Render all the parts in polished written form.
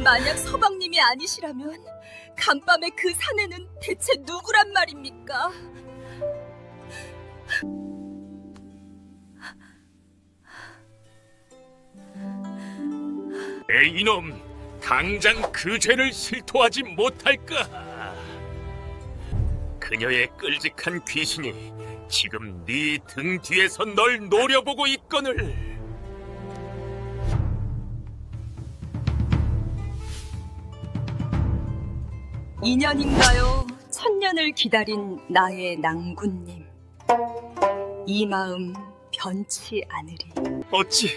만약 서방님이 아니시라면 간밤에 그 사내는 대체 누구란 말입니까? 에이, 이놈, 당장 그 죄를 실토하지 못할까? 그녀의 끔찍한 귀신이 지금 네 등 뒤에서 널 노려보고 있거늘. 인연인가요? 천년을 기다린 나의 낭군님. 이 마음 변치 않으리. 어찌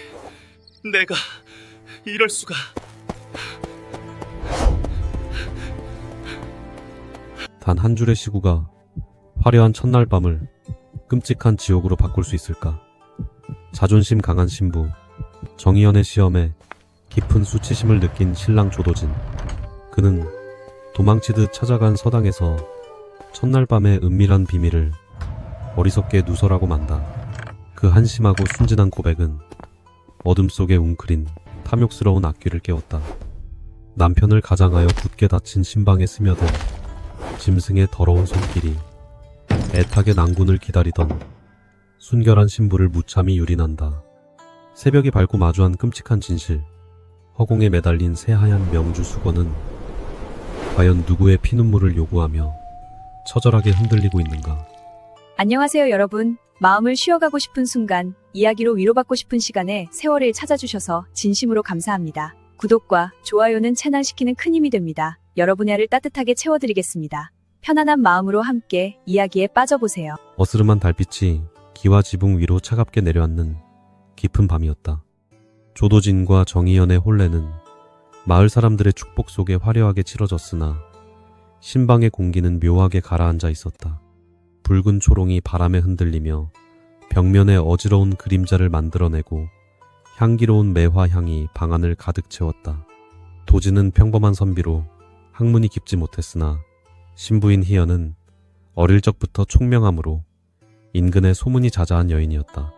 내가 이럴 수가? 단 한 줄의 시구가 화려한 첫날 밤을 끔찍한 지옥으로 바꿀 수 있을까? 자존심 강한 신부, 정의연의 시험에 깊은 수치심을 느낀 신랑 조도진. 그는 도망치듯 찾아간 서당에서 첫날 밤의 은밀한 비밀을 어리석게 누설하고 만다. 그 한심하고 순진한 고백은 어둠 속에 웅크린 탐욕스러운 악귀를 깨웠다. 남편을 가장하여 굳게 닫힌 신방에 스며든 짐승의 더러운 손길이 애타게 낭군을 기다리던 순결한 신부를 무참히 유린한다. 새벽이 밝고 마주한 끔찍한 진실, 허공에 매달린 새하얀 명주 수건은 과연 누구의 피눈물을 요구하며 처절하게 흔들리고 있는가? 안녕하세요, 여러분. 마음을 쉬어가고 싶은 순간, 이야기로 위로받고 싶은 시간에 세월을 찾아주셔서 진심으로 감사합니다. 구독과 좋아요는 채널시키는 큰 힘이 됩니다. 여러분의 알을 따뜻하게 채워드리겠습니다. 편안한 마음으로 함께 이야기에 빠져보세요. 어스름한 달빛이 기와 지붕 위로 차갑게 내려앉는 깊은 밤이었다. 조도진과 정의연의 혼례는 마을 사람들의 축복 속에 화려하게 치러졌으나 신방의 공기는 묘하게 가라앉아 있었다. 붉은 초롱이 바람에 흔들리며 벽면에 어지러운 그림자를 만들어내고 향기로운 매화 향이 방안을 가득 채웠다. 도지는 평범한 선비로 학문이 깊지 못했으나 신부인 희연은 어릴 적부터 총명함으로 인근에 소문이 자자한 여인이었다.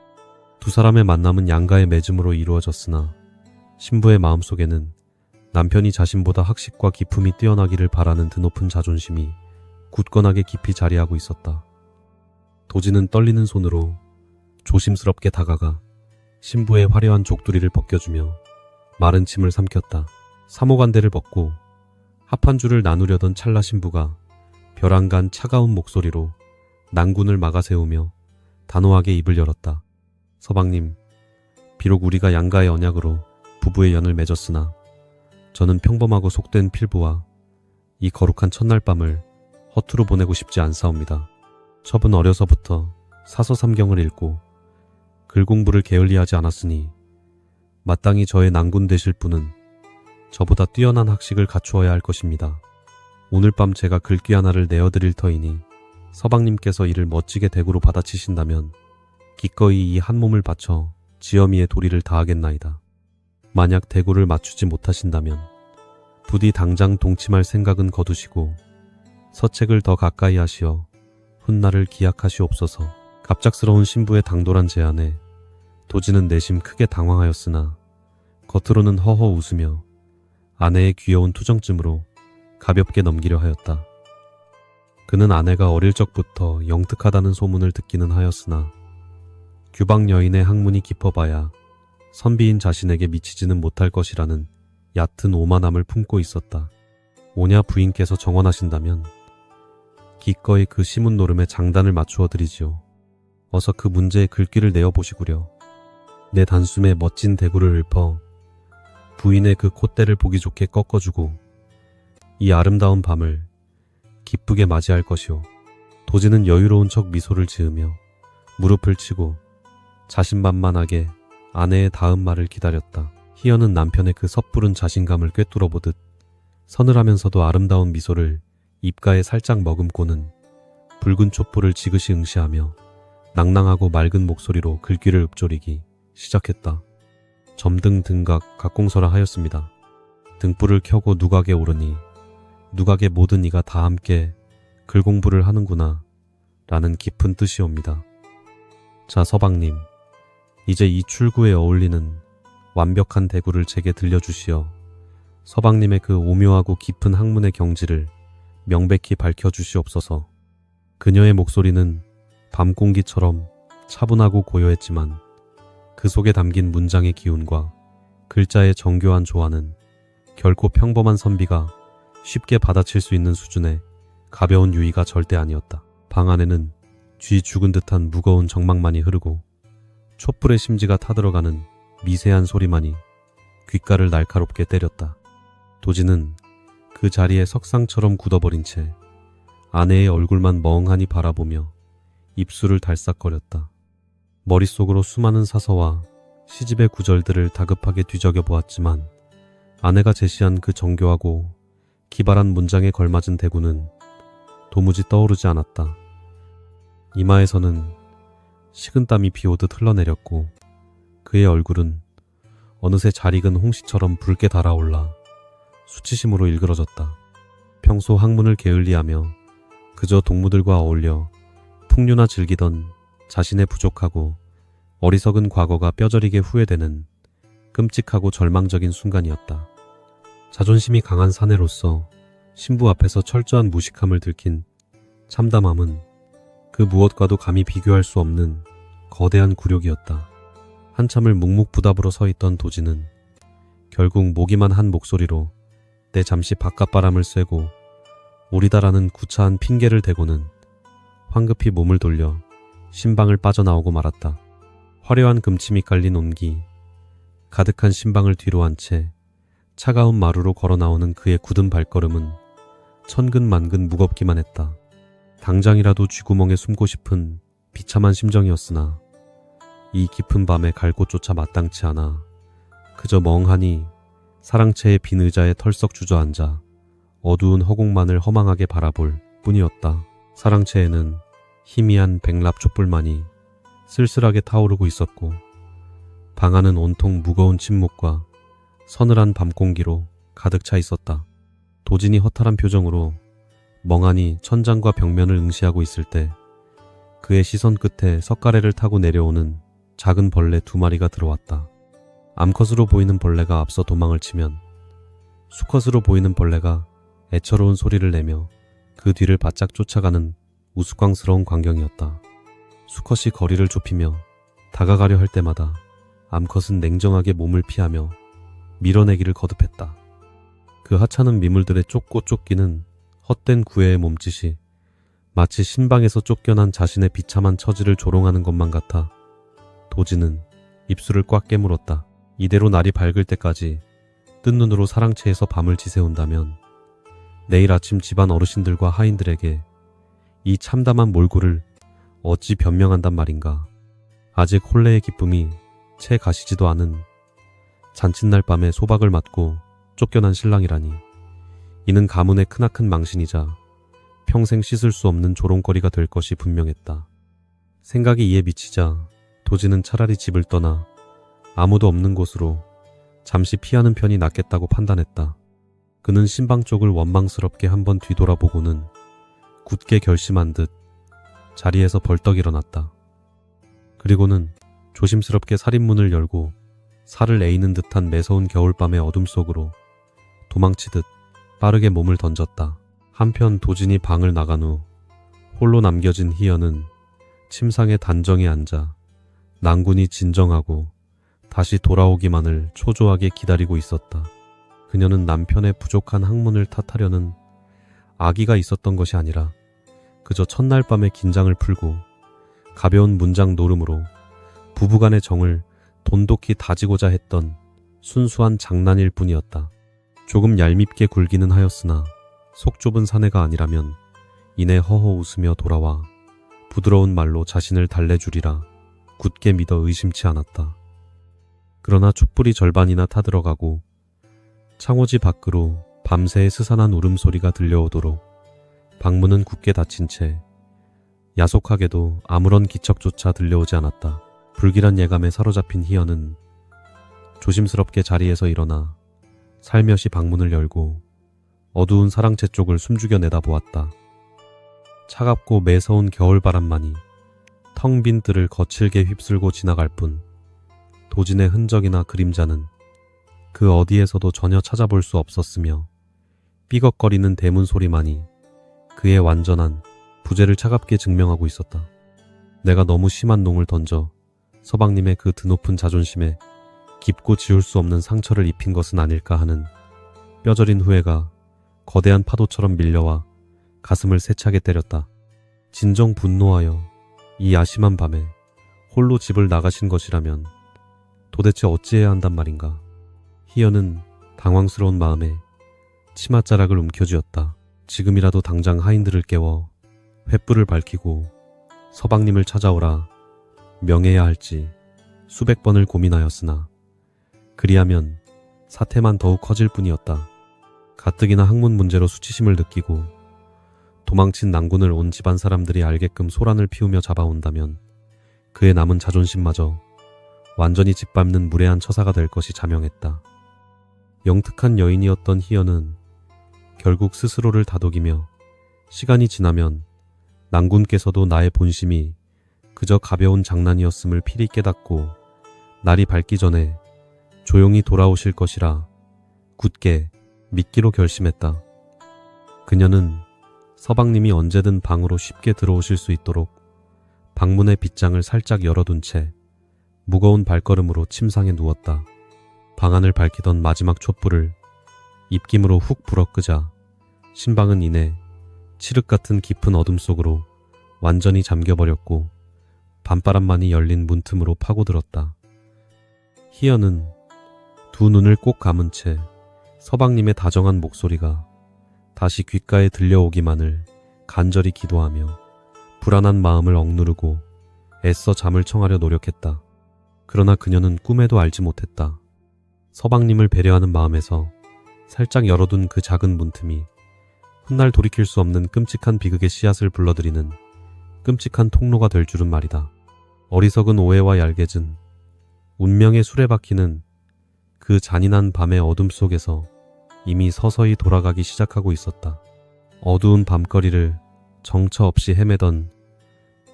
두 사람의 만남은 양가의 맺음으로 이루어졌으나 신부의 마음속에는 남편이 자신보다 학식과 기품이 뛰어나기를 바라는 드높은 자존심이 굳건하게 깊이 자리하고 있었다. 도지는 떨리는 손으로 조심스럽게 다가가 신부의 화려한 족두리를 벗겨주며 마른 침을 삼켰다. 사모간대를 벗고 합한줄을 나누려던 찰나 신부가 벼랑간 차가운 목소리로 낭군을 막아세우며 단호하게 입을 열었다. 서방님, 비록 우리가 양가의 언약으로 부부의 연을 맺었으나 저는 평범하고 속된 필부와 이 거룩한 첫날 밤을 허투루 보내고 싶지 않사옵니다. 첩은 어려서부터 사서삼경을 읽고 글 공부를 게을리하지 않았으니 마땅히 저의 낭군 되실 분은 저보다 뛰어난 학식을 갖추어야 할 것입니다. 오늘 밤 제가 글귀 하나를 내어드릴 터이니 서방님께서 이를 멋지게 대구로 받아치신다면 기꺼이 이 한 몸을 바쳐 지엄이의 도리를 다하겠나이다. 만약 대구를 맞추지 못하신다면 부디 당장 동침할 생각은 거두시고 서책을 더 가까이 하시어 훗날을 기약하시옵소서. 갑작스러운 신부의 당돌한 제안에 도지는 내심 크게 당황하였으나 겉으로는 허허 웃으며 아내의 귀여운 투정쯤으로 가볍게 넘기려 하였다. 그는 아내가 어릴 적부터 영특하다는 소문을 듣기는 하였으나 규방 여인의 학문이 깊어봐야 선비인 자신에게 미치지는 못할 것이라는 얕은 오만함을 품고 있었다. 오냐 부인께서 정원하신다면 기꺼이 그 시문 노름에 장단을 맞추어 드리지요. 어서 그 문제의 글귀를 내어보시구려. 내 단숨에 멋진 대구를 읊어 부인의 그 콧대를 보기 좋게 꺾어주고 이 아름다운 밤을 기쁘게 맞이할 것이오. 도지는 여유로운 척 미소를 지으며 무릎을 치고 자신만만하게 아내의 다음 말을 기다렸다. 희연은 남편의 그 섣부른 자신감을 꿰뚫어보듯 서늘하면서도 아름다운 미소를 입가에 살짝 머금고는 붉은 촛불을 지그시 응시하며 낭낭하고 맑은 목소리로 글귀를 읊조리기 시작했다. 점등 등각 각공서라 하였습니다. 등불을 켜고 누각에 오르니 누각의 모든 이가 다 함께 글 공부를 하는구나 라는 깊은 뜻이옵니다. 자, 서방님, 이제 이 출구에 어울리는 완벽한 대구를 제게 들려주시어 서방님의 그 오묘하고 깊은 학문의 경지를 명백히 밝혀주시옵소서. 그녀의 목소리는 밤 공기처럼 차분하고 고요했지만 그 속에 담긴 문장의 기운과 글자의 정교한 조화는 결코 평범한 선비가 쉽게 받아칠 수 있는 수준의 가벼운 유의가 절대 아니었다. 방 안에는 쥐 죽은 듯한 무거운 정막만이 흐르고 촛불의 심지가 타들어가는 미세한 소리만이 귓가를 날카롭게 때렸다. 도지는 그 자리에 석상처럼 굳어버린 채 아내의 얼굴만 멍하니 바라보며 입술을 달싹거렸다. 머릿속으로 수많은 사서와 시집의 구절들을 다급하게 뒤적여 보았지만 아내가 제시한 그 정교하고 기발한 문장에 걸맞은 대구는 도무지 떠오르지 않았다. 이마에서는 식은땀이 비오듯 흘러내렸고 그의 얼굴은 어느새 잘 익은 홍시처럼 붉게 달아올라 수치심으로 일그러졌다. 평소 학문을 게을리하며 그저 동무들과 어울려 풍류나 즐기던 자신의 부족하고 어리석은 과거가 뼈저리게 후회되는 끔찍하고 절망적인 순간이었다. 자존심이 강한 사내로서 신부 앞에서 철저한 무식함을 들킨 참담함은 그 무엇과도 감히 비교할 수 없는 거대한 굴욕이었다. 한참을 묵묵부답으로 서 있던 도지는 결국 모기만 한 목소리로 내 잠시 바깥바람을 쐬고 오리다라는 구차한 핑계를 대고는 황급히 몸을 돌려 신방을 빠져나오고 말았다. 화려한 금침이 깔린 온기, 가득한 신방을 뒤로 한 채 차가운 마루로 걸어 나오는 그의 굳은 발걸음은 천근만근 무겁기만 했다. 당장이라도 쥐구멍에 숨고 싶은 비참한 심정이었으나 이 깊은 밤에 갈 곳조차 마땅치 않아 그저 멍하니 사랑채의 빈 의자에 털썩 주저앉아 어두운 허공만을 허망하게 바라볼 뿐이었다. 사랑채에는 희미한 백랍 촛불만이 쓸쓸하게 타오르고 있었고 방 안은 온통 무거운 침묵과 서늘한 밤 공기로 가득 차 있었다. 도진이 허탈한 표정으로 멍하니 천장과 벽면을 응시하고 있을 때 그의 시선 끝에 석가래를 타고 내려오는 작은 벌레 2마리가 들어왔다. 암컷으로 보이는 벌레가 앞서 도망을 치면 수컷으로 보이는 벌레가 애처로운 소리를 내며 그 뒤를 바짝 쫓아가는 우스꽝스러운 광경이었다. 수컷이 거리를 좁히며 다가가려 할 때마다 암컷은 냉정하게 몸을 피하며 밀어내기를 거듭했다. 그 하찮은 미물들의 쫓고 쫓기는 헛된 구애의 몸짓이 마치 신방에서 쫓겨난 자신의 비참한 처지를 조롱하는 것만 같아 도지는 입술을 꽉 깨물었다. 이대로 날이 밝을 때까지 뜬 눈으로 사랑채에서 밤을 지새운다면 내일 아침 집안 어르신들과 하인들에게 이 참담한 몰골을 어찌 변명한단 말인가. 아직 혼례의 기쁨이 채 가시지도 않은 잔칫날 밤에 소박을 맞고 쫓겨난 신랑이라니 이는 가문의 크나큰 망신이자 평생 씻을 수 없는 조롱거리가 될 것이 분명했다. 생각이 이에 미치자 도지는 차라리 집을 떠나 아무도 없는 곳으로 잠시 피하는 편이 낫겠다고 판단했다. 그는 신방 쪽을 원망스럽게 한번 뒤돌아보고는 굳게 결심한 듯 자리에서 벌떡 일어났다. 그리고는 조심스럽게 살인문을 열고 살을 에이는 듯한 매서운 겨울밤의 어둠 속으로 도망치듯 빠르게 몸을 던졌다. 한편 도진이 방을 나간 후 홀로 남겨진 희연은 침상에 단정히 앉아 낭군이 진정하고 다시 돌아오기만을 초조하게 기다리고 있었다. 그녀는 남편의 부족한 학문을 탓하려는 악의가 있었던 것이 아니라 그저 첫날 밤의 긴장을 풀고 가벼운 문장 노름으로 부부간의 정을 돈독히 다지고자 했던 순수한 장난일 뿐이었다. 조금 얄밉게 굴기는 하였으나 속 좁은 사내가 아니라면 이내 허허 웃으며 돌아와 부드러운 말로 자신을 달래주리라 굳게 믿어 의심치 않았다. 그러나 촛불이 절반이나 타들어가고 창호지 밖으로 밤새의 스산한 울음소리가 들려오도록 방문은 굳게 닫힌 채 야속하게도 아무런 기척조차 들려오지 않았다. 불길한 예감에 사로잡힌 희연은 조심스럽게 자리에서 일어나 살며시 방문을 열고 어두운 사랑채 쪽을 숨죽여 내다보았다. 차갑고 매서운 겨울바람만이 텅 빈 뜰을 거칠게 휩쓸고 지나갈 뿐 도진의 흔적이나 그림자는 그 어디에서도 전혀 찾아볼 수 없었으며 삐걱거리는 대문 소리만이 그의 완전한 부재를 차갑게 증명하고 있었다. 내가 너무 심한 농을 던져 서방님의 그 드높은 자존심에 깊고 지울 수 없는 상처를 입힌 것은 아닐까 하는 뼈저린 후회가 거대한 파도처럼 밀려와 가슴을 세차게 때렸다. 진정 분노하여 이 야심한 밤에 홀로 집을 나가신 것이라면 도대체 어찌해야 한단 말인가. 희연은 당황스러운 마음에 치맛자락을 움켜쥐었다. 지금이라도 당장 하인들을 깨워 횃불을 밝히고 서방님을 찾아오라 명해야 할지 수백 번을 고민하였으나 그리하면 사태만 더욱 커질 뿐이었다. 가뜩이나 학문 문제로 수치심을 느끼고 도망친 낭군을 온 집안 사람들이 알게끔 소란을 피우며 잡아온다면 그의 남은 자존심마저 완전히 짓밟는 무례한 처사가 될 것이 자명했다. 영특한 여인이었던 희연은 결국 스스로를 다독이며 시간이 지나면 낭군께서도 나의 본심이 그저 가벼운 장난이었음을 필히 깨닫고 날이 밝기 전에 조용히 돌아오실 것이라 굳게 믿기로 결심했다. 그녀는 서방님이 언제든 방으로 쉽게 들어오실 수 있도록 방문의 빗장을 살짝 열어둔 채 무거운 발걸음으로 침상에 누웠다. 방안을 밝히던 마지막 촛불을 입김으로 훅 불어끄자 신방은 이내 칠흑 같은 깊은 어둠 속으로 완전히 잠겨버렸고 밤바람만이 열린 문틈으로 파고들었다. 희연은 두 눈을 꼭 감은 채 서방님의 다정한 목소리가 다시 귓가에 들려오기만을 간절히 기도하며 불안한 마음을 억누르고 애써 잠을 청하려 노력했다. 그러나 그녀는 꿈에도 알지 못했다. 서방님을 배려하는 마음에서 살짝 열어둔 그 작은 문틈이 훗날 돌이킬 수 없는 끔찍한 비극의 씨앗을 불러들이는 끔찍한 통로가 될 줄은 말이다. 어리석은 오해와 얄개진 운명의 수레바퀴는 그 잔인한 밤의 어둠 속에서 이미 서서히 돌아가기 시작하고 있었다. 어두운 밤거리를 정처 없이 헤매던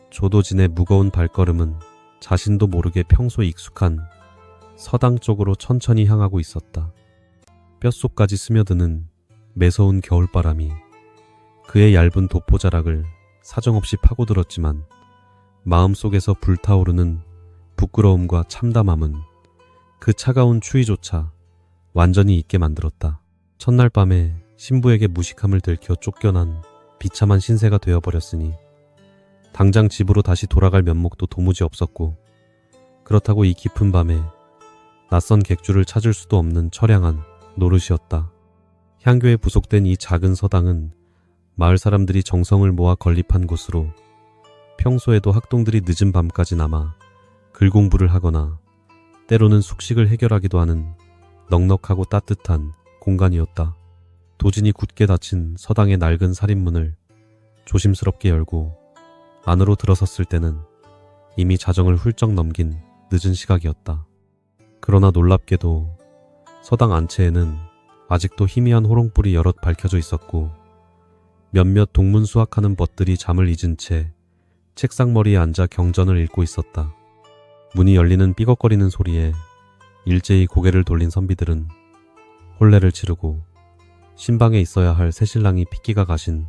조도진의 무거운 발걸음은 자신도 모르게 평소 익숙한 서당 쪽으로 천천히 향하고 있었다. 뼛속까지 스며드는 매서운 겨울바람이 그의 얇은 도포자락을 사정없이 파고들었지만 마음속에서 불타오르는 부끄러움과 참담함은 그 차가운 추위조차 완전히 잊게 만들었다. 첫날 밤에 신부에게 무식함을 들켜 쫓겨난 비참한 신세가 되어버렸으니 당장 집으로 다시 돌아갈 면목도 도무지 없었고 그렇다고 이 깊은 밤에 낯선 객주를 찾을 수도 없는 처량한 노릇이었다. 향교에 부속된 이 작은 서당은 마을 사람들이 정성을 모아 건립한 곳으로 평소에도 학동들이 늦은 밤까지 남아 글공부를 하거나 때로는 숙식을 해결하기도 하는 넉넉하고 따뜻한 공간이었다. 도진이 굳게 닫힌 서당의 낡은 살인문을 조심스럽게 열고 안으로 들어섰을 때는 이미 자정을 훌쩍 넘긴 늦은 시각이었다. 그러나 놀랍게도 서당 안채에는 아직도 희미한 호롱불이 여럿 밝혀져 있었고 몇몇 동문 수학하는 벗들이 잠을 잊은 채 책상머리에 앉아 경전을 읽고 있었다. 문이 열리는 삐걱거리는 소리에 일제히 고개를 돌린 선비들은 혼례를 치르고 신방에 있어야 할 새신랑이 핏기가 가신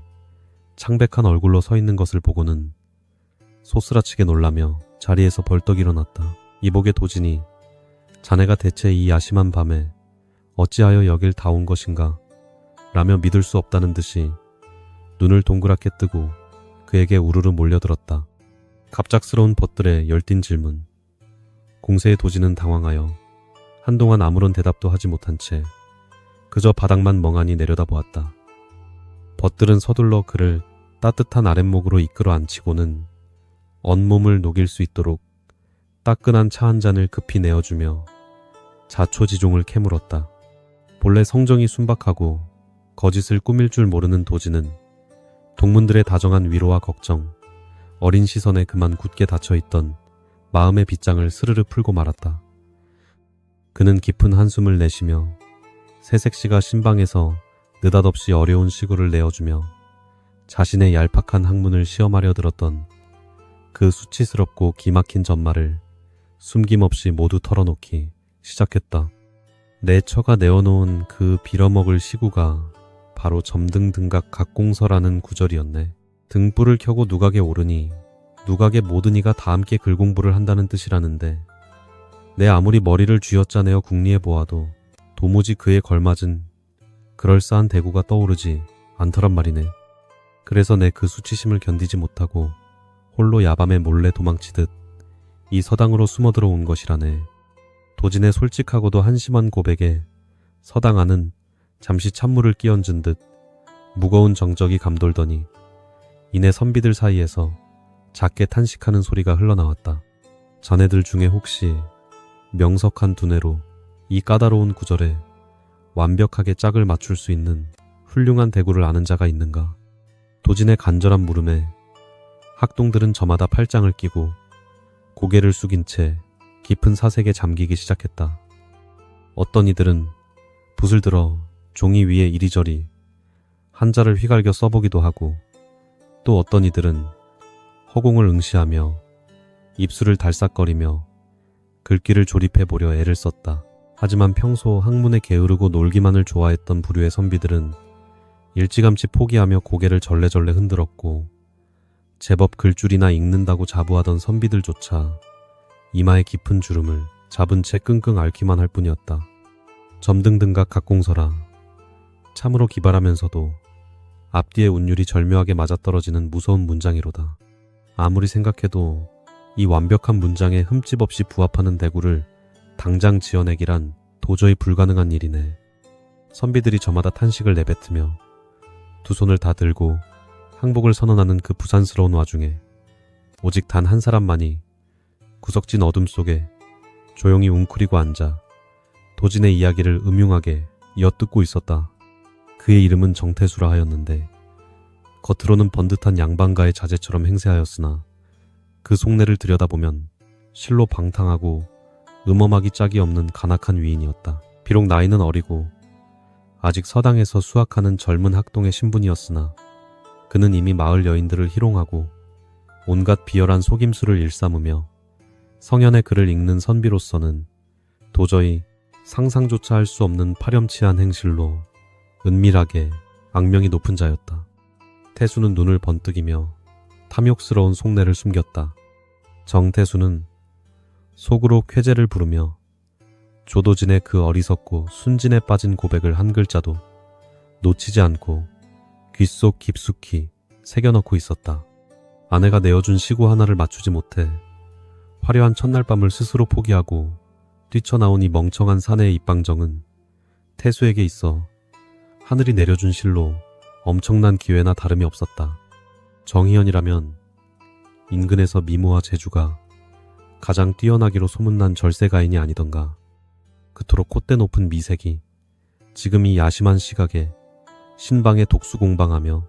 창백한 얼굴로 서 있는 것을 보고는 소스라치게 놀라며 자리에서 벌떡 일어났다. 이복의 도진이 자네가 대체 이 야심한 밤에 어찌하여 여길 다 온 것인가 라며 믿을 수 없다는 듯이 눈을 동그랗게 뜨고 그에게 우르르 몰려들었다. 갑작스러운 벗들의 열띤 질문. 공세의 도진은 당황하여 한동안 아무런 대답도 하지 못한 채 그저 바닥만 멍하니 내려다보았다. 벗들은 서둘러 그를 따뜻한 아랫목으로 이끌어 앉히고는 온몸을 녹일 수 있도록 따끈한 차 한 잔을 급히 내어주며 자초지종을 캐물었다. 본래 성정이 순박하고 거짓을 꾸밀 줄 모르는 도진은 동문들의 다정한 위로와 걱정, 어린 시선에 그만 굳게 닫혀있던 마음의 빗장을 스르르 풀고 말았다. 그는 깊은 한숨을 내쉬며 새색시가 신방에서 느닷없이 어려운 시구를 내어주며 자신의 얄팍한 학문을 시험하려 들었던 그 수치스럽고 기막힌 전말을 숨김없이 모두 털어놓기 시작했다. 내 처가 내어놓은 그 빌어먹을 시구가 바로 점등등각 각공서라는 구절이었네. 등불을 켜고 누각에 오르니 누각의 모든 이가 다 함께 글공부를 한다는 뜻이라는데 내 아무리 머리를 쥐어짜내어 궁리해 보아도 도무지 그에 걸맞은 그럴싸한 대구가 떠오르지 않더란 말이네. 그래서 내 그 수치심을 견디지 못하고 홀로 야밤에 몰래 도망치듯 이 서당으로 숨어 들어온 것이라네. 도진의 솔직하고도 한심한 고백에 서당 안은 잠시 찬물을 끼얹은 듯 무거운 정적이 감돌더니 이내 선비들 사이에서 작게 탄식하는 소리가 흘러나왔다. 자네들 중에 혹시 명석한 두뇌로 이 까다로운 구절에 완벽하게 짝을 맞출 수 있는 훌륭한 대구를 아는 자가 있는가? 도진의 간절한 물음에 학동들은 저마다 팔짱을 끼고 고개를 숙인 채 깊은 사색에 잠기기 시작했다. 어떤 이들은 붓을 들어 종이 위에 이리저리 한자를 휘갈겨 써보기도 하고 또 어떤 이들은 허공을 응시하며 입술을 달싹거리며 글귀를 조립해보려 애를 썼다. 하지만 평소 학문에 게으르고 놀기만을 좋아했던 부류의 선비들은 일찌감치 포기하며 고개를 절레절레 흔들었고 제법 글줄이나 읽는다고 자부하던 선비들조차 이마에 깊은 주름을 잡은 채 끙끙 앓기만 할 뿐이었다. 점등등각 각공서라. 참으로 기발하면서도 앞뒤의 운율이 절묘하게 맞아떨어지는 무서운 문장이로다. 아무리 생각해도 이 완벽한 문장에 흠집 없이 부합하는 대구를 당장 지어내기란 도저히 불가능한 일이네. 선비들이 저마다 탄식을 내뱉으며 두 손을 다 들고 항복을 선언하는 그 부산스러운 와중에 오직 단 한 사람만이 구석진 어둠 속에 조용히 웅크리고 앉아 도진의 이야기를 음흉하게 엿듣고 있었다. 그의 이름은 정태수라 하였는데 겉으로는 번듯한 양반가의 자제처럼 행세하였으나 그 속내를 들여다보면 실로 방탕하고 음험하기 짝이 없는 간악한 위인이었다. 비록 나이는 어리고 아직 서당에서 수학하는 젊은 학동의 신분이었으나 그는 이미 마을 여인들을 희롱하고 온갖 비열한 속임수를 일삼으며 성현의 글을 읽는 선비로서는 도저히 상상조차 할 수 없는 파렴치한 행실로 은밀하게 악명이 높은 자였다. 태수는 눈을 번뜩이며 탐욕스러운 속내를 숨겼다. 정태수는 속으로 쾌재를 부르며 조도진의 그 어리석고 순진에 빠진 고백을 한 글자도 놓치지 않고 귓속 깊숙이 새겨넣고 있었다. 아내가 내어준 시구 하나를 맞추지 못해 화려한 첫날 밤을 스스로 포기하고 뛰쳐나온 이 멍청한 사내의 입방정은 태수에게 있어 하늘이 내려준 실로 엄청난 기회나 다름이 없었다. 정희연이라면 인근에서 미모와 재주가 가장 뛰어나기로 소문난 절세가인이 아니던가. 그토록 콧대 높은 미색이 지금 이 야심한 시각에 신방에 독수공방하며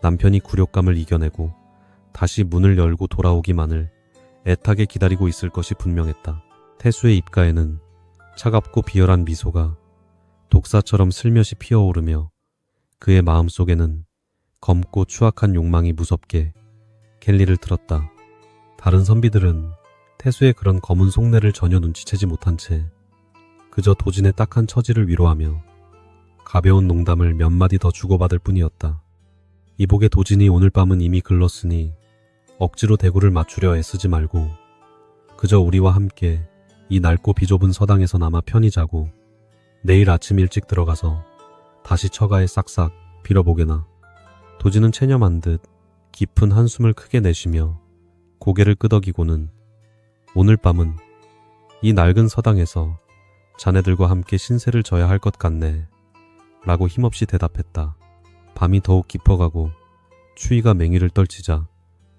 남편이 굴욕감을 이겨내고 다시 문을 열고 돌아오기만을 애타게 기다리고 있을 것이 분명했다. 태수의 입가에는 차갑고 비열한 미소가 독사처럼 슬며시 피어오르며 그의 마음속에는 검고 추악한 욕망이 무섭게 갤리를 틀었다. 다른 선비들은 태수의 그런 검은 속내를 전혀 눈치채지 못한 채 그저 도진의 딱한 처지를 위로하며 가벼운 농담을 몇 마디 더 주고받을 뿐이었다. 이복의 도진이 오늘 밤은 이미 글렀으니 억지로 대구를 맞추려 애쓰지 말고 그저 우리와 함께 이 낡고 비좁은 서당에서나마 편히 자고 내일 아침 일찍 들어가서 다시 처가에 싹싹 빌어보게나. 도진은 체념한 듯 깊은 한숨을 크게 내쉬며 고개를 끄덕이고는 오늘 밤은 이 낡은 서당에서 자네들과 함께 신세를 져야 할 것 같네 라고 힘없이 대답했다. 밤이 더욱 깊어가고 추위가 맹위를 떨치자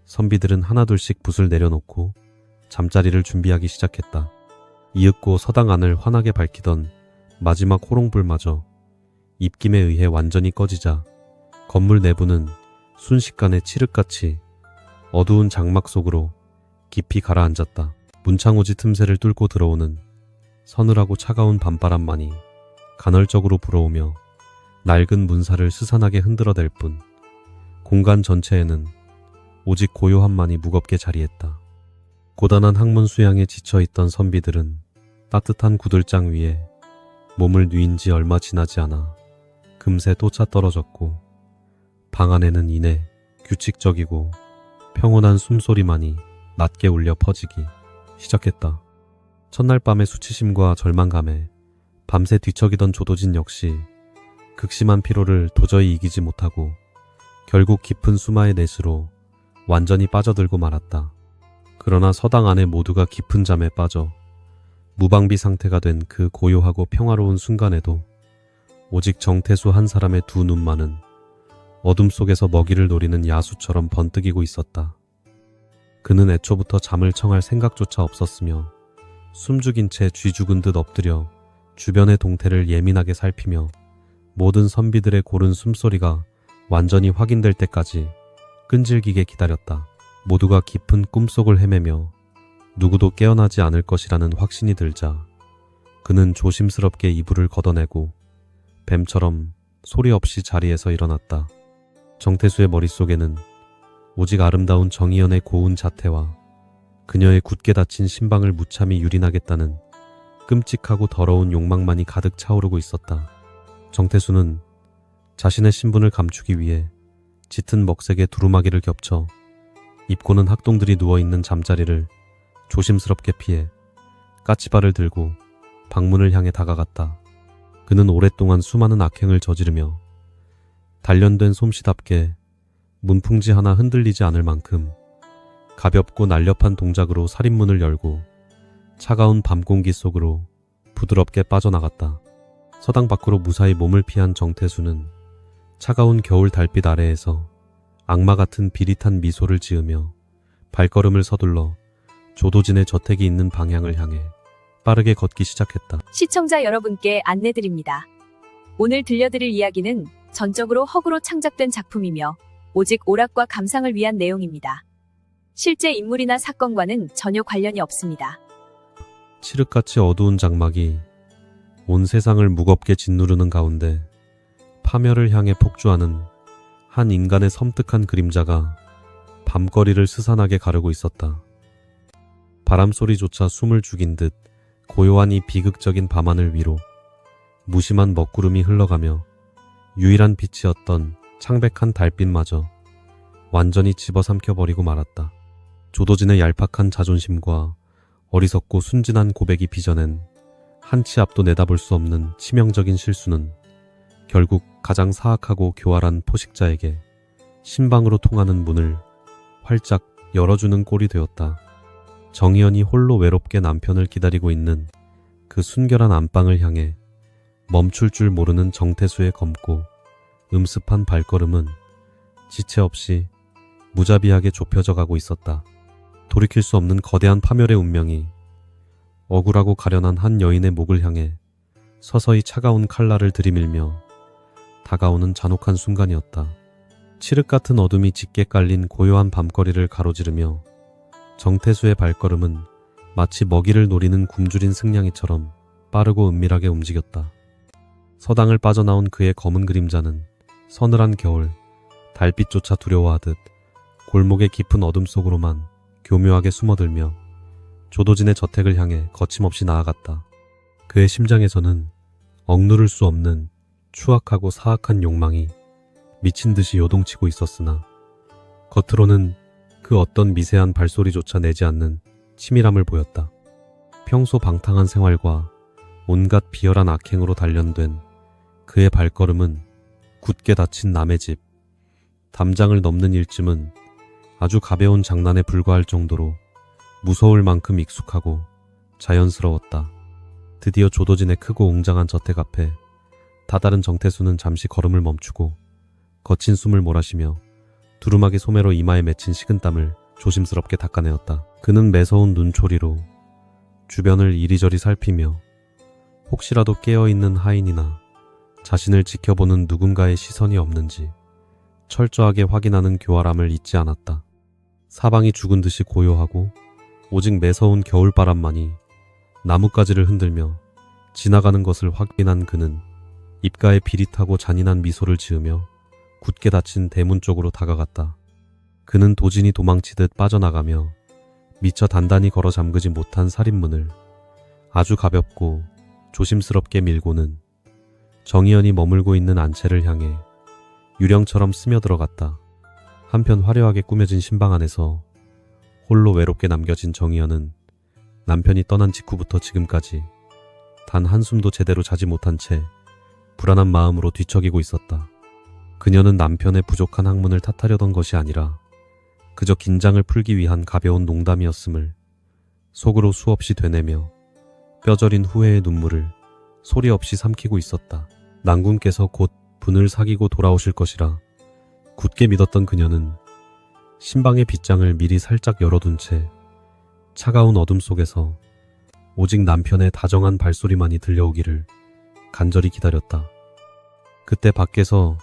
선비들은 하나둘씩 붓을 내려놓고 잠자리를 준비하기 시작했다. 이윽고 서당 안을 환하게 밝히던 마지막 호롱불마저 입김에 의해 완전히 꺼지자 건물 내부는 순식간에 칠흑같이 어두운 장막 속으로 깊이 가라앉았다. 문창호지 틈새를 뚫고 들어오는 서늘하고 차가운 밤바람만이 간헐적으로 불어오며 낡은 문사를 스산하게 흔들어댈 뿐 공간 전체에는 오직 고요함만이 무겁게 자리했다. 고단한 학문 수양에 지쳐있던 선비들은 따뜻한 구들장 위에 몸을 뉘인 지 얼마 지나지 않아 금세 또차 떨어졌고 방 안에는 이내 규칙적이고 평온한 숨소리만이 낮게 울려 퍼지기 시작했다. 첫날 밤의 수치심과 절망감에 밤새 뒤척이던 조도진 역시 극심한 피로를 도저히 이기지 못하고 결국 깊은 수마의 내수로 완전히 빠져들고 말았다. 그러나 서당 안에 모두가 깊은 잠에 빠져 무방비 상태가 된 그 고요하고 평화로운 순간에도 오직 정태수 한 사람의 두 눈만은 어둠 속에서 먹이를 노리는 야수처럼 번뜩이고 있었다. 그는 애초부터 잠을 청할 생각조차 없었으며 숨죽인 채 쥐 죽은 듯 엎드려 주변의 동태를 예민하게 살피며 모든 선비들의 고른 숨소리가 완전히 확인될 때까지 끈질기게 기다렸다. 모두가 깊은 꿈속을 헤매며 누구도 깨어나지 않을 것이라는 확신이 들자 그는 조심스럽게 이불을 걷어내고 뱀처럼 소리 없이 자리에서 일어났다. 정태수의 머릿속에는 오직 아름다운 정희연의 고운 자태와 그녀의 굳게 닫힌 심방을 무참히 유린하겠다는 끔찍하고 더러운 욕망만이 가득 차오르고 있었다. 정태수는 자신의 신분을 감추기 위해 짙은 먹색의 두루마기를 겹쳐 입고는 학동들이 누워있는 잠자리를 조심스럽게 피해 까치발을 들고 방문을 향해 다가갔다. 그는 오랫동안 수많은 악행을 저지르며 단련된 솜씨답게 문풍지 하나 흔들리지 않을 만큼 가볍고 날렵한 동작으로 살인문을 열고 차가운 밤 공기 속으로 부드럽게 빠져나갔다. 서당 밖으로 무사히 몸을 피한 정태수는 차가운 겨울 달빛 아래에서 악마 같은 비릿한 미소를 지으며 발걸음을 서둘러 조도진의 저택이 있는 방향을 향해 빠르게 걷기 시작했다. 시청자 여러분께 안내드립니다. 오늘 들려드릴 이야기는 전적으로 허구로 창작된 작품이며 오직 오락과 감상을 위한 내용입니다. 실제 인물이나 사건과는 전혀 관련이 없습니다. 칠흑같이 어두운 장막이 온 세상을 무겁게 짓누르는 가운데 파멸을 향해 폭주하는 한 인간의 섬뜩한 그림자가 밤거리를 스산하게 가르고 있었다. 바람소리조차 숨을 죽인 듯 고요한 이 비극적인 밤하늘 위로 무심한 먹구름이 흘러가며 유일한 빛이었던 창백한 달빛마저 완전히 집어삼켜버리고 말았다. 조도진의 얄팍한 자존심과 어리석고 순진한 고백이 빚어낸 한 치 앞도 내다볼 수 없는 치명적인 실수는 결국 가장 사악하고 교활한 포식자에게 신방으로 통하는 문을 활짝 열어주는 꼴이 되었다. 정희연이 홀로 외롭게 남편을 기다리고 있는 그 순결한 안방을 향해 멈출 줄 모르는 정태수의 검고 음습한 발걸음은 지체 없이 무자비하게 좁혀져 가고 있었다. 돌이킬 수 없는 거대한 파멸의 운명이 억울하고 가련한 한 여인의 목을 향해 서서히 차가운 칼날을 들이밀며 다가오는 잔혹한 순간이었다. 칠흑 같은 어둠이 짙게 깔린 고요한 밤거리를 가로지르며 정태수의 발걸음은 마치 먹이를 노리는 굶주린 승냥이처럼 빠르고 은밀하게 움직였다. 서당을 빠져나온 그의 검은 그림자는 서늘한 겨울, 달빛조차 두려워하듯 골목의 깊은 어둠 속으로만 교묘하게 숨어들며 조도진의 저택을 향해 거침없이 나아갔다. 그의 심장에서는 억누를 수 없는 추악하고 사악한 욕망이 미친 듯이 요동치고 있었으나 겉으로는 그 어떤 미세한 발소리조차 내지 않는 치밀함을 보였다. 평소 방탕한 생활과 온갖 비열한 악행으로 단련된 그의 발걸음은 굳게 닫힌 남의 집, 담장을 넘는 일쯤은 아주 가벼운 장난에 불과할 정도로 무서울 만큼 익숙하고 자연스러웠다. 드디어 조도진의 크고 웅장한 저택 앞에 다다른 정태수는 잠시 걸음을 멈추고 거친 숨을 몰아쉬며 두루마기 소매로 이마에 맺힌 식은땀을 조심스럽게 닦아내었다. 그는 매서운 눈초리로 주변을 이리저리 살피며 혹시라도 깨어있는 하인이나 자신을 지켜보는 누군가의 시선이 없는지 철저하게 확인하는 교활함을 잊지 않았다. 사방이 죽은 듯이 고요하고 오직 매서운 겨울바람만이 나뭇가지를 흔들며 지나가는 것을 확인한 그는 입가에 비릿하고 잔인한 미소를 지으며 굳게 닫힌 대문 쪽으로 다가갔다. 그는 도진이 도망치듯 빠져나가며 미처 단단히 걸어 잠그지 못한 살인문을 아주 가볍고 조심스럽게 밀고는 정희연이 머물고 있는 안채를 향해 유령처럼 스며들어갔다. 한편 화려하게 꾸며진 신방 안에서 홀로 외롭게 남겨진 정희연은 남편이 떠난 직후부터 지금까지 단 한숨도 제대로 자지 못한 채 불안한 마음으로 뒤척이고 있었다. 그녀는 남편의 부족한 학문을 탓하려던 것이 아니라 그저 긴장을 풀기 위한 가벼운 농담이었음을 속으로 수없이 되뇌며 뼈저린 후회의 눈물을 소리 없이 삼키고 있었다. 난군께서 곧 분을 사귀고 돌아오실 것이라 굳게 믿었던 그녀는 신방의 빗장을 미리 살짝 열어둔 채 차가운 어둠 속에서 오직 남편의 다정한 발소리만이 들려오기를 간절히 기다렸다. 그때 밖에서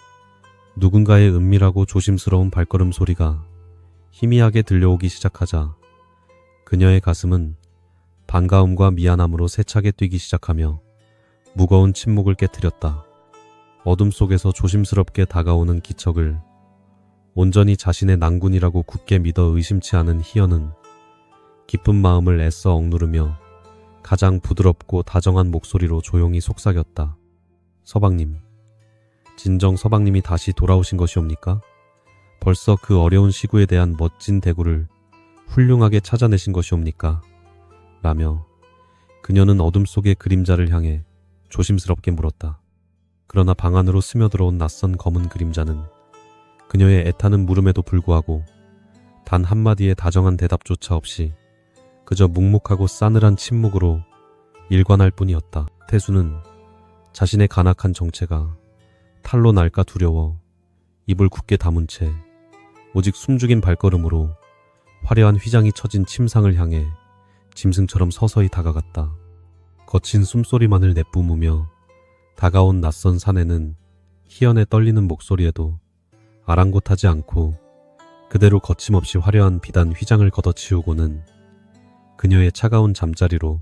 누군가의 은밀하고 조심스러운 발걸음 소리가 희미하게 들려오기 시작하자 그녀의 가슴은 반가움과 미안함으로 세차게 뛰기 시작하며 무거운 침묵을 깨트렸다. 어둠 속에서 조심스럽게 다가오는 기척을 온전히 자신의 난군이라고 굳게 믿어 의심치 않은 희연은 기쁜 마음을 애써 억누르며 가장 부드럽고 다정한 목소리로 조용히 속삭였다. 서방님, 진정 서방님이 다시 돌아오신 것이옵니까? 벌써 그 어려운 시구에 대한 멋진 대구를 훌륭하게 찾아내신 것이옵니까? 라며 그녀는 어둠 속의 그림자를 향해 조심스럽게 물었다. 그러나 방 안으로 스며들어온 낯선 검은 그림자는 그녀의 애타는 물음에도 불구하고 단 한마디의 다정한 대답조차 없이 그저 묵묵하고 싸늘한 침묵으로 일관할 뿐이었다. 태수는 자신의 간악한 정체가 탈로 날까 두려워 입을 굳게 다문 채 오직 숨죽인 발걸음으로 화려한 휘장이 처진 침상을 향해 짐승처럼 서서히 다가갔다. 거친 숨소리만을 내뿜으며 다가온 낯선 사내는 희연의 떨리는 목소리에도 아랑곳하지 않고 그대로 거침없이 화려한 비단 휘장을 걷어치우고는 그녀의 차가운 잠자리로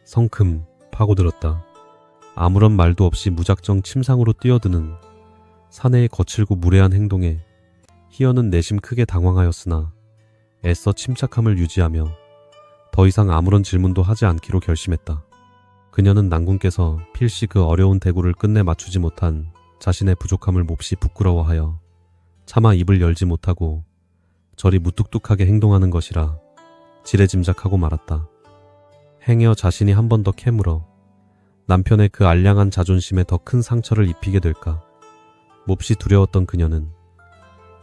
성큼 파고들었다. 아무런 말도 없이 무작정 침상으로 뛰어드는 사내의 거칠고 무례한 행동에 희연은 내심 크게 당황하였으나 애써 침착함을 유지하며 더 이상 아무런 질문도 하지 않기로 결심했다. 그녀는 난군께서 필시 그 어려운 대구를 끝내 맞추지 못한 자신의 부족함을 몹시 부끄러워하여 차마 입을 열지 못하고 저리 무뚝뚝하게 행동하는 것이라 지레짐작하고 말았다. 행여 자신이 한 번 더 캐물어 남편의 그 알량한 자존심에 더 큰 상처를 입히게 될까 몹시 두려웠던 그녀는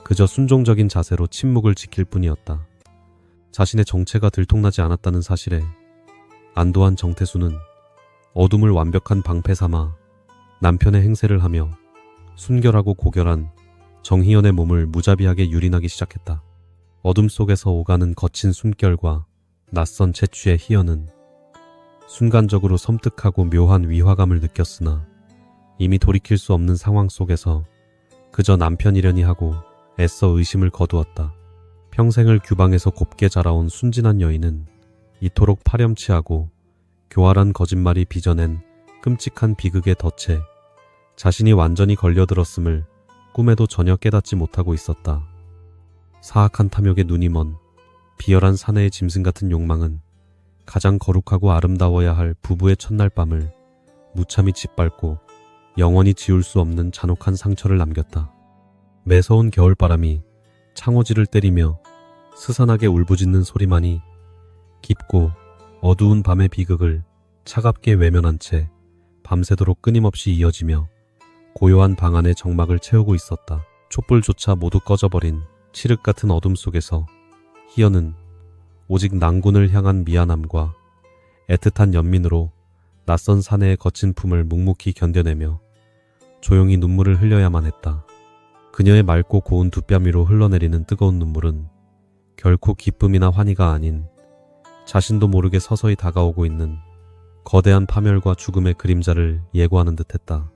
그저 순종적인 자세로 침묵을 지킬 뿐이었다. 자신의 정체가 들통나지 않았다는 사실에 안도한 정태수는 어둠을 완벽한 방패 삼아 남편의 행세를 하며 순결하고 고결한 정희연의 몸을 무자비하게 유린하기 시작했다. 어둠 속에서 오가는 거친 숨결과 낯선 채취의 희연은 순간적으로 섬뜩하고 묘한 위화감을 느꼈으나 이미 돌이킬 수 없는 상황 속에서 그저 남편이려니 하고 애써 의심을 거두었다. 평생을 규방에서 곱게 자라온 순진한 여인은 이토록 파렴치하고 교활한 거짓말이 빚어낸 끔찍한 비극에 덫에 자신이 완전히 걸려들었음을 꿈에도 전혀 깨닫지 못하고 있었다. 사악한 탐욕에 눈이 먼 비열한 사내의 짐승 같은 욕망은 가장 거룩하고 아름다워야 할 부부의 첫날 밤을 무참히 짓밟고 영원히 지울 수 없는 잔혹한 상처를 남겼다. 매서운 겨울바람이 창호지를 때리며 스산하게 울부짖는 소리만이 깊고 어두운 밤의 비극을 차갑게 외면한 채 밤새도록 끊임없이 이어지며 고요한 방 안의 정막을 채우고 있었다. 촛불조차 모두 꺼져버린 칠흑 같은 어둠 속에서 희연은 오직 난군을 향한 미안함과 애틋한 연민으로 낯선 사내의 거친 품을 묵묵히 견뎌내며 조용히 눈물을 흘려야만 했다. 그녀의 맑고 고운 두 뺨 위로 흘러내리는 뜨거운 눈물은 결코 기쁨이나 환희가 아닌 자신도 모르게 서서히 다가오고 있는 거대한 파멸과 죽음의 그림자를 예고하는 듯했다.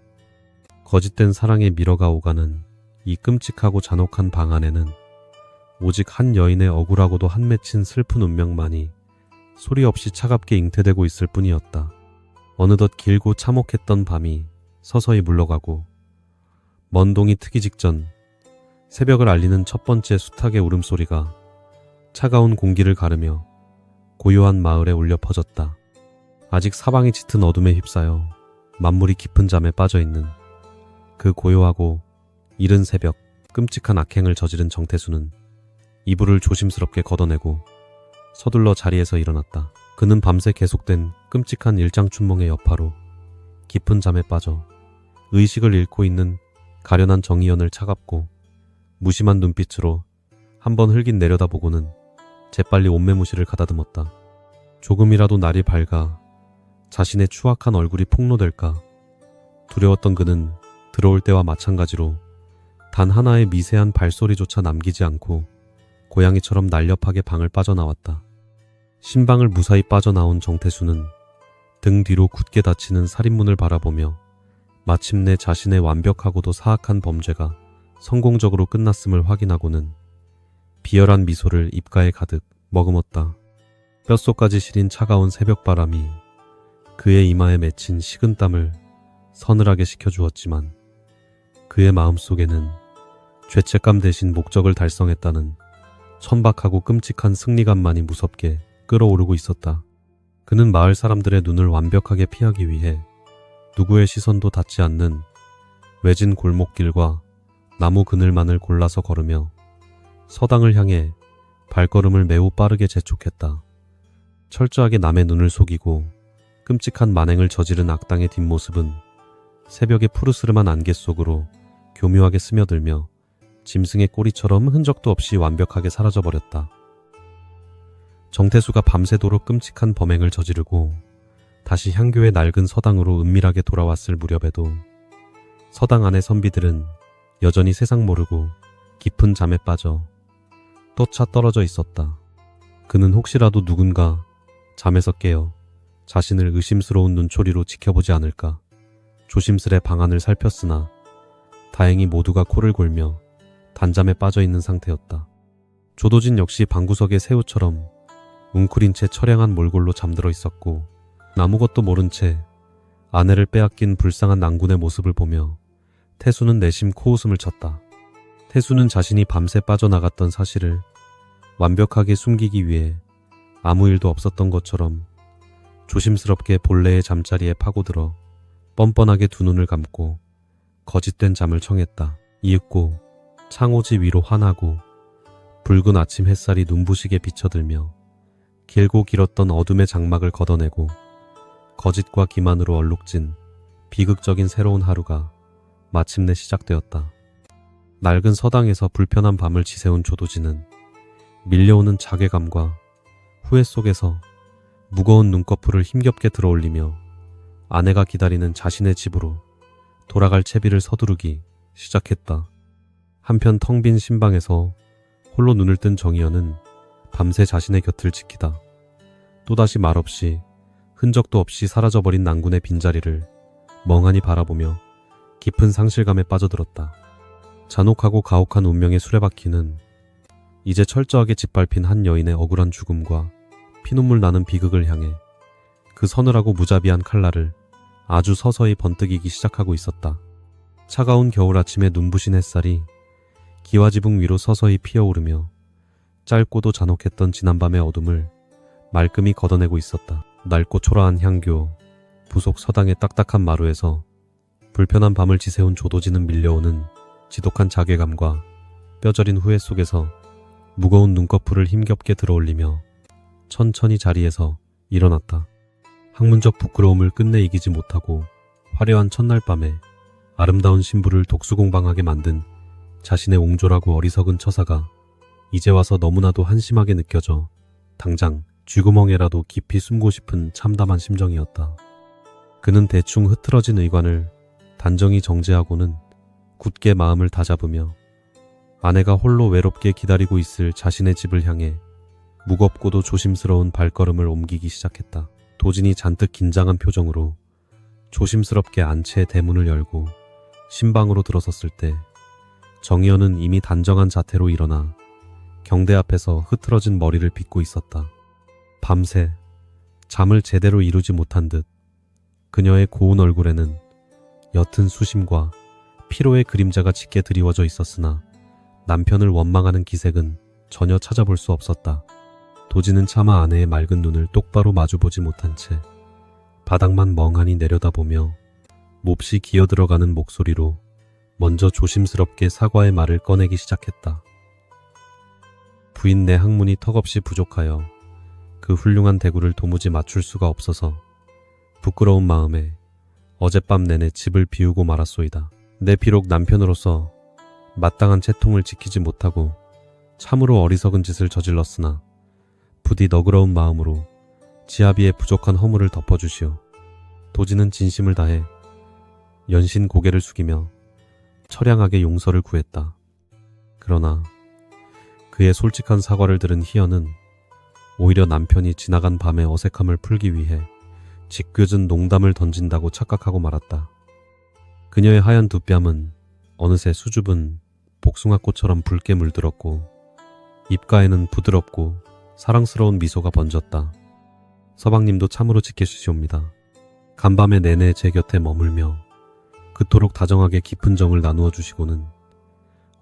거짓된 사랑에 밀어가 오가는 이 끔찍하고 잔혹한 방 안에는 오직 한 여인의 억울하고도 한 맺힌 슬픈 운명만이 소리 없이 차갑게 잉태되고 있을 뿐이었다. 어느덧 길고 참혹했던 밤이 서서히 물러가고 먼 동이 트기 직전 새벽을 알리는 첫 번째 수탉의 울음소리가 차가운 공기를 가르며 고요한 마을에 울려 퍼졌다. 아직 사방이 짙은 어둠에 휩싸여 만물이 깊은 잠에 빠져있는 그 고요하고 이른 새벽, 끔찍한 악행을 저지른 정태수는 이불을 조심스럽게 걷어내고 서둘러 자리에서 일어났다. 그는 밤새 계속된 끔찍한 일장춘몽의 여파로 깊은 잠에 빠져 의식을 잃고 있는 가련한 정의연을 차갑고 무심한 눈빛으로 한번 흘긴 내려다보고는 재빨리 옷매무시를 가다듬었다. 조금이라도 날이 밝아 자신의 추악한 얼굴이 폭로될까 두려웠던 그는 들어올 때와 마찬가지로 단 하나의 미세한 발소리조차 남기지 않고 고양이처럼 날렵하게 방을 빠져나왔다. 신방을 무사히 빠져나온 정태수는 등 뒤로 굳게 닫히는 살인문을 바라보며 마침내 자신의 완벽하고도 사악한 범죄가 성공적으로 끝났음을 확인하고는 비열한 미소를 입가에 가득 머금었다. 뼛속까지 시린 차가운 새벽바람이 그의 이마에 맺힌 식은땀을 서늘하게 식혀주었지만 그의 마음속에는 죄책감 대신 목적을 달성했다는 천박하고 끔찍한 승리감만이 무섭게 끓어오르고 있었다. 그는 마을 사람들의 눈을 완벽하게 피하기 위해 누구의 시선도 닿지 않는 외진 골목길과 나무 그늘만을 골라서 걸으며 서당을 향해 발걸음을 매우 빠르게 재촉했다. 철저하게 남의 눈을 속이고 끔찍한 만행을 저지른 악당의 뒷모습은 새벽의 푸르스름한 안개 속으로 교묘하게 스며들며 짐승의 꼬리처럼 흔적도 없이 완벽하게 사라져버렸다. 정태수가 밤새도록 끔찍한 범행을 저지르고 다시 향교의 낡은 서당으로 은밀하게 돌아왔을 무렵에도 서당 안의 선비들은 여전히 세상 모르고 깊은 잠에 빠져 또차 떨어져 있었다. 그는 혹시라도 누군가 잠에서 깨어 자신을 의심스러운 눈초리로 지켜보지 않을까 조심스레 방안을 살폈으나 다행히 모두가 코를 골며 단잠에 빠져있는 상태였다. 조도진 역시 방구석의 새우처럼 웅크린 채 처량한 몰골로 잠들어 있었고 아무것도 모른 채 아내를 빼앗긴 불쌍한 낭군의 모습을 보며 태수는 내심 코웃음을 쳤다. 태수는 자신이 밤새 빠져나갔던 사실을 완벽하게 숨기기 위해 아무 일도 없었던 것처럼 조심스럽게 본래의 잠자리에 파고들어 뻔뻔하게 두 눈을 감고 거짓된 잠을 청했다. 이윽고 창호지 위로 환하고 붉은 아침 햇살이 눈부시게 비쳐들며 길고 길었던 어둠의 장막을 걷어내고 거짓과 기만으로 얼룩진 비극적인 새로운 하루가 마침내 시작되었다. 낡은 서당에서 불편한 밤을 지새운 조도진은 밀려오는 자괴감과 후회 속에서 무거운 눈꺼풀을 힘겹게 들어올리며 아내가 기다리는 자신의 집으로 돌아갈 채비를 서두르기 시작했다. 한편 텅 빈 신방에서 홀로 눈을 뜬 정희연은 밤새 자신의 곁을 지키다 또다시 말없이 흔적도 없이 사라져버린 낭군의 빈자리를 멍하니 바라보며 깊은 상실감에 빠져들었다. 잔혹하고 가혹한 운명의 수레바퀴는 이제 철저하게 짓밟힌 한 여인의 억울한 죽음과 피눈물 나는 비극을 향해 그 서늘하고 무자비한 칼날을 아주 서서히 번뜩이기 시작하고 있었다. 차가운 겨울 아침의 눈부신 햇살이 기와지붕 위로 서서히 피어오르며 짧고도 잔혹했던 지난밤의 어둠을 말끔히 걷어내고 있었다. 낡고 초라한 향교, 부속 서당의 딱딱한 마루에서 불편한 밤을 지새운 조도진은 밀려오는 지독한 자괴감과 뼈저린 후회 속에서 무거운 눈꺼풀을 힘겹게 들어올리며 천천히 자리에서 일어났다. 학문적 부끄러움을 끝내 이기지 못하고 화려한 첫날 밤에 아름다운 신부를 독수공방하게 만든 자신의 옹졸하고 어리석은 처사가 이제 와서 너무나도 한심하게 느껴져 당장 쥐구멍에라도 깊이 숨고 싶은 참담한 심정이었다. 그는 대충 흐트러진 의관을 단정히 정제하고는 굳게 마음을 다잡으며 아내가 홀로 외롭게 기다리고 있을 자신의 집을 향해 무겁고도 조심스러운 발걸음을 옮기기 시작했다. 도진이 잔뜩 긴장한 표정으로 조심스럽게 안채의 대문을 열고 신방으로 들어섰을 때 정희연은 이미 단정한 자태로 일어나 경대 앞에서 흐트러진 머리를 빗고 있었다. 밤새 잠을 제대로 이루지 못한 듯 그녀의 고운 얼굴에는 옅은 수심과 피로의 그림자가 짙게 드리워져 있었으나 남편을 원망하는 기색은 전혀 찾아볼 수 없었다. 도진은 차마 아내의 맑은 눈을 똑바로 마주보지 못한 채 바닥만 멍하니 내려다보며 몹시 기어들어가는 목소리로 먼저 조심스럽게 사과의 말을 꺼내기 시작했다. 부인 내 학문이 턱없이 부족하여 그 훌륭한 대구를 도무지 맞출 수가 없어서 부끄러운 마음에 어젯밤 내내 집을 비우고 말았소이다. 내 비록 남편으로서 마땅한 채통을 지키지 못하고 참으로 어리석은 짓을 저질렀으나 부디 너그러운 마음으로 지아비의 부족한 허물을 덮어주시오. 도지는 진심을 다해 연신 고개를 숙이며 처량하게 용서를 구했다. 그러나 그의 솔직한 사과를 들은 희연은 오히려 남편이 지나간 밤의 어색함을 풀기 위해 짓궂은 농담을 던진다고 착각하고 말았다. 그녀의 하얀 두 뺨은 어느새 수줍은 복숭아꽃처럼 붉게 물들었고 입가에는 부드럽고 사랑스러운 미소가 번졌다. 서방님도 참으로 지켜주시옵니다. 간밤에 내내 제 곁에 머물며 그토록 다정하게 깊은 정을 나누어 주시고는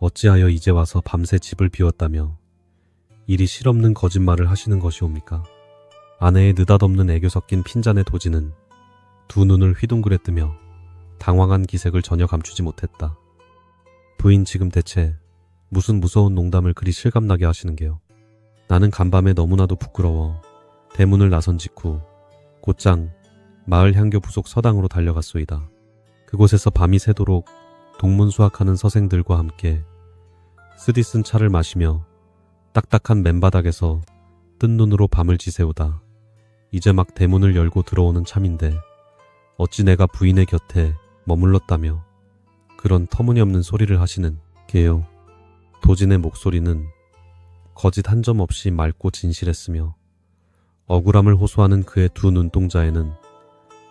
어찌하여 이제 와서 밤새 집을 비웠다며 이리 실없는 거짓말을 하시는 것이옵니까? 아내의 느닷없는 애교 섞인 핀잔의 도지는 두 눈을 휘둥그레 뜨며 당황한 기색을 전혀 감추지 못했다. 부인 지금 대체 무슨 무서운 농담을 그리 실감나게 하시는 게요? 나는 간밤에 너무나도 부끄러워 대문을 나선 직후 곧장 마을 향교 부속 서당으로 달려갔소이다. 그곳에서 밤이 새도록 동문수학하는 서생들과 함께 쓰디쓴 차를 마시며 딱딱한 맨바닥에서 뜬 눈으로 밤을 지새우다 이제 막 대문을 열고 들어오는 참인데 어찌 내가 부인의 곁에 머물렀다며 그런 터무니없는 소리를 하시는 게요. 도진의 목소리는 거짓 한 점 없이 맑고 진실했으며 억울함을 호소하는 그의 두 눈동자에는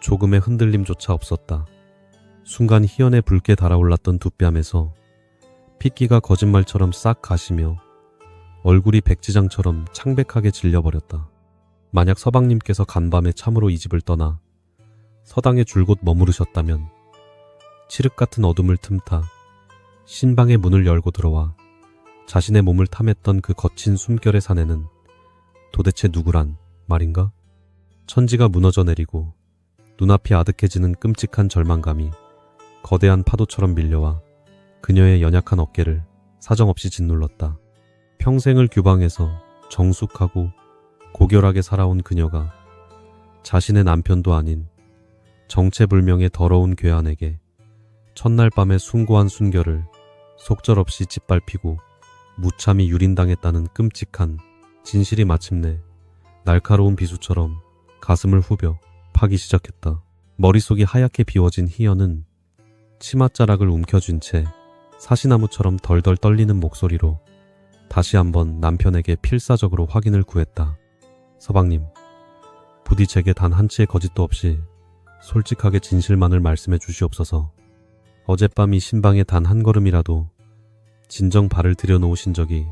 조금의 흔들림조차 없었다. 순간 희연의 붉게 달아올랐던 두 뺨에서 핏기가 거짓말처럼 싹 가시며 얼굴이 백지장처럼 창백하게 질려버렸다. 만약 서방님께서 간밤에 참으로 이 집을 떠나 서당에 줄곧 머무르셨다면 칠흑 같은 어둠을 틈타 신방의 문을 열고 들어와 자신의 몸을 탐했던 그 거친 숨결의 사내는 도대체 누구란 말인가? 천지가 무너져 내리고 눈앞이 아득해지는 끔찍한 절망감이 거대한 파도처럼 밀려와 그녀의 연약한 어깨를 사정없이 짓눌렀다. 평생을 규방해서 정숙하고 고결하게 살아온 그녀가 자신의 남편도 아닌 정체불명의 더러운 괴한에게 첫날 밤의 숭고한 순결을 속절없이 짓밟히고 무참히 유린당했다는 끔찍한 진실이 마침내 날카로운 비수처럼 가슴을 후벼 파기 시작했다. 머릿속이 하얗게 비워진 희연은 치맛자락을 움켜쥔 채 사시나무처럼 덜덜 떨리는 목소리로 다시 한번 남편에게 필사적으로 확인을 구했다. 서방님, 부디 제게 단 한치의 거짓도 없이 솔직하게 진실만을 말씀해 주시옵소서. 어젯밤 이 신방에 단 한 걸음이라도 진정 발을 들여놓으신 적이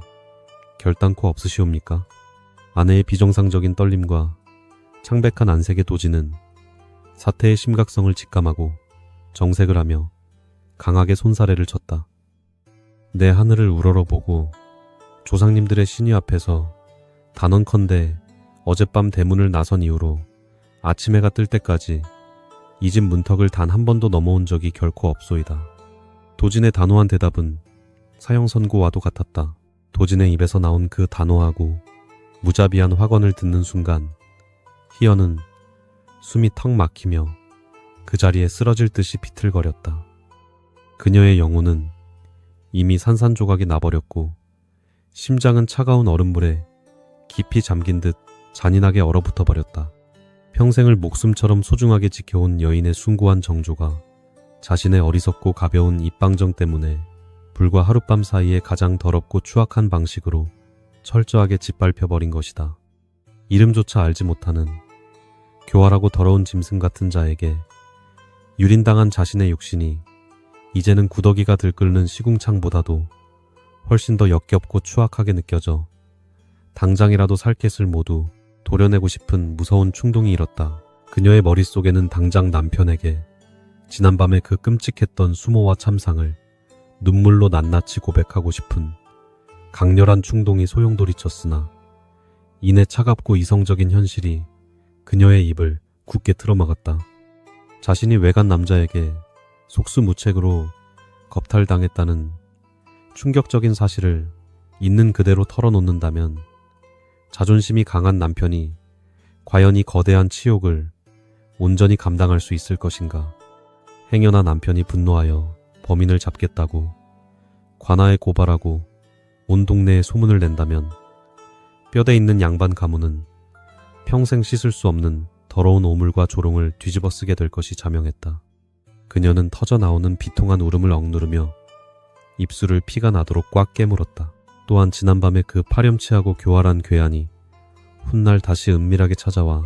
결단코 없으시옵니까? 아내의 비정상적인 떨림과 창백한 안색의 도지는 사태의 심각성을 직감하고 정색을 하며 강하게 손사래를 쳤다. 내 하늘을 우러러보고 조상님들의 신위 앞에서 단언컨대 어젯밤 대문을 나선 이후로 아침 해가 뜰 때까지 이 집 문턱을 단 한 번도 넘어온 적이 결코 없소이다. 도진의 단호한 대답은 사형선고와도 같았다. 도진의 입에서 나온 그 단호하고 무자비한 확언을 듣는 순간 희연은 숨이 턱 막히며 그 자리에 쓰러질 듯이 비틀거렸다. 그녀의 영혼은 이미 산산조각이 나버렸고 심장은 차가운 얼음물에 깊이 잠긴 듯 잔인하게 얼어붙어 버렸다. 평생을 목숨처럼 소중하게 지켜온 여인의 숭고한 정조가 자신의 어리석고 가벼운 입방정 때문에 불과 하룻밤 사이에 가장 더럽고 추악한 방식으로 철저하게 짓밟혀버린 것이다. 이름조차 알지 못하는 교활하고 더러운 짐승 같은 자에게 유린당한 자신의 육신이 이제는 구더기가 들끓는 시궁창보다도 훨씬 더 역겹고 추악하게 느껴져 당장이라도 살갗을 모두 도려내고 싶은 무서운 충동이 일었다. 그녀의 머릿속에는 당장 남편에게 지난밤의 그 끔찍했던 수모와 참상을 눈물로 낱낱이 고백하고 싶은 강렬한 충동이 소용돌이쳤으나 이내 차갑고 이성적인 현실이 그녀의 입을 굳게 틀어막았다. 자신이 외간 남자에게 속수무책으로 겁탈당했다는 충격적인 사실을 있는 그대로 털어놓는다면 자존심이 강한 남편이 과연 이 거대한 치욕을 온전히 감당할 수 있을 것인가. 행여나 남편이 분노하여 범인을 잡겠다고 관아에 고발하고 온 동네에 소문을 낸다면 뼈대 있는 양반 가문은 평생 씻을 수 없는 더러운 오물과 조롱을 뒤집어 쓰게 될 것이 자명했다. 그녀는 터져나오는 비통한 울음을 억누르며 입술을 피가 나도록 꽉 깨물었다. 또한 지난밤에 그 파렴치하고 교활한 괴한이 훗날 다시 은밀하게 찾아와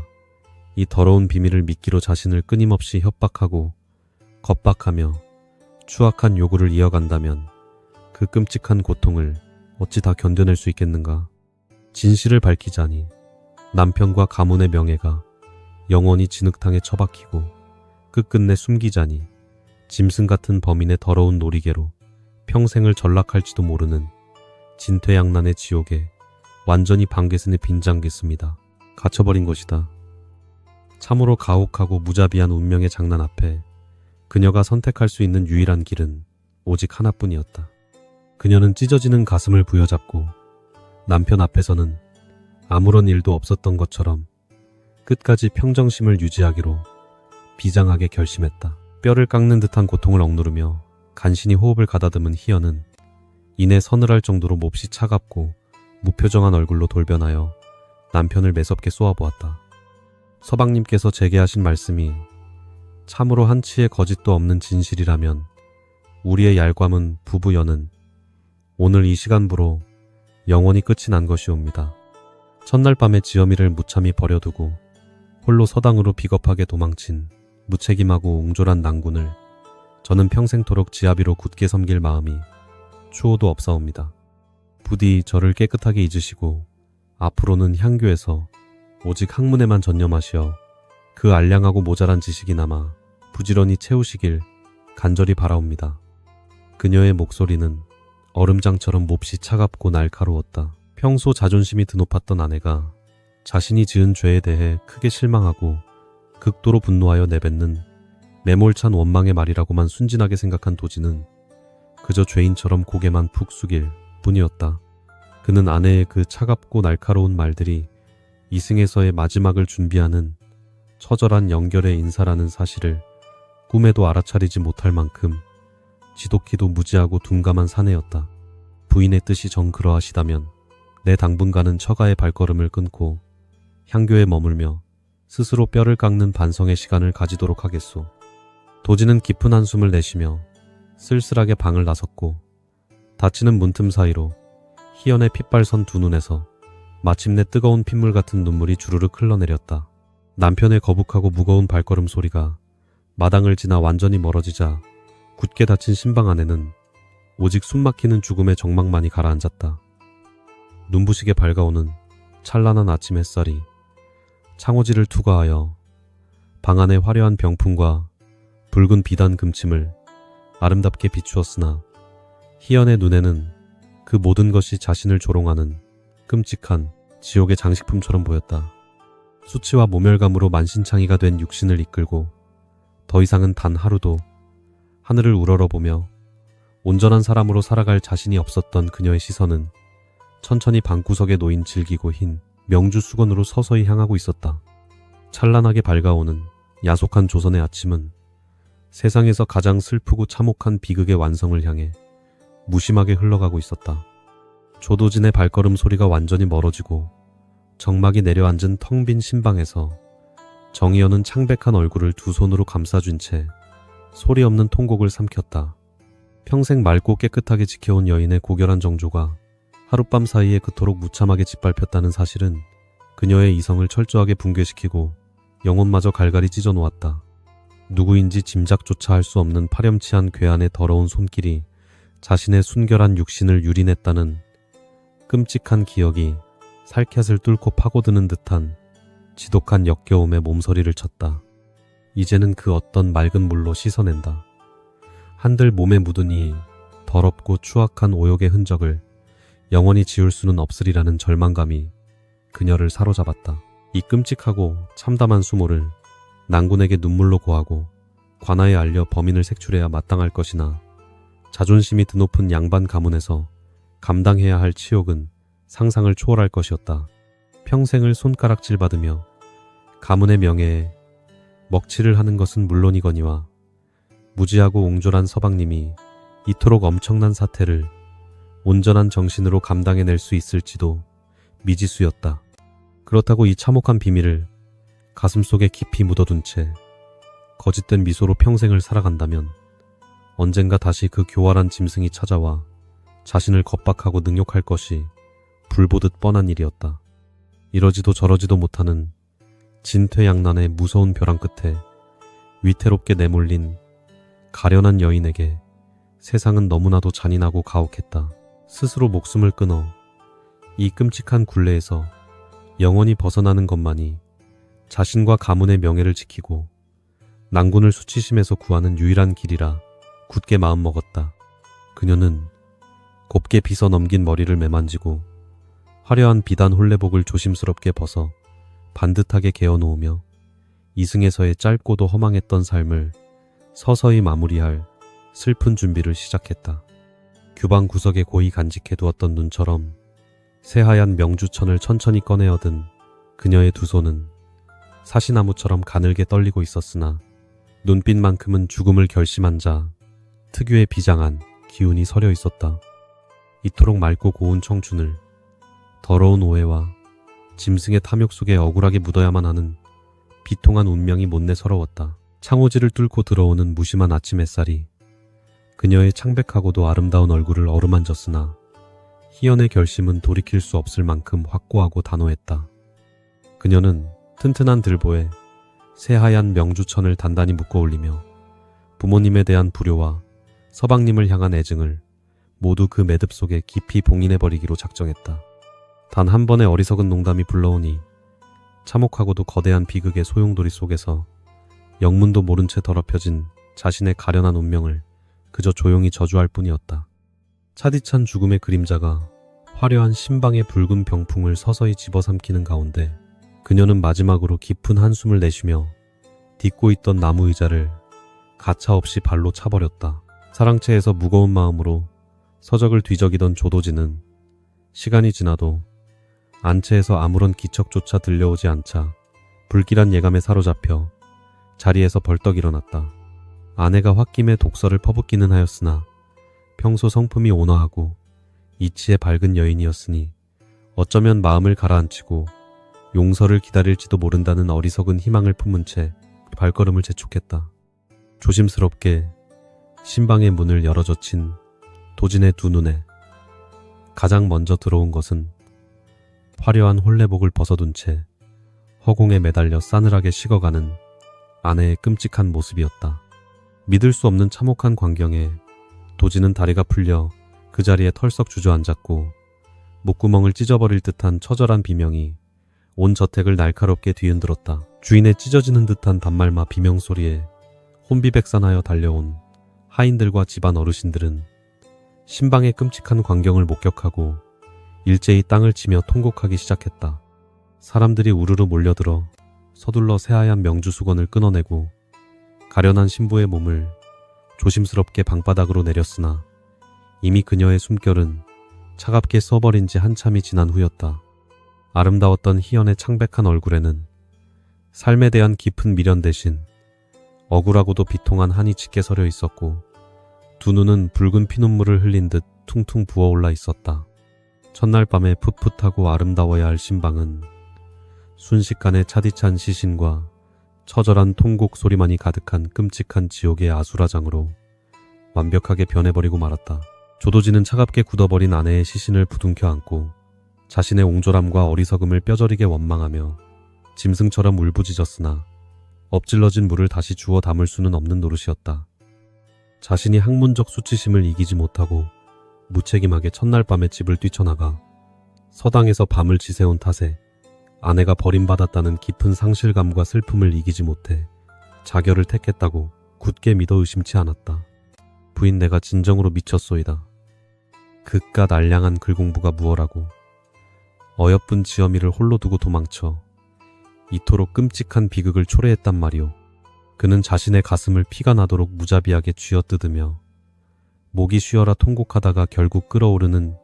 이 더러운 비밀을 미끼로 자신을 끊임없이 협박하고 겁박하며 추악한 요구를 이어간다면 그 끔찍한 고통을 어찌 다 견뎌낼 수 있겠는가. 진실을 밝히자니 남편과 가문의 명예가 영원히 진흙탕에 처박히고 끝끝내 숨기자니 짐승 같은 범인의 더러운 놀이개로 평생을 전락할지도 모르는 진퇴양난의 지옥에 완전히 방개선에 빈장겠습니다. 갇혀버린 것이다. 참으로 가혹하고 무자비한 운명의 장난 앞에 그녀가 선택할 수 있는 유일한 길은 오직 하나뿐이었다. 그녀는 찢어지는 가슴을 부여잡고 남편 앞에서는 아무런 일도 없었던 것처럼 끝까지 평정심을 유지하기로 비장하게 결심했다. 뼈를 깎는 듯한 고통을 억누르며 간신히 호흡을 가다듬은 희연은 이내 서늘할 정도로 몹시 차갑고 무표정한 얼굴로 돌변하여 남편을 매섭게 쏘아보았다. 서방님께서 제게 하신 말씀이 참으로 한치의 거짓도 없는 진실이라면 우리의 얄괌은 부부연은 오늘 이 시간부로 영원히 끝이 난 것이옵니다. 첫날 밤에 지엄이를 무참히 버려두고 홀로 서당으로 비겁하게 도망친 무책임하고 옹졸한 낭군을 저는 평생토록 지아비로 굳게 섬길 마음이 추호도 없사옵니다. 부디 저를 깨끗하게 잊으시고 앞으로는 향교에서 오직 학문에만 전념하시어 그 알량하고 모자란 지식이나마 부지런히 채우시길 간절히 바라옵니다. 그녀의 목소리는 얼음장처럼 몹시 차갑고 날카로웠다. 평소 자존심이 드높았던 아내가 자신이 지은 죄에 대해 크게 실망하고 극도로 분노하여 내뱉는 매몰찬 원망의 말이라고만 순진하게 생각한 도지는 그저 죄인처럼 고개만 푹 숙일 뿐이었다. 그는 아내의 그 차갑고 날카로운 말들이 이승에서의 마지막을 준비하는 처절한 연결의 인사라는 사실을 꿈에도 알아차리지 못할 만큼 지독히도 무지하고 둔감한 사내였다. 부인의 뜻이 정 그러하시다면 내 당분간은 처가의 발걸음을 끊고 향교에 머물며 스스로 뼈를 깎는 반성의 시간을 가지도록 하겠소. 도지는 깊은 한숨을 내쉬며 쓸쓸하게 방을 나섰고 닫히는 문틈 사이로 희연의 핏발선 두 눈에서 마침내 뜨거운 핏물 같은 눈물이 주르륵 흘러내렸다. 남편의 거북하고 무거운 발걸음 소리가 마당을 지나 완전히 멀어지자 굳게 닫힌 신방 안에는 오직 숨막히는 죽음의 정막만이 가라앉았다. 눈부시게 밝아오는 찬란한 아침 햇살이 창호지를 투과하여 방 안의 화려한 병풍과 붉은 비단 금침을 아름답게 비추었으나 희연의 눈에는 그 모든 것이 자신을 조롱하는 끔찍한 지옥의 장식품처럼 보였다. 수치와 모멸감으로 만신창이가 된 육신을 이끌고 더 이상은 단 하루도 하늘을 우러러보며 온전한 사람으로 살아갈 자신이 없었던 그녀의 시선은 천천히 방구석에 놓인 질기고 흰 명주 수건으로 서서히 향하고 있었다. 찬란하게 밝아오는 야속한 조선의 아침은 세상에서 가장 슬프고 참혹한 비극의 완성을 향해 무심하게 흘러가고 있었다. 조도진의 발걸음 소리가 완전히 멀어지고 정막이 내려앉은 텅 빈 신방에서 정희연은 창백한 얼굴을 두 손으로 감싸준 채 소리 없는 통곡을 삼켰다. 평생 맑고 깨끗하게 지켜온 여인의 고결한 정조가 하룻밤 사이에 그토록 무참하게 짓밟혔다는 사실은 그녀의 이성을 철저하게 붕괴시키고 영혼마저 갈갈이 찢어놓았다. 누구인지 짐작조차 할 수 없는 파렴치한 괴한의 더러운 손길이 자신의 순결한 육신을 유린했다는 끔찍한 기억이 살갗을 뚫고 파고드는 듯한 지독한 역겨움에 몸서리를 쳤다. 이제는 그 어떤 맑은 물로 씻어낸다. 한들 몸에 묻은 이 더럽고 추악한 오욕의 흔적을 영원히 지울 수는 없으리라는 절망감이 그녀를 사로잡았다. 이 끔찍하고 참담한 수모를 난군에게 눈물로 고하고 관아에 알려 범인을 색출해야 마땅할 것이나 자존심이 드높은 양반 가문에서 감당해야 할 치욕은 상상을 초월할 것이었다. 평생을 손가락질 받으며 가문의 명예에 먹칠을 하는 것은 물론이거니와 무지하고 옹졸한 서방님이 이토록 엄청난 사태를 온전한 정신으로 감당해낼 수 있을지도 미지수였다. 그렇다고 이 참혹한 비밀을 가슴속에 깊이 묻어둔 채 거짓된 미소로 평생을 살아간다면 언젠가 다시 그 교활한 짐승이 찾아와 자신을 겁박하고 능욕할 것이 불보듯 뻔한 일이었다. 이러지도 저러지도 못하는 진퇴양난의 무서운 벼랑 끝에 위태롭게 내몰린 가련한 여인에게 세상은 너무나도 잔인하고 가혹했다. 스스로 목숨을 끊어 이 끔찍한 굴레에서 영원히 벗어나는 것만이 자신과 가문의 명예를 지키고 난군을 수치심에서 구하는 유일한 길이라 굳게 마음먹었다. 그녀는 곱게 빗어 넘긴 머리를 매만지고 화려한 비단 홀레복을 조심스럽게 벗어 반듯하게 개어놓으며 이승에서의 짧고도 허망했던 삶을 서서히 마무리할 슬픈 준비를 시작했다. 규방 구석에 고이 간직해두었던 눈처럼 새하얀 명주천을 천천히 꺼내 얻은 그녀의 두 손은 사시나무처럼 가늘게 떨리고 있었으나 눈빛만큼은 죽음을 결심한 자 특유의 비장한 기운이 서려 있었다. 이토록 맑고 고운 청춘을 더러운 오해와 짐승의 탐욕 속에 억울하게 묻어야만 하는 비통한 운명이 못내 서러웠다. 창호지를 뚫고 들어오는 무심한 아침 햇살이 그녀의 창백하고도 아름다운 얼굴을 어루만졌으나 희연의 결심은 돌이킬 수 없을 만큼 확고하고 단호했다. 그녀는 튼튼한 들보에 새하얀 명주천을 단단히 묶어 올리며 부모님에 대한 불효와 서방님을 향한 애증을 모두 그 매듭 속에 깊이 봉인해버리기로 작정했다. 단 한 번의 어리석은 농담이 불러오니 참혹하고도 거대한 비극의 소용돌이 속에서 영문도 모른 채 더럽혀진 자신의 가련한 운명을 그저 조용히 저주할 뿐이었다. 차디찬 죽음의 그림자가 화려한 신방의 붉은 병풍을 서서히 집어삼키는 가운데 그녀는 마지막으로 깊은 한숨을 내쉬며 딛고 있던 나무 의자를 가차없이 발로 차버렸다. 사랑채에서 무거운 마음으로 서적을 뒤적이던 조도진은 시간이 지나도 안채에서 아무런 기척조차 들려오지 않자 불길한 예감에 사로잡혀 자리에서 벌떡 일어났다. 아내가 홧김에 독서를 퍼붓기는 하였으나 평소 성품이 온화하고 이치에 밝은 여인이었으니 어쩌면 마음을 가라앉히고 용서를 기다릴지도 모른다는 어리석은 희망을 품은 채 발걸음을 재촉했다. 조심스럽게 신방의 문을 열어젖힌 도진의 두 눈에 가장 먼저 들어온 것은 화려한 홀레복을 벗어둔 채 허공에 매달려 싸늘하게 식어가는 아내의 끔찍한 모습이었다. 믿을 수 없는 참혹한 광경에 도진은 다리가 풀려 그 자리에 털썩 주저앉았고 목구멍을 찢어버릴 듯한 처절한 비명이 온 저택을 날카롭게 뒤흔들었다. 주인의 찢어지는 듯한 반말마 비명소리에 혼비백산하여 달려온 하인들과 집안 어르신들은 신방의 끔찍한 광경을 목격하고 일제히 땅을 치며 통곡하기 시작했다. 사람들이 우르르 몰려들어 서둘러 새하얀 명주수건을 끊어내고 가련한 신부의 몸을 조심스럽게 방바닥으로 내렸으나 이미 그녀의 숨결은 차갑게 써버린 지 한참이 지난 후였다. 아름다웠던 희연의 창백한 얼굴에는 삶에 대한 깊은 미련 대신 억울하고도 비통한 한이 짙게 서려 있었고 두 눈은 붉은 피눈물을 흘린 듯 퉁퉁 부어올라 있었다. 첫날 밤에 풋풋하고 아름다워야 할 신방은 순식간에 차디찬 시신과 처절한 통곡 소리만이 가득한 끔찍한 지옥의 아수라장으로 완벽하게 변해버리고 말았다. 조도진은 차갑게 굳어버린 아내의 시신을 부둥켜 안고 자신의 옹졸함과 어리석음을 뼈저리게 원망하며 짐승처럼 울부짖었으나 엎질러진 물을 다시 주워 담을 수는 없는 노릇이었다. 자신이 학문적 수치심을 이기지 못하고 무책임하게 첫날 밤에 집을 뛰쳐나가 서당에서 밤을 지새운 탓에 아내가 버림받았다는 깊은 상실감과 슬픔을 이기지 못해 자결을 택했다고 굳게 믿어 의심치 않았다. 부인 내가 진정으로 미쳤소이다. 그깟 알량한 글공부가 무엇라고 어여쁜 지엄이를 홀로 두고 도망쳐 이토록 끔찍한 비극을 초래했단 말이오. 그는 자신의 가슴을 피가 나도록 무자비하게 쥐어뜯으며 목이 쉬어라 통곡하다가 결국 끓어오르는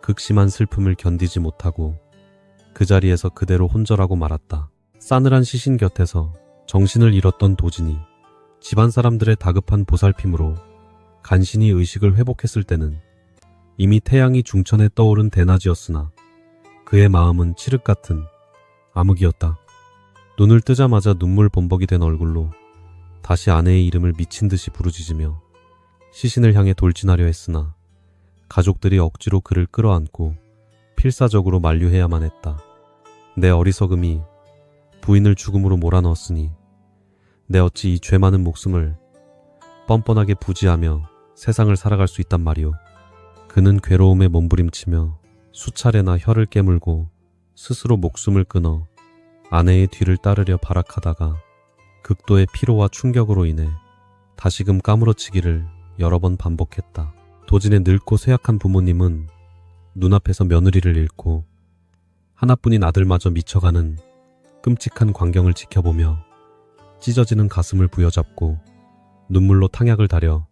극심한 슬픔을 견디지 못하고 그 자리에서 그대로 혼절하고 말았다. 싸늘한 시신 곁에서 정신을 잃었던 도진이 집안 사람들의 다급한 보살핌으로 간신히 의식을 회복했을 때는 이미 태양이 중천에 떠오른 대낮이었으나 그의 마음은 칠흑 같은 암흑이었다. 눈을 뜨자마자 눈물 범벅이 된 얼굴로 다시 아내의 이름을 미친 듯이 부르짖으며 시신을 향해 돌진하려 했으나 가족들이 억지로 그를 끌어안고 필사적으로 만류해야만 했다. 내 어리석음이 부인을 죽음으로 몰아넣었으니 내 어찌 이 죄 많은 목숨을 뻔뻔하게 부지하며 세상을 살아갈 수 있단 말이오. 그는 괴로움에 몸부림치며 수차례나 혀를 깨물고 스스로 목숨을 끊어 아내의 뒤를 따르려 발악하다가 극도의 피로와 충격으로 인해 다시금 까무러치기를 여러 번 반복했다. 도진의 늙고 쇠약한 부모님은 눈앞에서 며느리를 잃고 하나뿐인 아들마저 미쳐가는 끔찍한 광경을 지켜보며 찢어지는 가슴을 부여잡고 눈물로 탕약을 다려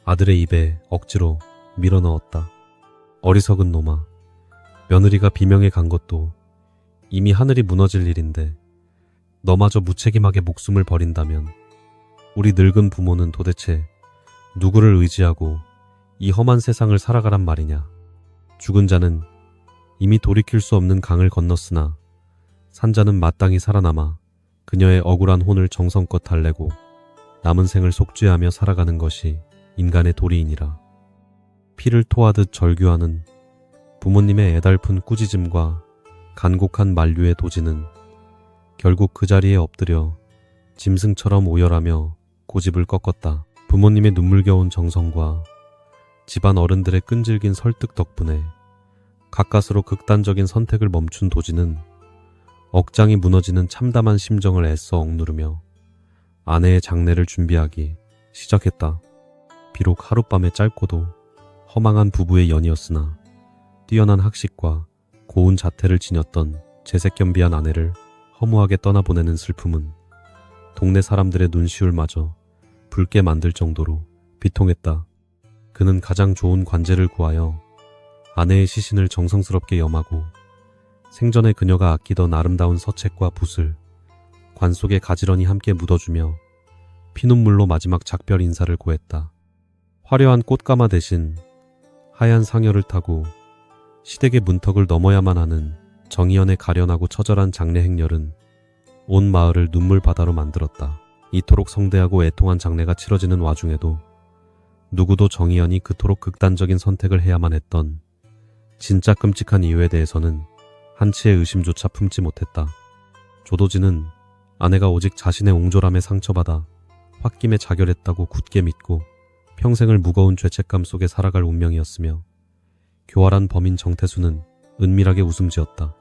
아들의 입에 억지로 밀어넣었다. 어리석은 놈아, 며느리가 비명에 간 것도 이미 하늘이 무너질 일인데 너마저 무책임하게 목숨을 버린다면 우리 늙은 부모는 도대체 누구를 의지하고 이 험한 세상을 살아가란 말이냐. 죽은 자는 이미 돌이킬 수 없는 강을 건넜으나 산자는 마땅히 살아남아 그녀의 억울한 혼을 정성껏 달래고 남은 생을 속죄하며 살아가는 것이 인간의 도리이니라. 피를 토하듯 절규하는 부모님의 애달픈 꾸짖음과 간곡한 만류의 도지는 결국 그 자리에 엎드려 짐승처럼 오열하며 고집을 꺾었다. 부모님의 눈물겨운 정성과 집안 어른들의 끈질긴 설득 덕분에 가까스로 극단적인 선택을 멈춘 도지는 억장이 무너지는 참담한 심정을 애써 억누르며 아내의 장례를 준비하기 시작했다. 비록 하룻밤의 짧고도 허망한 부부의 연이었으나 뛰어난 학식과 고운 자태를 지녔던 재색견비한 아내를 허무하게 떠나보내는 슬픔은 동네 사람들의 눈시울마저 붉게 만들 정도로 비통했다. 그는 가장 좋은 관제를 구하여 아내의 시신을 정성스럽게 염하고 생전에 그녀가 아끼던 아름다운 서책과 붓을 관 속에 가지런히 함께 묻어주며 피눈물로 마지막 작별 인사를 고했다. 화려한 꽃가마 대신 하얀 상여를 타고 시댁의 문턱을 넘어야만 하는 정희연의 가련하고 처절한 장례 행렬은 온 마을을 눈물바다로 만들었다. 이토록 성대하고 애통한 장례가 치러지는 와중에도 누구도 정희연이 그토록 극단적인 선택을 해야만 했던 진짜 끔찍한 이유에 대해서는 한치의 의심조차 품지 못했다. 조도진은 아내가 오직 자신의 옹졸함에 상처받아 홧김에 자결했다고 굳게 믿고 평생을 무거운 죄책감 속에 살아갈 운명이었으며 교활한 범인 정태수는 은밀하게 웃음지었다.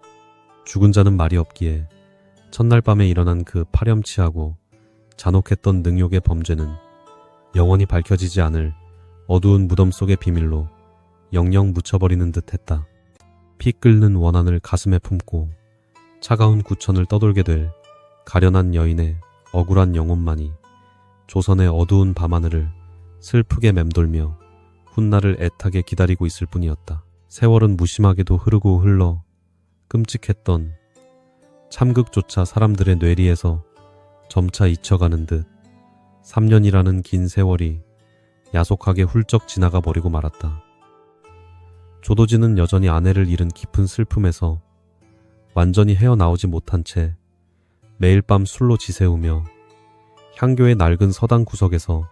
죽은 자는 말이 없기에 첫날 밤에 일어난 그 파렴치하고 잔혹했던 능욕의 범죄는 영원히 밝혀지지 않을 어두운 무덤 속의 비밀로 영영 묻혀버리는 듯 했다. 피 끓는 원한을 가슴에 품고 차가운 구천을 떠돌게 될 가련한 여인의 억울한 영혼만이 조선의 어두운 밤하늘을 슬프게 맴돌며 훗날을 애타게 기다리고 있을 뿐이었다. 세월은 무심하게도 흐르고 흘러 끔찍했던 참극조차 사람들의 뇌리에서 점차 잊혀가는 듯 3년이라는 긴 세월이 야속하게 훌쩍 지나가 버리고 말았다. 조도진은 여전히 아내를 잃은 깊은 슬픔에서 완전히 헤어나오지 못한 채 매일 밤 술로 지새우며 향교의 낡은 서당 구석에서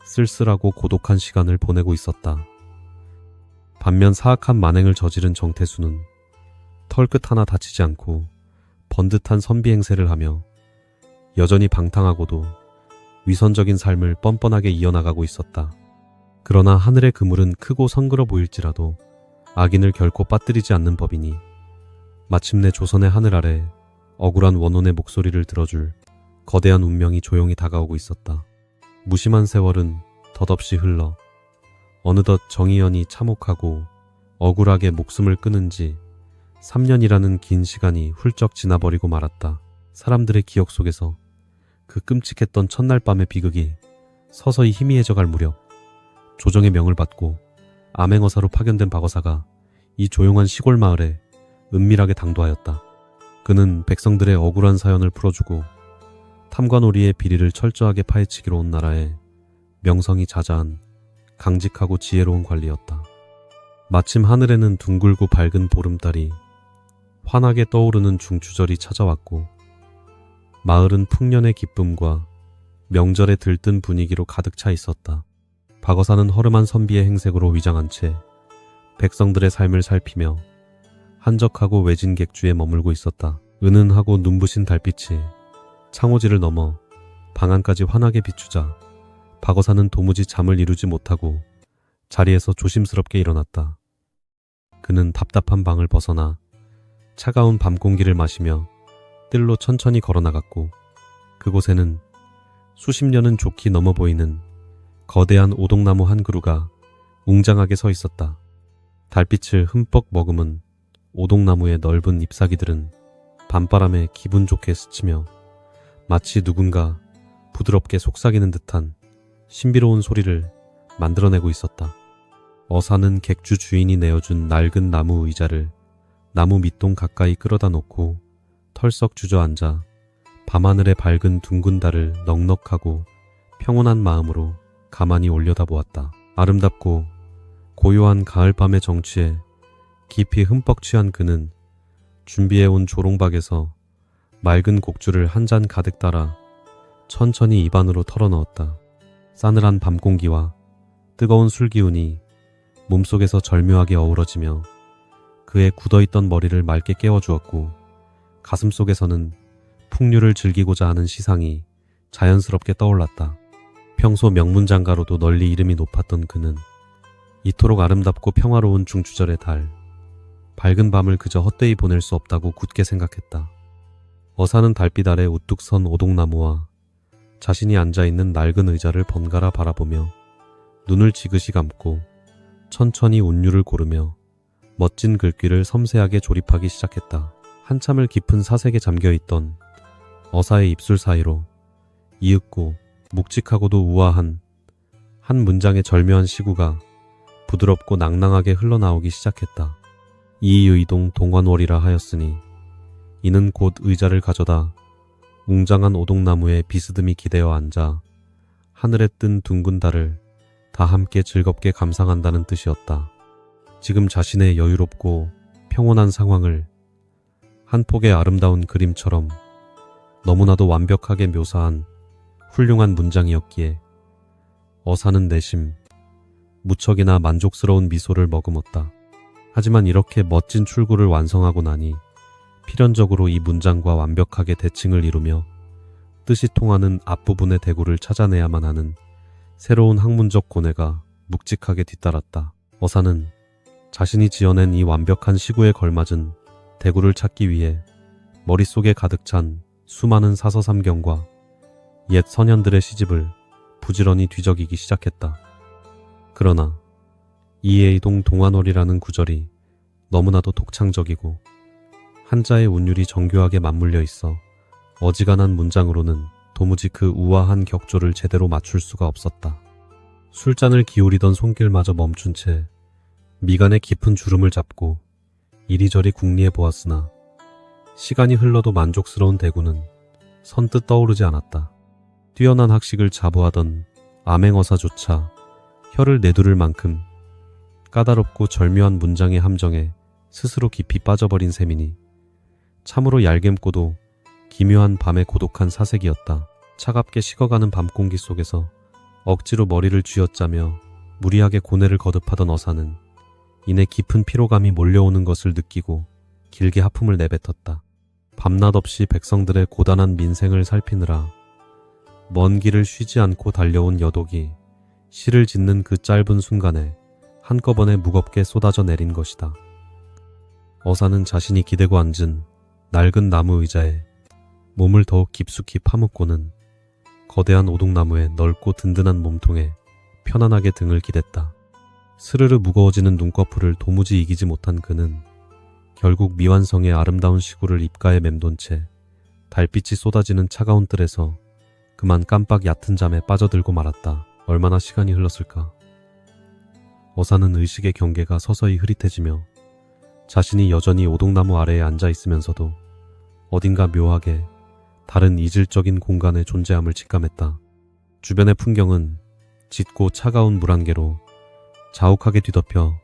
쓸쓸하고 고독한 시간을 보내고 있었다. 반면 사악한 만행을 저지른 정태수는 털끝 하나 다치지 않고 번듯한 선비 행세를 하며 여전히 방탕하고도 위선적인 삶을 뻔뻔하게 이어나가고 있었다. 그러나 하늘의 그물은 크고 성그러 보일지라도 악인을 결코 빠뜨리지 않는 법이니 마침내 조선의 하늘 아래 억울한 원혼의 목소리를 들어줄 거대한 운명이 조용히 다가오고 있었다. 무심한 세월은 덧없이 흘러 어느덧 정희연이 참혹하고 억울하게 목숨을 끊은 지 3년이라는 긴 시간이 훌쩍 지나버리고 말았다. 사람들의 기억 속에서 그 끔찍했던 첫날 밤의 비극이 서서히 희미해져갈 무렵 조정의 명을 받고 암행어사로 파견된 박어사가 이 조용한 시골 마을에 은밀하게 당도하였다. 그는 백성들의 억울한 사연을 풀어주고 탐관오리의 비리를 철저하게 파헤치기로 온 나라의 명성이 자자한 강직하고 지혜로운 관리였다. 마침 하늘에는 둥글고 밝은 보름달이 환하게 떠오르는 중추절이 찾아왔고 마을은 풍년의 기쁨과 명절에 들뜬 분위기로 가득 차 있었다. 박어사는 허름한 선비의 행색으로 위장한 채 백성들의 삶을 살피며 한적하고 외진 객주에 머물고 있었다. 은은하고 눈부신 달빛이 창호지를 넘어 방안까지 환하게 비추자 박어사는 도무지 잠을 이루지 못하고 자리에서 조심스럽게 일어났다. 그는 답답한 방을 벗어나 차가운 밤 공기를 마시며 뜰로 천천히 걸어나갔고 그곳에는 수십 년은 좋게 넘어 보이는 거대한 오동나무 한 그루가 웅장하게 서 있었다. 달빛을 흠뻑 머금은 오동나무의 넓은 잎사귀들은 밤바람에 기분 좋게 스치며 마치 누군가 부드럽게 속삭이는 듯한 신비로운 소리를 만들어내고 있었다. 어사는 객주 주인이 내어준 낡은 나무 의자를 나무 밑동 가까이 끌어다 놓고 털썩 주저앉아 밤하늘의 밝은 둥근 달을 넉넉하고 평온한 마음으로 가만히 올려다보았다. 아름답고 고요한 가을밤의 정취에 깊이 흠뻑 취한 그는 준비해온 조롱박에서 맑은 곡주를 한 잔 가득 따라 천천히 입안으로 털어넣었다. 싸늘한 밤 공기와 뜨거운 술 기운이 몸속에서 절묘하게 어우러지며 그의 굳어있던 머리를 맑게 깨워주었고 가슴속에서는 풍류를 즐기고자 하는 시상이 자연스럽게 떠올랐다. 평소 명문장가로도 널리 이름이 높았던 그는 이토록 아름답고 평화로운 중추절의 달, 밝은 밤을 그저 헛되이 보낼 수 없다고 굳게 생각했다. 어사는 달빛 아래 우뚝 선 오동나무와 자신이 앉아있는 낡은 의자를 번갈아 바라보며 눈을 지그시 감고 천천히 운율을 고르며 멋진 글귀를 섬세하게 조립하기 시작했다. 한참을 깊은 사색에 잠겨있던 어사의 입술 사이로 이윽고 묵직하고도 우아한 한 문장의 절묘한 시구가 부드럽고 낭낭하게 흘러나오기 시작했다. 이의동 동환월이라 하였으니 이는 곧 의자를 가져다 웅장한 오동나무에 비스듬히 기대어 앉아 하늘에 뜬 둥근 달을 다 함께 즐겁게 감상한다는 뜻이었다. 지금 자신의 여유롭고 평온한 상황을 한 폭의 아름다운 그림처럼 너무나도 완벽하게 묘사한 훌륭한 문장이었기에 어사는 내심 무척이나 만족스러운 미소를 머금었다. 하지만 이렇게 멋진 출구를 완성하고 나니 필연적으로 이 문장과 완벽하게 대칭을 이루며 뜻이 통하는 앞부분의 대구를 찾아내야만 하는 새로운 학문적 고뇌가 묵직하게 뒤따랐다. 어사는 자신이 지어낸 이 완벽한 시구에 걸맞은 대구를 찾기 위해 머릿속에 가득 찬 수많은 사서삼경과 옛 선현들의 시집을 부지런히 뒤적이기 시작했다. 그러나 이의동 동환월이라는 구절이 너무나도 독창적이고 한자의 운율이 정교하게 맞물려 있어 어지간한 문장으로는 도무지 그 우아한 격조를 제대로 맞출 수가 없었다. 술잔을 기울이던 손길마저 멈춘 채 미간에 깊은 주름을 잡고 이리저리 궁리해 보았으나 시간이 흘러도 만족스러운 대구는 선뜻 떠오르지 않았다. 뛰어난 학식을 자부하던 암행어사조차 혀를 내두를 만큼 까다롭고 절묘한 문장의 함정에 스스로 깊이 빠져버린 셈이니 참으로 얄겜고도 기묘한 밤의 고독한 사색이었다. 차갑게 식어가는 밤 공기 속에서 억지로 머리를 쥐어짜며 무리하게 고뇌를 거듭하던 어사는 이내 깊은 피로감이 몰려오는 것을 느끼고 길게 하품을 내뱉었다. 밤낮 없이 백성들의 고단한 민생을 살피느라 먼 길을 쉬지 않고 달려온 여독이 시를 짓는 그 짧은 순간에 한꺼번에 무겁게 쏟아져 내린 것이다. 어사는 자신이 기대고 앉은 낡은 나무 의자에 몸을 더욱 깊숙이 파묻고는 거대한 오동나무의 넓고 든든한 몸통에 편안하게 등을 기댔다. 스르르 무거워지는 눈꺼풀을 도무지 이기지 못한 그는 결국 미완성의 아름다운 시구를 입가에 맴돈 채 달빛이 쏟아지는 차가운 뜰에서 그만 깜빡 얕은 잠에 빠져들고 말았다. 얼마나 시간이 흘렀을까. 어사는 의식의 경계가 서서히 흐릿해지며 자신이 여전히 오동나무 아래에 앉아 있으면서도 어딘가 묘하게 다른 이질적인 공간의 존재함을 직감했다. 주변의 풍경은 짙고 차가운 물안개로 자욱하게 뒤덮여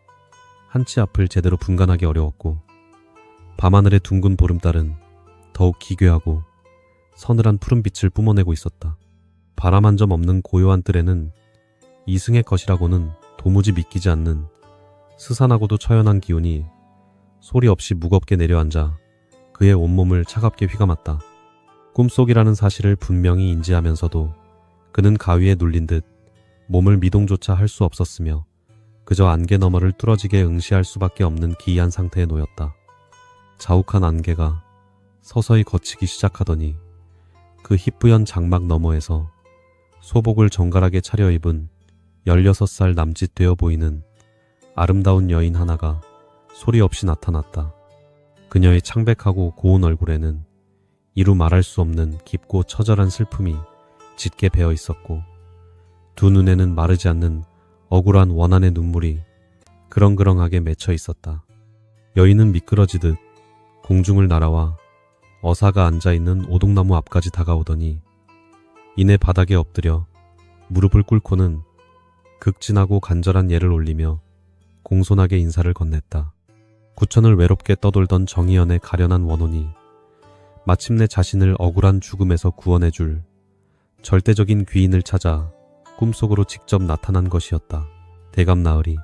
한치 앞을 제대로 분간하기 어려웠고 밤하늘의 둥근 보름달은 더욱 기괴하고 서늘한 푸른빛을 뿜어내고 있었다. 바람 한 점 없는 고요한 뜰에는 이승의 것이라고는 도무지 믿기지 않는 스산하고도 처연한 기운이 소리 없이 무겁게 내려앉아 그의 온몸을 차갑게 휘감았다. 꿈속이라는 사실을 분명히 인지하면서도 그는 가위에 눌린 듯 몸을 미동조차 할 수 없었으며 그저 안개 너머를 뚫어지게 응시할 수밖에 없는 기이한 상태에 놓였다. 자욱한 안개가 서서히 걷히기 시작하더니 그 희뿌연 장막 너머에서 소복을 정갈하게 차려입은 16살 남짓 되어 보이는 아름다운 여인 하나가 소리 없이 나타났다. 그녀의 창백하고 고운 얼굴에는 이루 말할 수 없는 깊고 처절한 슬픔이 짙게 배어 있었고 두 눈에는 마르지 않는 억울한 원한의 눈물이 그렁그렁하게 맺혀 있었다. 여인은 미끄러지듯 공중을 날아와 어사가 앉아있는 오동나무 앞까지 다가오더니 이내 바닥에 엎드려 무릎을 꿇고는 극진하고 간절한 예를 올리며 공손하게 인사를 건넸다. 구천을 외롭게 떠돌던 정희연의 가련한 원혼이 마침내 자신을 억울한 죽음에서 구원해줄 절대적인 귀인을 찾아 꿈속으로 직접 나타난 것이었다. 대감나으리,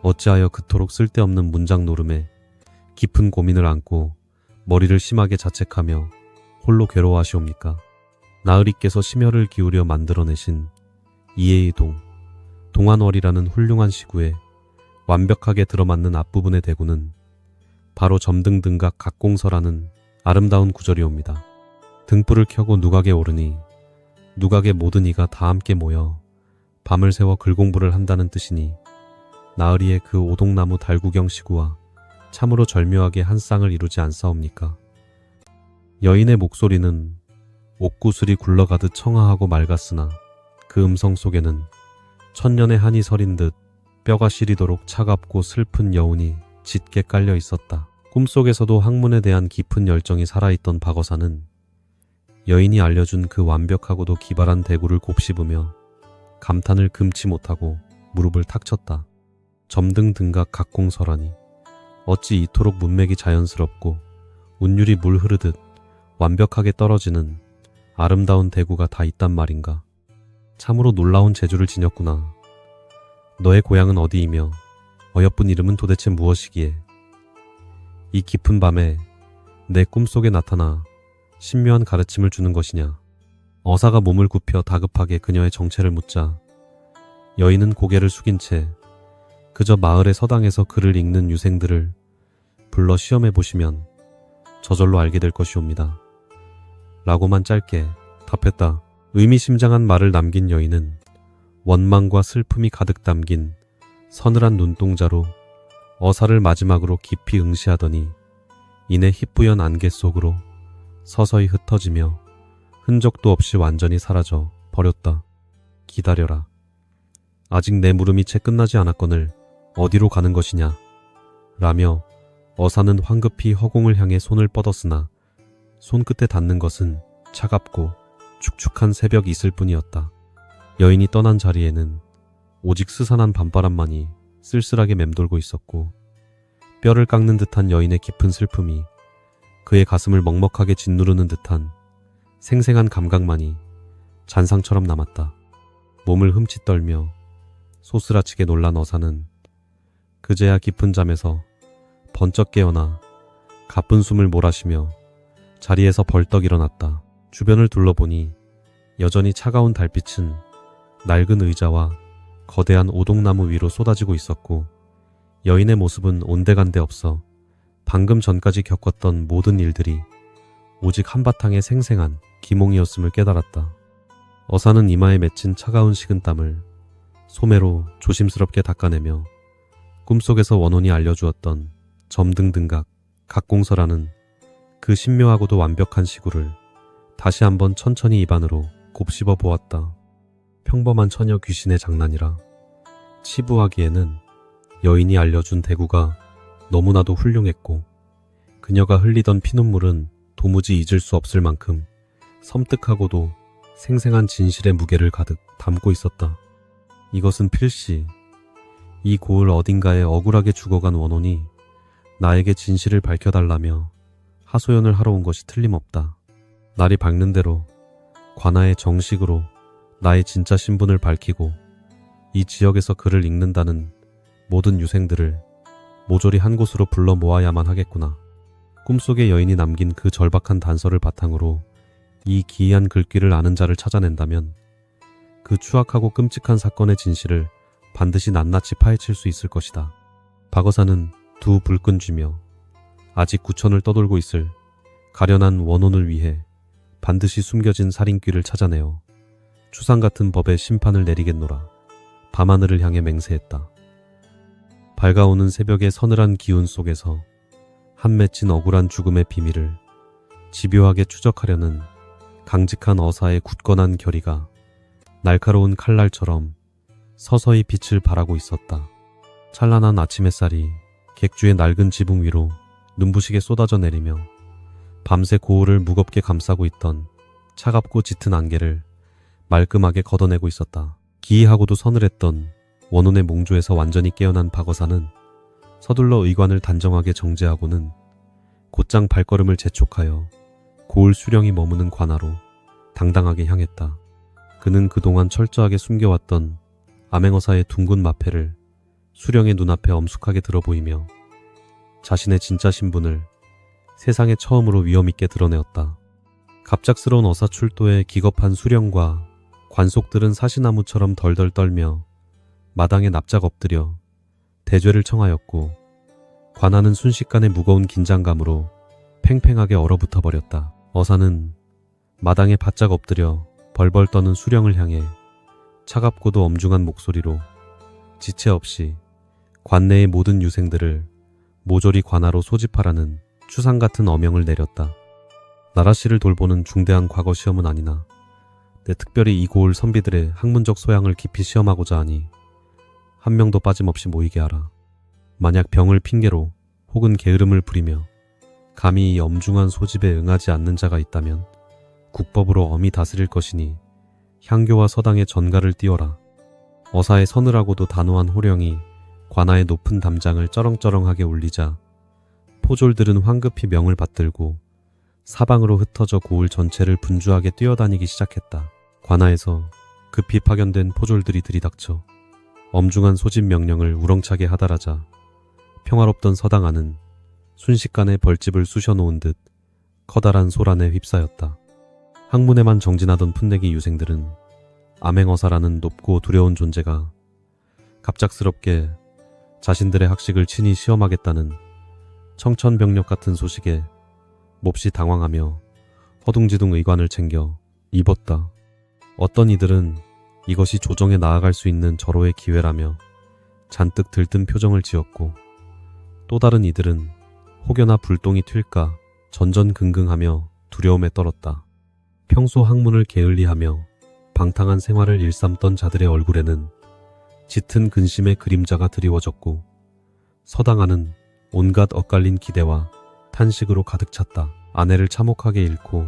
어찌하여 그토록 쓸데없는 문장 노름에 깊은 고민을 안고 머리를 심하게 자책하며 홀로 괴로워하시옵니까? 나으리께서 심혈을 기울여 만들어내신 이해의 동안월이라는 훌륭한 시구에 완벽하게 들어맞는 앞부분의 대구는 바로 점등등각 각공서라는 아름다운 구절이옵니다. 등불을 켜고 누각에 오르니 누각의 모든 이가 다 함께 모여 밤을 새워 글공부를 한다는 뜻이니 나으리의 그 오동나무 달구경 시구와 참으로 절묘하게 한 쌍을 이루지 않사옵니까? 여인의 목소리는 옥구슬이 굴러가듯 청아하고 맑았으나 그 음성 속에는 천년의 한이 서린 듯 뼈가 시리도록 차갑고 슬픈 여운이 짙게 깔려 있었다. 꿈속에서도 학문에 대한 깊은 열정이 살아있던 박어사는 여인이 알려준 그 완벽하고도 기발한 대구를 곱씹으며 감탄을 금치 못하고 무릎을 탁 쳤다. 점등등각 각공서라니 어찌 이토록 문맥이 자연스럽고 운율이 물 흐르듯 완벽하게 떨어지는 아름다운 대구가 다 있단 말인가. 참으로 놀라운 재주를 지녔구나. 너의 고향은 어디이며 어여쁜 이름은 도대체 무엇이기에 이 깊은 밤에 내 꿈속에 나타나 신묘한 가르침을 주는 것이냐. 어사가 몸을 굽혀 다급하게 그녀의 정체를 묻자 여인은 고개를 숙인 채 그저 마을의 서당에서 글을 읽는 유생들을 불러 시험해 보시면 저절로 알게 될 것이옵니다. 라고만 짧게 답했다. 의미심장한 말을 남긴 여인은 원망과 슬픔이 가득 담긴 서늘한 눈동자로 어사를 마지막으로 깊이 응시하더니 이내 희뿌연 안개 속으로 서서히 흩어지며 흔적도 없이 완전히 사라져 버렸다. 기다려라. 아직 내 물음이 채 끝나지 않았거늘 어디로 가는 것이냐. 라며 어사는 황급히 허공을 향해 손을 뻗었으나 손끝에 닿는 것은 차갑고 축축한 새벽이 있을 뿐이었다. 여인이 떠난 자리에는 오직 스산한 밤바람만이 쓸쓸하게 맴돌고 있었고 뼈를 깎는 듯한 여인의 깊은 슬픔이 그의 가슴을 먹먹하게 짓누르는 듯한 생생한 감각만이 잔상처럼 남았다. 몸을 흠칫 떨며 소스라치게 놀란 어사는 그제야 깊은 잠에서 번쩍 깨어나 가쁜 숨을 몰아쉬며 자리에서 벌떡 일어났다. 주변을 둘러보니 여전히 차가운 달빛은 낡은 의자와 거대한 오동나무 위로 쏟아지고 있었고 여인의 모습은 온데간데 없어 방금 전까지 겪었던 모든 일들이 오직 한바탕의 생생한 기몽이었음을 깨달았다. 어사는 이마에 맺힌 차가운 식은땀을 소매로 조심스럽게 닦아내며 꿈속에서 원혼이 알려주었던 점등등각 각공서라는 그 신묘하고도 완벽한 시구를 다시 한번 천천히 입안으로 곱씹어 보았다. 평범한 처녀 귀신의 장난이라 치부하기에는 여인이 알려준 대구가 너무나도 훌륭했고 그녀가 흘리던 피눈물은 도무지 잊을 수 없을 만큼 섬뜩하고도 생생한 진실의 무게를 가득 담고 있었다. 이것은 필시 이 고을 어딘가에 억울하게 죽어간 원혼이 나에게 진실을 밝혀달라며 하소연을 하러 온 것이 틀림없다. 날이 밝는 대로 관아에 정식으로 나의 진짜 신분을 밝히고 이 지역에서 글을 읽는다는 모든 유생들을 모조리 한 곳으로 불러 모아야만 하겠구나. 꿈속의 여인이 남긴 그 절박한 단서를 바탕으로 이 기이한 글귀를 아는 자를 찾아낸다면 그 추악하고 끔찍한 사건의 진실을 반드시 낱낱이 파헤칠 수 있을 것이다. 박어사는 두 불끈 쥐며 아직 구천을 떠돌고 있을 가련한 원혼을 위해 반드시 숨겨진 살인귀를 찾아내어 추상 같은 법의 심판을 내리겠노라. 밤하늘을 향해 맹세했다. 밝아오는 새벽의 서늘한 기운 속에서 한 맺힌 억울한 죽음의 비밀을 집요하게 추적하려는 강직한 어사의 굳건한 결의가 날카로운 칼날처럼 서서히 빛을 발하고 있었다. 찬란한 아침 햇살이 객주의 낡은 지붕 위로 눈부시게 쏟아져 내리며 밤새 고을을 무겁게 감싸고 있던 차갑고 짙은 안개를 말끔하게 걷어내고 있었다. 기이하고도 서늘했던 원혼의 몽조에서 완전히 깨어난 박어사는 서둘러 의관을 단정하게 정제하고는 곧장 발걸음을 재촉하여 고을 수령이 머무는 관아로 당당하게 향했다. 그는 그동안 철저하게 숨겨왔던 암행어사의 둥근 마패를 수령의 눈앞에 엄숙하게 들어보이며 자신의 진짜 신분을 세상에 처음으로 위엄있게 드러내었다. 갑작스러운 어사 출도에 기겁한 수령과 관속들은 사시나무처럼 덜덜 떨며 마당에 납작 엎드려 대죄를 청하였고 관아는 순식간에 무거운 긴장감으로 팽팽하게 얼어붙어 버렸다. 어사는 마당에 바짝 엎드려 벌벌 떠는 수령을 향해 차갑고도 엄중한 목소리로 지체 없이 관내의 모든 유생들을 모조리 관아로 소집하라는 추상 같은 어명을 내렸다. 나라씨를 돌보는 중대한 과거 시험은 아니나 내 특별히 이 고을 선비들의 학문적 소양을 깊이 시험하고자 하니 한 명도 빠짐없이 모이게 하라. 만약 병을 핑계로 혹은 게으름을 부리며 감히 이 엄중한 소집에 응하지 않는 자가 있다면 국법으로 엄히 다스릴 것이니 향교와 서당의 전가를 띄워라. 어사의 서늘하고도 단호한 호령이 관아의 높은 담장을 쩌렁쩌렁하게 울리자 포졸들은 황급히 명을 받들고 사방으로 흩어져 고을 전체를 분주하게 뛰어다니기 시작했다. 관아에서 급히 파견된 포졸들이 들이닥쳐 엄중한 소집 명령을 우렁차게 하달하자 평화롭던 서당 안은 순식간에 벌집을 쑤셔놓은 듯 커다란 소란에 휩싸였다. 학문에만 정진하던 풋내기 유생들은 암행어사라는 높고 두려운 존재가 갑작스럽게 자신들의 학식을 친히 시험하겠다는 청천벽력 같은 소식에 몹시 당황하며 허둥지둥 의관을 챙겨 입었다. 어떤 이들은 이것이 조정에 나아갈 수 있는 절호의 기회라며 잔뜩 들뜬 표정을 지었고 또 다른 이들은 혹여나 불똥이 튈까 전전긍긍하며 두려움에 떨었다. 평소 학문을 게을리하며 방탕한 생활을 일삼던 자들의 얼굴에는 짙은 근심의 그림자가 드리워졌고 서당 안은 온갖 엇갈린 기대와 탄식으로 가득 찼다. 아내를 참혹하게 잃고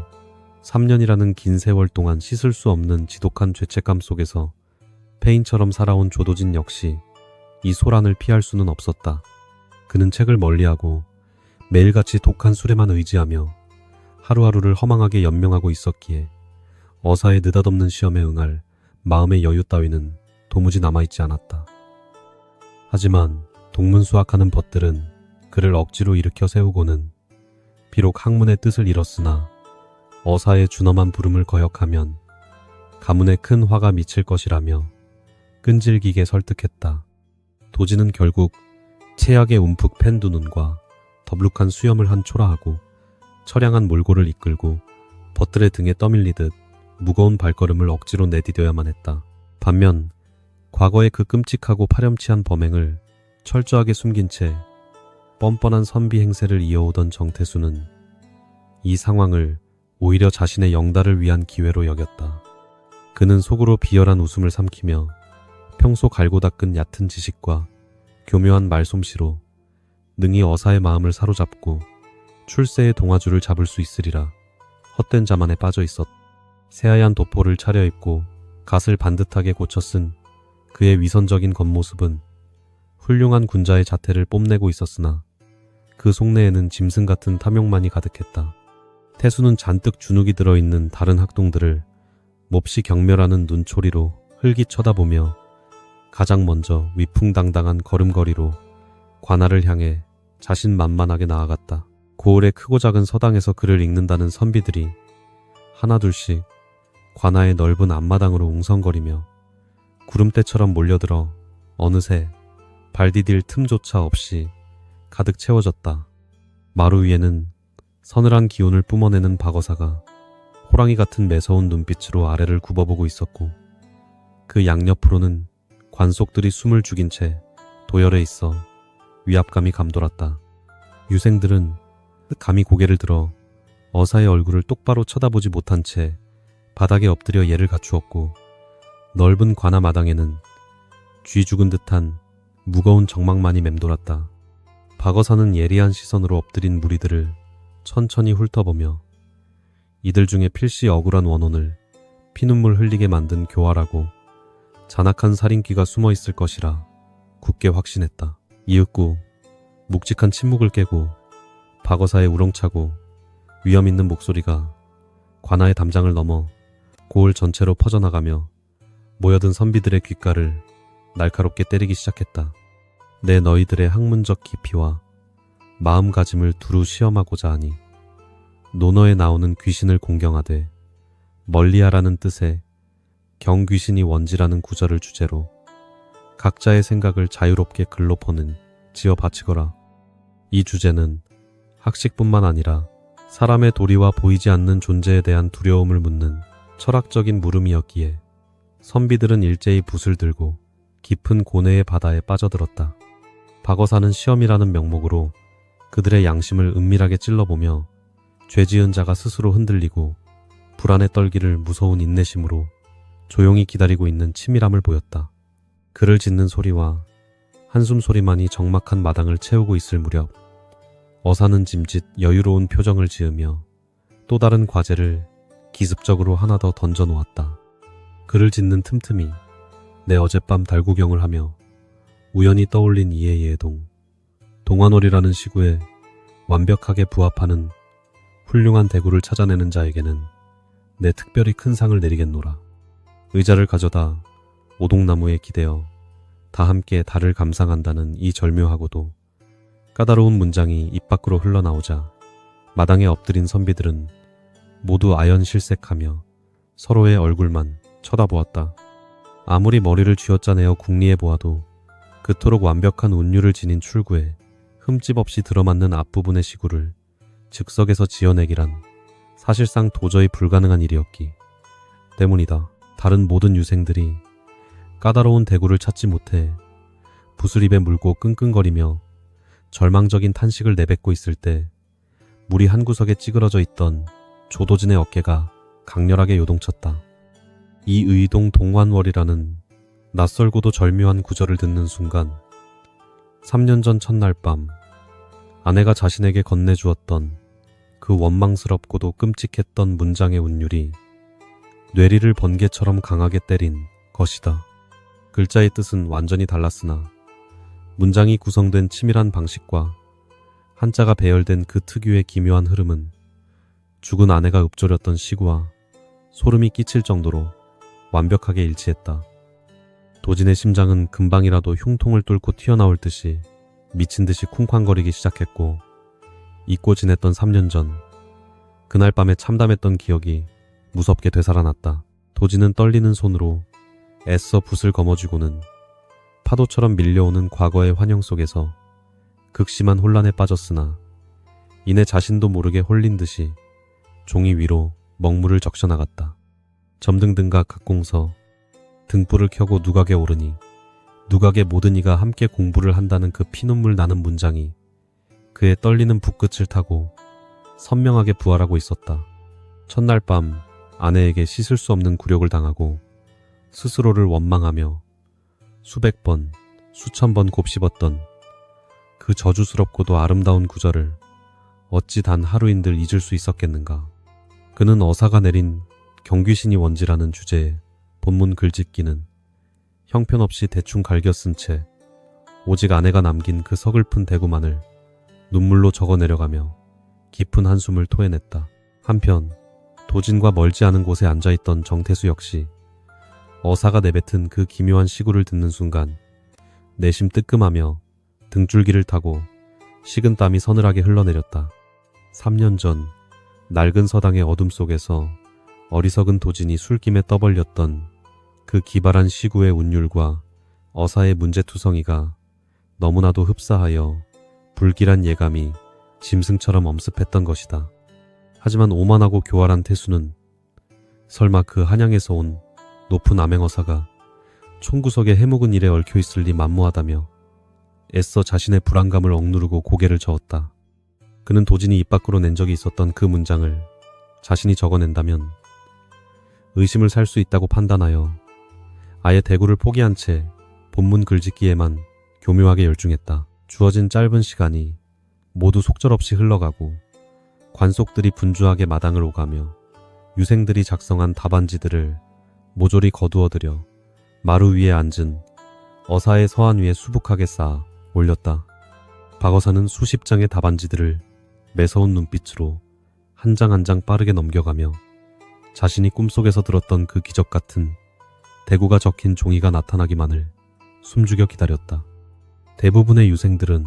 3년이라는 긴 세월 동안 씻을 수 없는 지독한 죄책감 속에서 폐인처럼 살아온 조도진 역시 이 소란을 피할 수는 없었다. 그는 책을 멀리하고 매일같이 독한 술에만 의지하며 하루하루를 허망하게 연명하고 있었기에 어사의 느닷없는 시험에 응할 마음의 여유 따위는 도무지 남아있지 않았다. 하지만 동문수학하는 벗들은 그를 억지로 일으켜 세우고는 비록 학문의 뜻을 잃었으나 어사의 준엄한 부름을 거역하면 가문에 큰 화가 미칠 것이라며 끈질기게 설득했다. 도지는 결국 체약의 움푹 팬 두 눈과 더블룩한 수염을 한 초라하고 처량한 몰골을 이끌고 벗들의 등에 떠밀리듯 무거운 발걸음을 억지로 내디뎌야만 했다. 반면 과거의 그 끔찍하고 파렴치한 범행을 철저하게 숨긴 채 뻔뻔한 선비 행세를 이어오던 정태수는 이 상황을 오히려 자신의 영달을 위한 기회로 여겼다. 그는 속으로 비열한 웃음을 삼키며 평소 갈고 닦은 얕은 지식과 교묘한 말솜씨로 능히 어사의 마음을 사로잡고 출세의 동아줄을 잡을 수 있으리라 헛된 자만에 빠져 있었다. 새하얀 도포를 차려입고 갓을 반듯하게 고쳐 쓴 그의 위선적인 겉모습은 훌륭한 군자의 자태를 뽐내고 있었으나 그 속내에는 짐승 같은 탐욕만이 가득했다. 태수는 잔뜩 주눅이 들어있는 다른 학동들을 몹시 경멸하는 눈초리로 흘기 쳐다보며 가장 먼저 위풍당당한 걸음걸이로 관아를 향해 자신만만하게 나아갔다. 고을의 크고 작은 서당에서 그를 읽는다는 선비들이 하나둘씩 관아의 넓은 앞마당으로 웅성거리며 구름대처럼 몰려들어 어느새 발 디딜 틈조차 없이 가득 채워졌다. 마루 위에는 서늘한 기운을 뿜어내는 박어사가 호랑이 같은 매서운 눈빛으로 아래를 굽어보고 있었고 그 양옆으로는 관속들이 숨을 죽인 채 도열해 있어 위압감이 감돌았다. 유생들은 감히 고개를 들어 어사의 얼굴을 똑바로 쳐다보지 못한 채 바닥에 엎드려 예를 갖추었고 넓은 관아 마당에는 쥐 죽은 듯한 무거운 정막만이 맴돌았다. 박어사는 예리한 시선으로 엎드린 무리들을 천천히 훑어보며 이들 중에 필시 억울한 원혼을 피눈물 흘리게 만든 교활하고 잔악한 살인귀가 숨어 있을 것이라 굳게 확신했다. 이윽고 묵직한 침묵을 깨고 박어사의 우렁차고 위험 있는 목소리가 관아의 담장을 넘어 고을 전체로 퍼져나가며 모여든 선비들의 귓가를 날카롭게 때리기 시작했다. 내 너희들의 학문적 깊이와 마음가짐을 두루 시험하고자 하니 논어에 나오는 귀신을 공경하되 멀리하라는 뜻의 경귀신이 원지라는 구절을 주제로 각자의 생각을 자유롭게 글로 퍼는 지어 바치거라. 이 주제는 학식뿐만 아니라 사람의 도리와 보이지 않는 존재에 대한 두려움을 묻는 철학적인 물음이었기에 선비들은 일제히 붓을 들고 깊은 고뇌의 바다에 빠져들었다. 박어사는 시험이라는 명목으로 그들의 양심을 은밀하게 찔러보며 죄지은 자가 스스로 흔들리고 불안에 떨기를 무서운 인내심으로 조용히 기다리고 있는 치밀함을 보였다. 그를 짖는 소리와 한숨 소리만이 적막한 마당을 채우고 있을 무렵 어사는 짐짓 여유로운 표정을 지으며 또 다른 과제를 기습적으로 하나 더 던져놓았다. 그를 짖는 틈틈이 내 어젯밤 달구경을 하며 우연히 떠올린 이의 예동, 동화놀이라는 시구에 완벽하게 부합하는 훌륭한 대구를 찾아내는 자에게는 내 특별히 큰 상을 내리겠노라. 의자를 가져다 오동나무에 기대어 다 함께 달을 감상한다는 이 절묘하고도 까다로운 문장이 입 밖으로 흘러나오자 마당에 엎드린 선비들은 모두 아연실색하며 서로의 얼굴만 쳐다보았다. 아무리 머리를 쥐어짜내어 궁리해 보아도 그토록 완벽한 운율을 지닌 출구에 흠집 없이 들어맞는 앞부분의 시구를 즉석에서 지어내기란 사실상 도저히 불가능한 일이었기 때문이다. 다른 모든 유생들이 까다로운 대구를 찾지 못해 붓을 입에 물고 끙끙거리며 절망적인 탄식을 내뱉고 있을 때 무리 한 구석에 찌그러져 있던 조도진의 어깨가 강렬하게 요동쳤다. 이 의동 동환월이라는 낯설고도 절묘한 구절을 듣는 순간 3년 전 첫날 밤 아내가 자신에게 건네주었던 그 원망스럽고도 끔찍했던 문장의 운율이 뇌리를 번개처럼 강하게 때린 것이다. 글자의 뜻은 완전히 달랐으나 문장이 구성된 치밀한 방식과 한자가 배열된 그 특유의 기묘한 흐름은 죽은 아내가 읊조렸던 시구와 소름이 끼칠 정도로 완벽하게 일치했다. 도진의 심장은 금방이라도 흉통을 뚫고 튀어나올 듯이 미친 듯이 쿵쾅거리기 시작했고 잊고 지냈던 3년 전 그날 밤에 참담했던 기억이 무섭게 되살아났다. 도진은 떨리는 손으로 애써 붓을 거머쥐고는 파도처럼 밀려오는 과거의 환영 속에서 극심한 혼란에 빠졌으나 이내 자신도 모르게 홀린 듯이 종이 위로 먹물을 적셔나갔다. 점등등과 각공서 등불을 켜고 누각에 오르니 누각의 모든 이가 함께 공부를 한다는 그 피눈물 나는 문장이 그의 떨리는 붓끝을 타고 선명하게 부활하고 있었다. 첫날 밤 아내에게 씻을 수 없는 굴욕을 당하고 스스로를 원망하며 수백 번, 수천 번 곱씹었던 그 저주스럽고도 아름다운 구절을 어찌 단 하루인들 잊을 수 있었겠는가. 그는 어사가 내린 경귀신이 원지라는 주제의 본문 글짓기는 형편없이 대충 갈겨 쓴 채 오직 아내가 남긴 그 서글픈 대구만을 눈물로 적어내려가며 깊은 한숨을 토해냈다. 한편 도진과 멀지 않은 곳에 앉아있던 정태수 역시 어사가 내뱉은 그 기묘한 시구를 듣는 순간 내심 뜨끔하며 등줄기를 타고 식은 땀이 서늘하게 흘러내렸다. 3년 전 낡은 서당의 어둠 속에서 어리석은 도진이 술김에 떠벌렸던 그 기발한 시구의 운율과 어사의 문제투성이가 너무나도 흡사하여 불길한 예감이 짐승처럼 엄습했던 것이다. 하지만 오만하고 교활한 태수는 설마 그 한양에서 온 높은 암행어사가 총구석에 해묵은 일에 얽혀있을 리 만무하다며 애써 자신의 불안감을 억누르고 고개를 저었다. 그는 도진이 입 밖으로 낸 적이 있었던 그 문장을 자신이 적어낸다면 의심을 살 수 있다고 판단하여 아예 대구를 포기한 채 본문 글짓기에만 교묘하게 열중했다. 주어진 짧은 시간이 모두 속절없이 흘러가고 관속들이 분주하게 마당을 오가며 유생들이 작성한 답안지들을 모조리 거두어들여 마루 위에 앉은 어사의 서한 위에 수북하게 쌓아 올렸다. 박어사는 수십 장의 답안지들을 매서운 눈빛으로 한 장 한 장 빠르게 넘겨가며 자신이 꿈속에서 들었던 그 기적 같은 대구가 적힌 종이가 나타나기만을 숨죽여 기다렸다. 대부분의 유생들은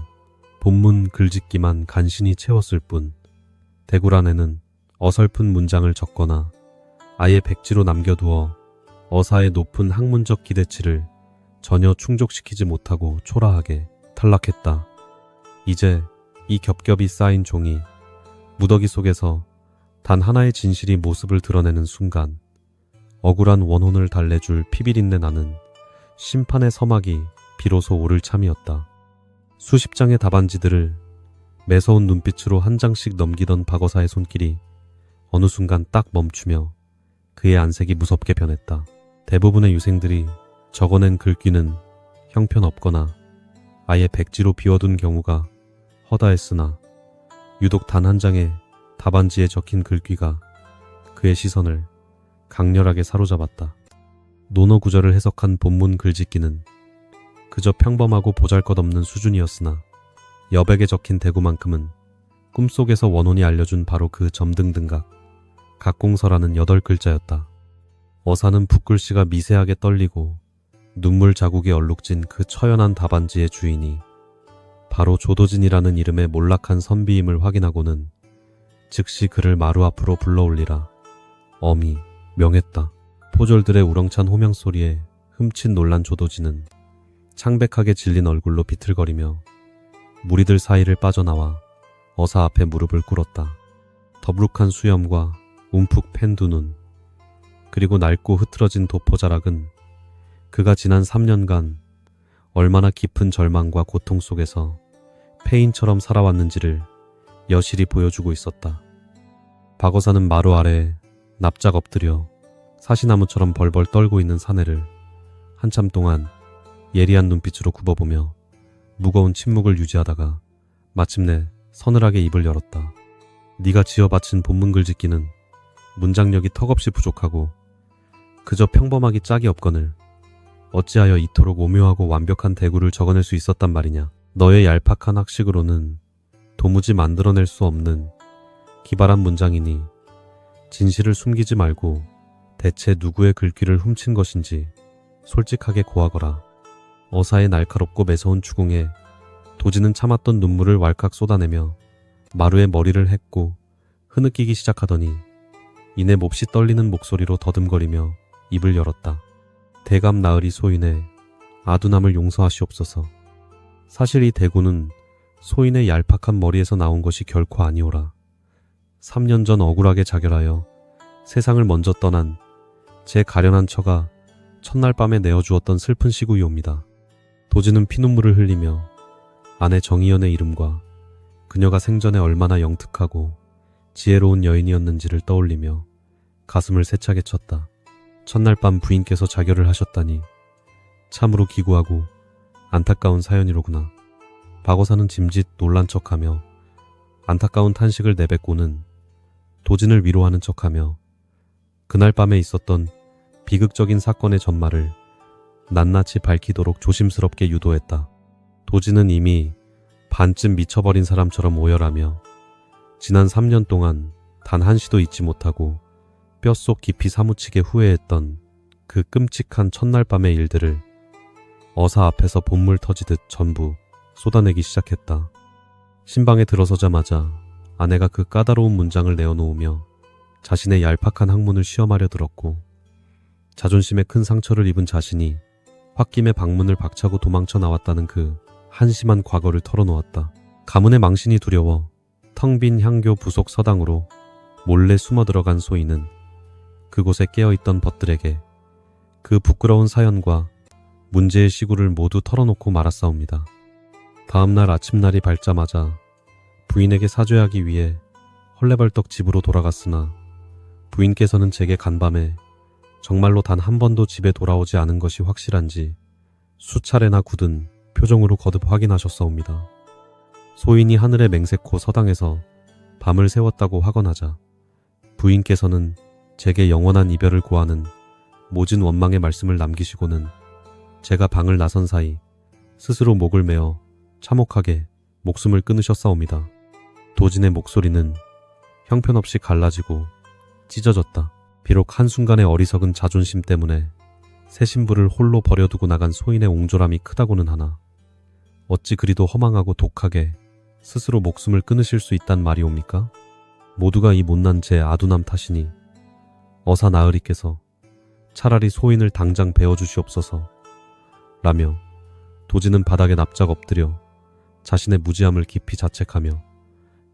본문 글짓기만 간신히 채웠을 뿐 대구란에는 어설픈 문장을 적거나 아예 백지로 남겨두어 어사의 높은 학문적 기대치를 전혀 충족시키지 못하고 초라하게 탈락했다. 이제 이 겹겹이 쌓인 종이 무더기 속에서 단 하나의 진실이 모습을 드러내는 순간 억울한 원혼을 달래줄 피비린내 나는 심판의 서막이 비로소 오를 참이었다. 수십 장의 답안지들을 매서운 눈빛으로 한 장씩 넘기던 박어사의 손길이 어느 순간 딱 멈추며 그의 안색이 무섭게 변했다. 대부분의 유생들이 적어낸 글귀는 형편없거나 아예 백지로 비워둔 경우가 허다했으나 유독 단 한 장의 답안지에 적힌 글귀가 그의 시선을 강렬하게 사로잡았다. 논어 구절을 해석한 본문 글짓기는 그저 평범하고 보잘것없는 수준이었으나 여백에 적힌 대구만큼은 꿈속에서 원혼이 알려준 바로 그 점등등각 각공서라는 8글자였다. 어사는 붓글씨가 미세하게 떨리고 눈물 자국이 얼룩진 그 처연한 답안지의 주인이 바로 조도진이라는 이름의 몰락한 선비임을 확인하고는 즉시 그를 마루 앞으로 불러올리라 엄히 명했다. 포졸들의 우렁찬 호명소리에 흠칫 놀란 조도진은 창백하게 질린 얼굴로 비틀거리며 무리들 사이를 빠져나와 어사 앞에 무릎을 꿇었다. 더부룩한 수염과 움푹 팬 두 눈, 그리고 낡고 흐트러진 도포자락은 그가 지난 3년간 얼마나 깊은 절망과 고통 속에서 폐인처럼 살아왔는지를 여실히 보여주고 있었다. 박어사는 마루 아래에 납작 엎드려 사시나무처럼 벌벌 떨고 있는 사내를 한참 동안 예리한 눈빛으로 굽어보며 무거운 침묵을 유지하다가 마침내 서늘하게 입을 열었다. 네가 지어 바친 본문 글짓기는 문장력이 턱없이 부족하고 그저 평범하기 짝이 없거늘 어찌하여 이토록 오묘하고 완벽한 대구를 적어낼 수 있었단 말이냐. 너의 얄팍한 학식으로는 도무지 만들어낼 수 없는 기발한 문장이니 진실을 숨기지 말고 대체 누구의 글귀를 훔친 것인지 솔직하게 고하거라. 어사의 날카롭고 매서운 추궁에 도진은 참았던 눈물을 왈칵 쏟아내며 마루에 머리를 했고 흐느끼기 시작하더니 이내 몹시 떨리는 목소리로 더듬거리며 입을 열었다. 대감 나으리 소인의 아둔함을 용서하시옵소서. 사실 이 대구는 소인의 얄팍한 머리에서 나온 것이 결코 아니오라. 3년 전 억울하게 자결하여 세상을 먼저 떠난 제 가련한 처가 첫날 밤에 내어주었던 슬픈 시구이옵니다. 도진은 피눈물을 흘리며 아내 정희연의 이름과 그녀가 생전에 얼마나 영특하고 지혜로운 여인이었는지를 떠올리며 가슴을 세차게 쳤다. 첫날 밤 부인께서 자결을 하셨다니 참으로 기구하고 안타까운 사연이로구나. 박어사는 짐짓 놀란 척하며 안타까운 탄식을 내뱉고는 도진을 위로하는 척하며 그날 밤에 있었던 비극적인 사건의 전말을 낱낱이 밝히도록 조심스럽게 유도했다. 도진은 이미 반쯤 미쳐버린 사람처럼 오열하며 지난 3년 동안 단 한시도 잊지 못하고 뼛속 깊이 사무치게 후회했던 그 끔찍한 첫날 밤의 일들을 어사 앞에서 본물 터지듯 전부 쏟아내기 시작했다. 신방에 들어서자마자 아내가 그 까다로운 문장을 내어놓으며 자신의 얄팍한 학문을 시험하려 들었고 자존심에 큰 상처를 입은 자신이 홧김에 방문을 박차고 도망쳐 나왔다는 그 한심한 과거를 털어놓았다. 가문의 망신이 두려워 텅 빈 향교 부속 서당으로 몰래 숨어 들어간 소인은 그곳에 깨어있던 벗들에게 그 부끄러운 사연과 문제의 시구를 모두 털어놓고 말았사옵니다. 다음날 아침날이 밝자마자 부인에게 사죄하기 위해 헐레벌떡 집으로 돌아갔으나 부인께서는 제게 간밤에 정말로 단 한 번도 집에 돌아오지 않은 것이 확실한지 수차례나 굳은 표정으로 거듭 확인하셨사옵니다. 소인이 하늘에 맹세코 서당에서 밤을 새웠다고 확언하자 부인께서는 제게 영원한 이별을 고하는 모진 원망의 말씀을 남기시고는 제가 방을 나선 사이 스스로 목을 메어 참혹하게 목숨을 끊으셨사옵니다. 도진의 목소리는 형편없이 갈라지고 찢어졌다. 비록 한순간의 어리석은 자존심 때문에 새 신부를 홀로 버려두고 나간 소인의 옹졸함이 크다고는 하나 어찌 그리도 허망하고 독하게 스스로 목숨을 끊으실 수 있단 말이옵니까? 모두가 이 못난 제 아두남 탓이니 어사 나으리께서 차라리 소인을 당장 베어주시옵소서 라며 도진은 바닥에 납작 엎드려 자신의 무지함을 깊이 자책하며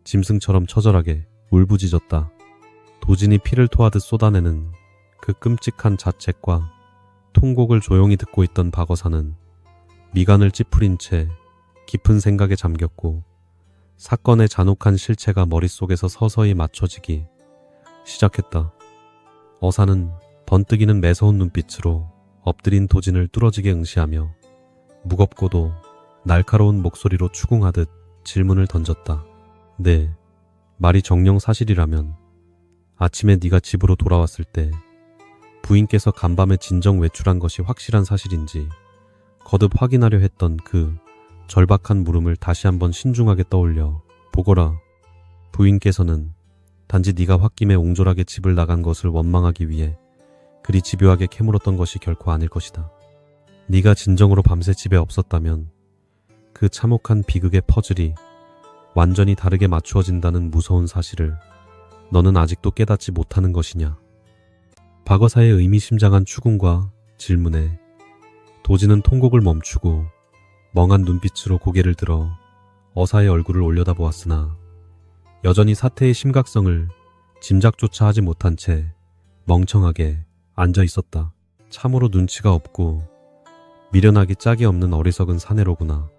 짐승처럼 처절하게 울부짖었다. 도진이 피를 토하듯 쏟아내는 그 끔찍한 자책과 통곡을 조용히 듣고 있던 박어사는 미간을 찌푸린 채 깊은 생각에 잠겼고 사건의 잔혹한 실체가 머릿속에서 서서히 맞춰지기 시작했다. 어사는 번뜩이는 매서운 눈빛으로 엎드린 도진을 뚫어지게 응시하며 무겁고도 날카로운 목소리로 추궁하듯 질문을 던졌다. 네, 말이 정녕 사실이라면 아침에 네가 집으로 돌아왔을 때 부인께서 간밤에 진정 외출한 것이 확실한 사실인지 거듭 확인하려 했던 그 절박한 물음을 다시 한번 신중하게 떠올려 보거라. 부인께서는 단지 네가 홧김에 옹졸하게 집을 나간 것을 원망하기 위해 그리 집요하게 캐물었던 것이 결코 아닐 것이다. 네가 진정으로 밤새 집에 없었다면 그 참혹한 비극의 퍼즐이 완전히 다르게 맞추어진다는 무서운 사실을 너는 아직도 깨닫지 못하는 것이냐. 박어사의 의미심장한 추궁과 질문에 도진은 통곡을 멈추고 멍한 눈빛으로 고개를 들어 어사의 얼굴을 올려다보았으나 여전히 사태의 심각성을 짐작조차 하지 못한 채 멍청하게 앉아 있었다. 참으로 눈치가 없고 미련하기 짝이 없는 어리석은 사내로구나.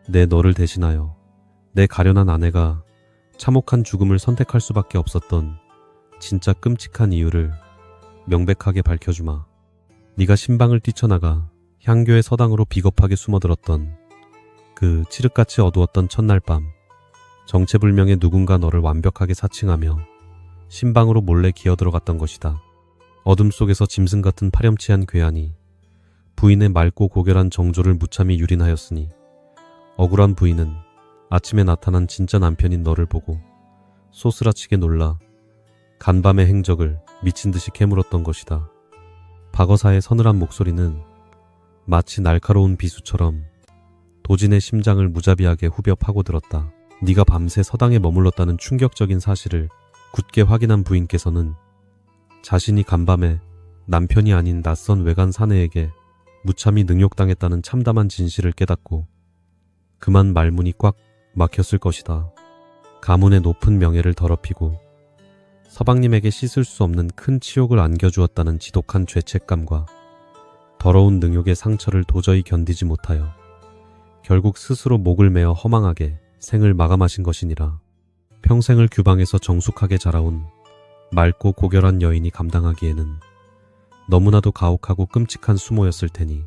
내 너를 대신하여 내 가련한 아내가 참혹한 죽음을 선택할 수밖에 없었던 진짜 끔찍한 이유를 명백하게 밝혀주마. 네가 신방을 뛰쳐나가 향교의 서당으로 비겁하게 숨어들었던 그 칠흑같이 어두웠던 첫날 밤, 정체불명의 누군가 너를 완벽하게 사칭하며 신방으로 몰래 기어들어갔던 것이다. 어둠 속에서 짐승 같은 파렴치한 괴한이 부인의 맑고 고결한 정조를 무참히 유린하였으니 억울한 부인은 아침에 나타난 진짜 남편인 너를 보고 소스라치게 놀라 간밤의 행적을 미친 듯이 캐물었던 것이다. 박어사의 서늘한 목소리는 마치 날카로운 비수처럼 도진의 심장을 무자비하게 후벼 파고들었다. 네가 밤새 서당에 머물렀다는 충격적인 사실을 굳게 확인한 부인께서는 자신이 간밤에 남편이 아닌 낯선 외간 사내에게 무참히 능욕당했다는 참담한 진실을 깨닫고 그만 말문이 꽉 막혔을 것이다. 가문의 높은 명예를 더럽히고 서방님에게 씻을 수 없는 큰 치욕을 안겨주었다는 지독한 죄책감과 더러운 능욕의 상처를 도저히 견디지 못하여 결국 스스로 목을 메어 허망하게 생을 마감하신 것이니라. 평생을 규방에서 정숙하게 자라온 맑고 고결한 여인이 감당하기에는 너무나도 가혹하고 끔찍한 수모였을 테니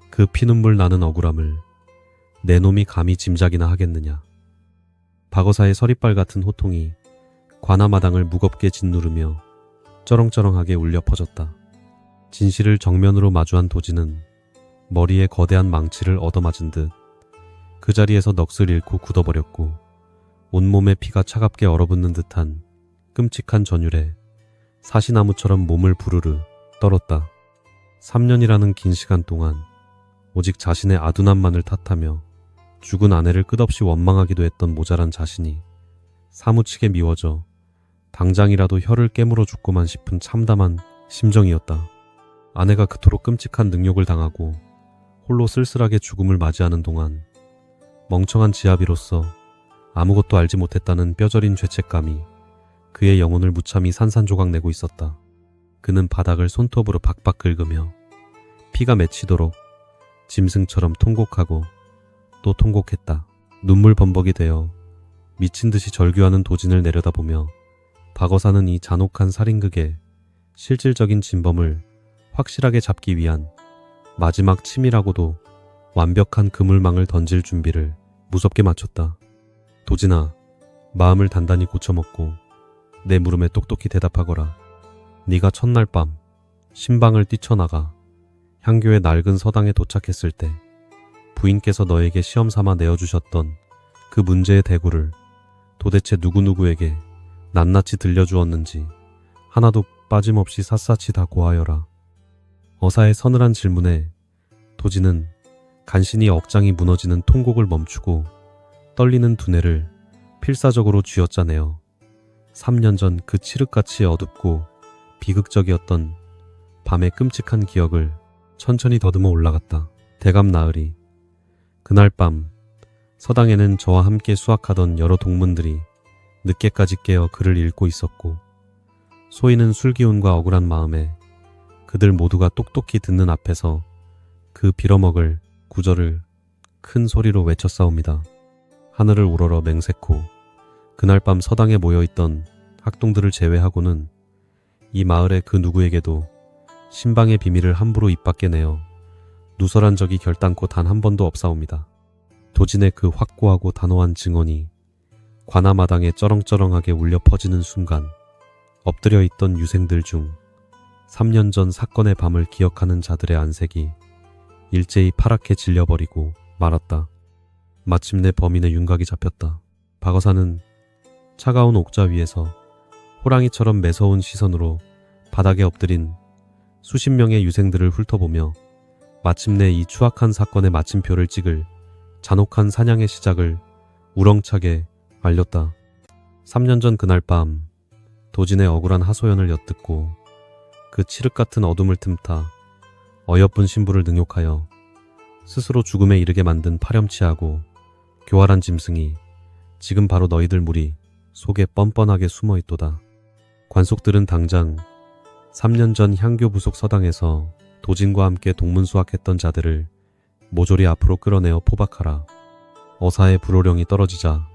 그 피눈물 나는 억울함을 내 놈이 감히 짐작이나 하겠느냐. 박어사의 서리빨 같은 호통이 관아마당을 무겁게 짓누르며 쩌렁쩌렁하게 울려 퍼졌다. 진실을 정면으로 마주한 도진은 머리에 거대한 망치를 얻어맞은 듯 그 자리에서 넋을 잃고 굳어버렸고 온몸에 피가 차갑게 얼어붙는 듯한 끔찍한 전율에 사시나무처럼 몸을 부르르 떨었다. 3년이라는 긴 시간 동안 오직 자신의 아둔함만을 탓하며 죽은 아내를 끝없이 원망하기도 했던 모자란 자신이 사무치게 미워져 당장이라도 혀를 깨물어 죽고만 싶은 참담한 심정이었다. 아내가 그토록 끔찍한 능욕을 당하고 홀로 쓸쓸하게 죽음을 맞이하는 동안 멍청한 지아비로서 아무것도 알지 못했다는 뼈저린 죄책감이 그의 영혼을 무참히 산산조각 내고 있었다. 그는 바닥을 손톱으로 박박 긁으며 피가 맺히도록 짐승처럼 통곡하고 또 통곡했다. 눈물 범벅이 되어 미친 듯이 절규하는 도진을 내려다보며 박어사는 이 잔혹한 살인극의 실질적인 진범을 확실하게 잡기 위한 마지막 치밀하고도 완벽한 그물망을 던질 준비를 무섭게 마쳤다. 도진아, 마음을 단단히 고쳐먹고 내 물음에 똑똑히 대답하거라. 네가 첫날 밤 신방을 뛰쳐나가 향교의 낡은 서당에 도착했을 때 부인께서 너에게 시험삼아 내어주셨던 그 문제의 대구를 도대체 누구누구에게 낱낱이 들려주었는지 하나도 빠짐없이 샅샅이 다 고하여라. 어사의 서늘한 질문에 도진은 간신히 억장이 무너지는 통곡을 멈추고 떨리는 두뇌를 필사적으로 쥐어짜내어 3년 전 그 칠흑같이 어둡고 비극적이었던 밤의 끔찍한 기억을 천천히 더듬어 올라갔다. 대감 나으리. 그날 밤 서당에는 저와 함께 수학하던 여러 동문들이 늦게까지 깨어 글을 읽고 있었고 소희는 술기운과 억울한 마음에 그들 모두가 똑똑히 듣는 앞에서 그 빌어먹을 구절을 큰 소리로 외쳤사옵니다. 하늘을 우러러 맹세코. 그날 밤 서당에 모여있던 학동들을 제외하고는 이 마을의 그 누구에게도 신방의 비밀을 함부로 입 밖에 내어 누설한 적이 결단코 단 한 번도 없사옵니다. 도진의 그 확고하고 단호한 증언이 관아마당에 쩌렁쩌렁하게 울려 퍼지는 순간 엎드려 있던 유생들 중 3년 전 사건의 밤을 기억하는 자들의 안색이 일제히 파랗게 질려버리고 말았다. 마침내 범인의 윤곽이 잡혔다. 박어사는 차가운 옥자 위에서 호랑이처럼 매서운 시선으로 바닥에 엎드린 수십 명의 유생들을 훑어보며 마침내 이 추악한 사건의 마침표를 찍을 잔혹한 사냥의 시작을 우렁차게 알렸다. 3년 전 그날 밤 도진의 억울한 하소연을 엿듣고 그 칠흑 같은 어둠을 틈타 어여쁜 신부를 능욕하여 스스로 죽음에 이르게 만든 파렴치하고 교활한 짐승이 지금 바로 너희들 무리 속에 뻔뻔하게 숨어있도다. 관속들은 당장 3년 전 향교 부속 서당에서 도진과 함께 동문수학했던 자들을 모조리 앞으로 끌어내어 포박하라. 어사의 불호령이 떨어지자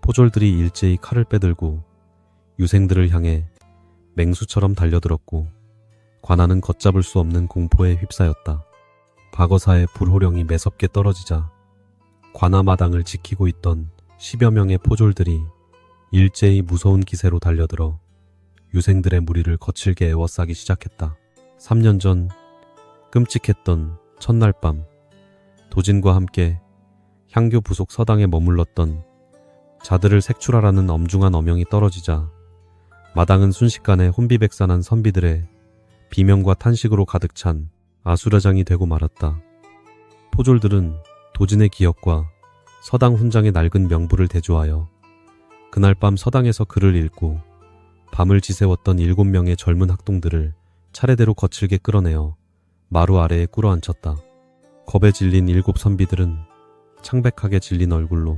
포졸들이 일제히 칼을 빼들고 유생들을 향해 맹수처럼 달려들었고 관아는 걷잡을 수 없는 공포에 휩싸였다. 박어사의 불호령이 매섭게 떨어지자 관아마당을 지키고 있던 10여 명의 포졸들이 일제히 무서운 기세로 달려들어 유생들의 무리를 거칠게 에워싸기 시작했다. 3년 전 끔찍했던 첫날 밤 도진과 함께 향교 부속 서당에 머물렀던 자들을 색출하라는 엄중한 어명이 떨어지자 마당은 순식간에 혼비백산한 선비들의 비명과 탄식으로 가득 찬 아수라장이 되고 말았다. 포졸들은 도진의 기억과 서당 훈장의 낡은 명부를 대조하여 그날 밤 서당에서 글을 읽고 밤을 지새웠던 7명의 젊은 학동들을 차례대로 거칠게 끌어내어 마루 아래에 꿇어앉혔다. 겁에 질린 7 선비들은 창백하게 질린 얼굴로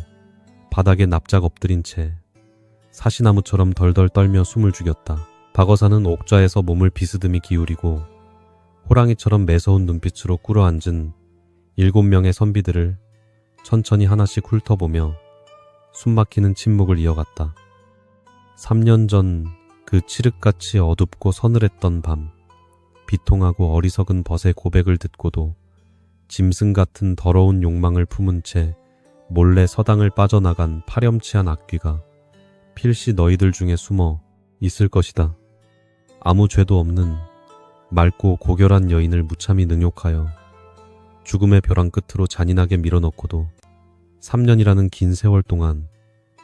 바닥에 납작 엎드린 채 사시나무처럼 덜덜 떨며 숨을 죽였다. 박어사는 옥좌에서 몸을 비스듬히 기울이고 호랑이처럼 매서운 눈빛으로 꿇어앉은 7명의 선비들을 천천히 하나씩 훑어보며 숨막히는 침묵을 이어갔다. 3년 전 그 칠흑같이 어둡고 서늘했던 밤, 비통하고 어리석은 벗의 고백을 듣고도 짐승 같은 더러운 욕망을 품은 채 몰래 서당을 빠져나간 파렴치한 악귀가 필시 너희들 중에 숨어 있을 것이다. 아무 죄도 없는 맑고 고결한 여인을 무참히 능욕하여 죽음의 벼랑 끝으로 잔인하게 밀어넣고도 3년이라는 긴 세월 동안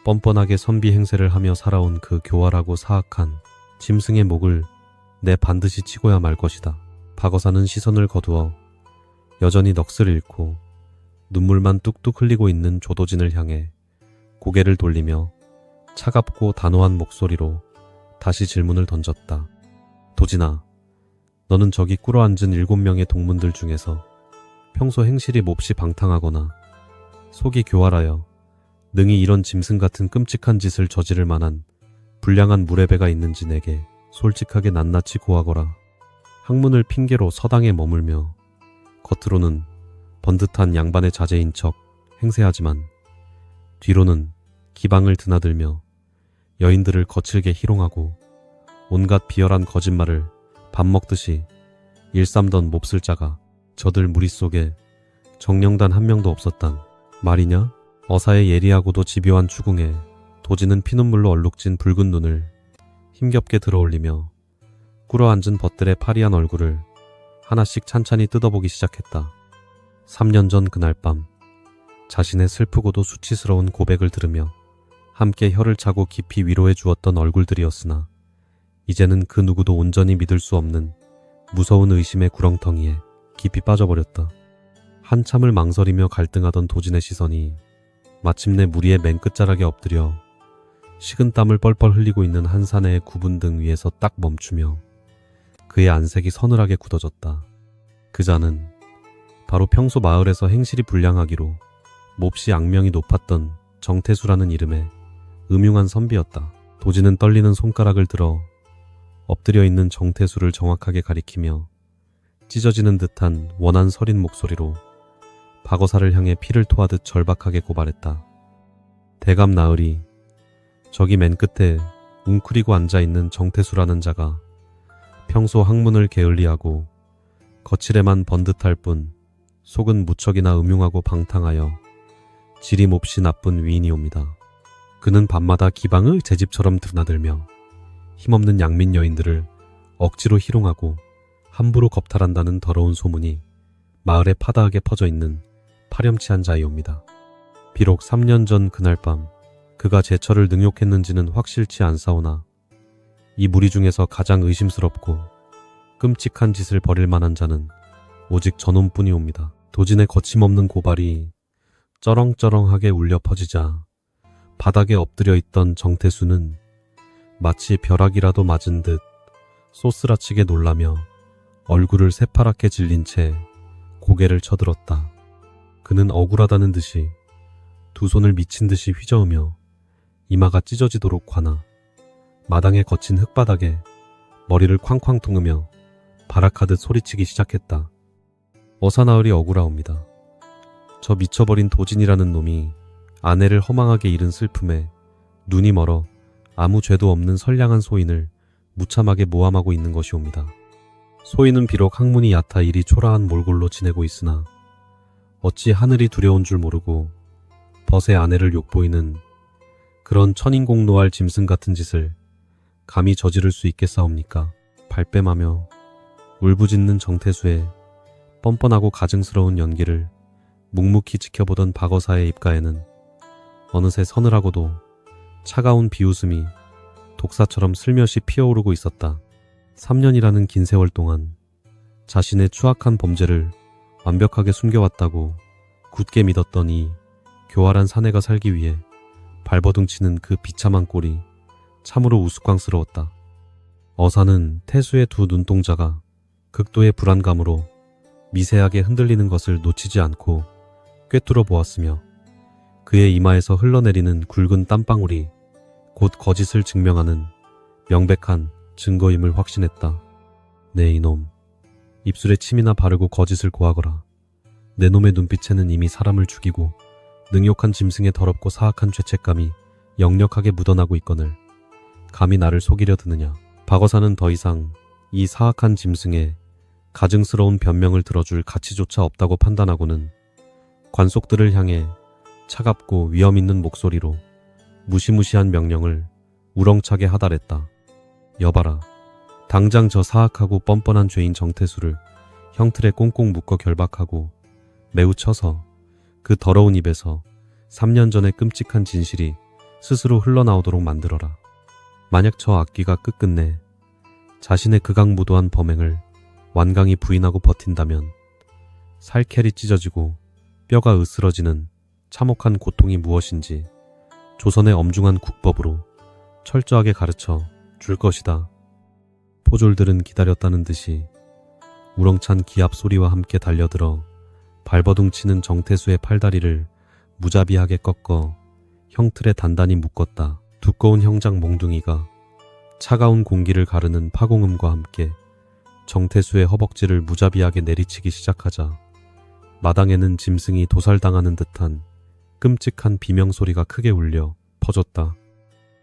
뻔뻔하게 선비 행세를 하며 살아온 그 교활하고 사악한 짐승의 목을 내 반드시 치고야 말 것이다. 박어사는 시선을 거두어 여전히 넋을 잃고 눈물만 뚝뚝 흘리고 있는 조도진을 향해 고개를 돌리며 차갑고 단호한 목소리로 다시 질문을 던졌다. 도진아, 너는 저기 꿇어앉은 7명의 동문들 중에서 평소 행실이 몹시 방탕하거나 속이 교활하여 능히 이런 짐승 같은 끔찍한 짓을 저지를 만한 불량한 무례배가 있는지 내게 솔직하게 낱낱이 고하거라. 학문을 핑계로 서당에 머물며 겉으로는 번듯한 양반의 자제인 척 행세하지만 뒤로는 기방을 드나들며 여인들을 거칠게 희롱하고 온갖 비열한 거짓말을 밥 먹듯이 일삼던 몹쓸 자가 저들 무리 속에 정령단 한 명도 없었단 말이냐? 어사의 예리하고도 집요한 추궁에 도지는 피눈물로 얼룩진 붉은 눈을 힘겹게 들어올리며 꿇어앉은 벗들의 파리한 얼굴을 하나씩 찬찬히 뜯어보기 시작했다. 3년 전 그날 밤 자신의 슬프고도 수치스러운 고백을 들으며 함께 혀를 차고 깊이 위로해 주었던 얼굴들이었으나 이제는 그 누구도 온전히 믿을 수 없는 무서운 의심의 구렁텅이에 깊이 빠져버렸다. 한참을 망설이며 갈등하던 도진의 시선이 마침내 무리의 맨 끝자락에 엎드려 식은땀을 뻘뻘 흘리고 있는 한 사내의 굽은 등 위에서 딱 멈추며 그의 안색이 서늘하게 굳어졌다. 그자는 바로 평소 마을에서 행실이 불량하기로 몹시 악명이 높았던 정태수라는 이름의 음흉한 선비였다. 도진은 떨리는 손가락을 들어 엎드려 있는 정태수를 정확하게 가리키며 찢어지는 듯한 원한 서린 목소리로 박어사를 향해 피를 토하듯 절박하게 고발했다. 대감 나으리, 저기 맨 끝에 웅크리고 앉아있는 정태수라는 자가 평소 학문을 게을리하고 거칠에만 번듯할 뿐 속은 무척이나 음흉하고 방탕하여 질이 몹시 나쁜 위인이옵니다. 그는 밤마다 기방을 제 집처럼 드나들며 힘없는 양민 여인들을 억지로 희롱하고 함부로 겁탈한다는 더러운 소문이 마을에 파다하게 퍼져 있는 파렴치한 자이옵니다. 비록 3년 전 그날 밤 그가 제처를 능욕했는지는 확실치 않사오나 이 무리 중에서 가장 의심스럽고 끔찍한 짓을 벌일 만한 자는 오직 저놈뿐이옵니다. 도진의 거침없는 고발이 쩌렁쩌렁하게 울려 퍼지자 바닥에 엎드려 있던 정태수는 마치 벼락이라도 맞은 듯 쏘스라치게 놀라며 얼굴을 새파랗게 질린 채 고개를 쳐들었다. 그는 억울하다는 듯이 두 손을 미친 듯이 휘저으며 이마가 찢어지도록 화나 마당에 거친 흙바닥에 머리를 쾅쾅 퉁으며 발악하듯 소리치기 시작했다. 어사나흘이 억울하옵니다. 저 미쳐버린 도진이라는 놈이 아내를 허망하게 잃은 슬픔에 눈이 멀어 아무 죄도 없는 선량한 소인을 무참하게 모함하고 있는 것이옵니다. 소인은 비록 학문이 얕아 이리 초라한 몰골로 지내고 있으나 어찌 하늘이 두려운 줄 모르고 벗의 아내를 욕보이는 그런 천인공노할 짐승 같은 짓을 감히 저지를 수 있겠사옵니까? 발뺌하며 울부짖는 정태수의 뻔뻔하고 가증스러운 연기를 묵묵히 지켜보던 박어사의 입가에는 어느새 서늘하고도 차가운 비웃음이 독사처럼 슬며시 피어오르고 있었다. 3년이라는 긴 세월 동안 자신의 추악한 범죄를 완벽하게 숨겨왔다고 굳게 믿었던 이 교활한 사내가 살기 위해 발버둥치는 그 비참한 꼴이 참으로 우스꽝스러웠다. 어사는 태수의 두 눈동자가 극도의 불안감으로 미세하게 흔들리는 것을 놓치지 않고 꿰뚫어 보았으며 그의 이마에서 흘러내리는 굵은 땀방울이 곧 거짓을 증명하는 명백한 증거임을 확신했다. 네 이놈, 입술에 침이나 바르고 거짓을 고하거라. 내 놈의 눈빛에는 이미 사람을 죽이고 능욕한 짐승의 더럽고 사악한 죄책감이 역력하게 묻어나고 있거늘 감히 나를 속이려 드느냐. 박어사는 더 이상 이 사악한 짐승의 가증스러운 변명을 들어줄 가치조차 없다고 판단하고는 관속들을 향해 차갑고 위험 있는 목소리로 무시무시한 명령을 우렁차게 하달했다. 여봐라. 당장 저 사악하고 뻔뻔한 죄인 정태수를 형틀에 꽁꽁 묶어 결박하고 매우 쳐서 그 더러운 입에서 3년 전의 끔찍한 진실이 스스로 흘러나오도록 만들어라. 만약 저 악귀가 끝끝내 자신의 극악무도한 범행을 완강히 부인하고 버틴다면 살켈이 찢어지고 뼈가 으스러지는 참혹한 고통이 무엇인지 조선의 엄중한 국법으로 철저하게 가르쳐 줄 것이다. 포졸들은 기다렸다는 듯이 우렁찬 기합 소리와 함께 달려들어 발버둥 치는 정태수의 팔다리를 무자비하게 꺾어 형틀에 단단히 묶었다. 두꺼운 형장 몽둥이가 차가운 공기를 가르는 파공음과 함께 정태수의 허벅지를 무자비하게 내리치기 시작하자 마당에는 짐승이 도살당하는 듯한 끔찍한 비명소리가 크게 울려 퍼졌다.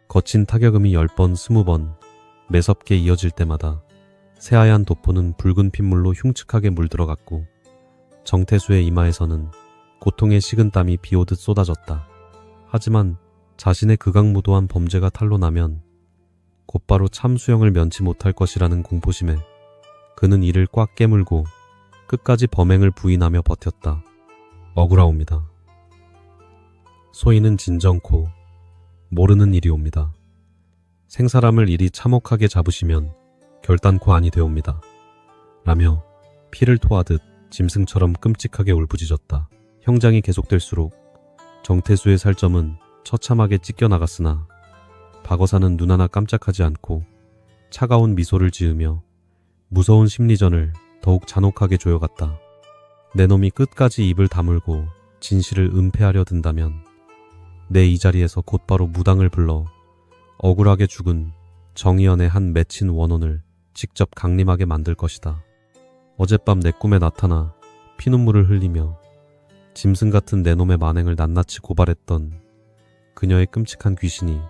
거친 타격음이 10번, 20번 매섭게 이어질 때마다 새하얀 도포는 붉은 핏물로 흉측하게 물들어갔고 정태수의 이마에서는 고통의 식은땀이 비오듯 쏟아졌다. 하지만 자신의 극악무도한 범죄가 탄로나면 곧바로 참수형을 면치 못할 것이라는 공포심에 그는 이를 꽉 깨물고 끝까지 범행을 부인하며 버텼다. 억울하옵니다. 소인은 진정코 모르는 일이 옵니다. 생사람을 이리 참혹하게 잡으시면 결단코 아니 되옵니다. 라며 피를 토하듯 짐승처럼 끔찍하게 울부짖었다. 형장이 계속될수록 정태수의 살점은 처참하게 찢겨나갔으나 박어사는 눈 하나 깜짝하지 않고 차가운 미소를 지으며 무서운 심리전을 더욱 잔혹하게 조여갔다. 내 놈이 끝까지 입을 다물고 진실을 은폐하려 든다면 내 이 자리에서 곧바로 무당을 불러 억울하게 죽은 정의연의 한 맺힌 원혼을 직접 강림하게 만들 것이다. 어젯밤 내 꿈에 나타나 피눈물을 흘리며 짐승 같은 내 놈의 만행을 낱낱이 고발했던 그녀의 끔찍한 귀신이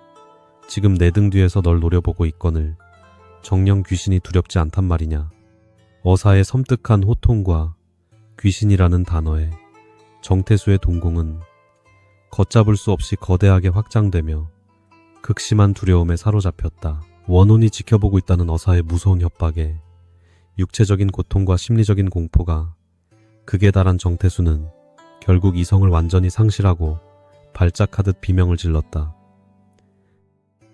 지금 내 등 뒤에서 널 노려보고 있거늘 정녕 귀신이 두렵지 않단 말이냐. 어사의 섬뜩한 호통과 귀신이라는 단어에 정태수의 동공은 걷잡을 수 없이 거대하게 확장되며 극심한 두려움에 사로잡혔다. 원혼이 지켜보고 있다는 어사의 무서운 협박에 육체적인 고통과 심리적인 공포가 극에 달한 정태수는 결국 이성을 완전히 상실하고 발작하듯 비명을 질렀다.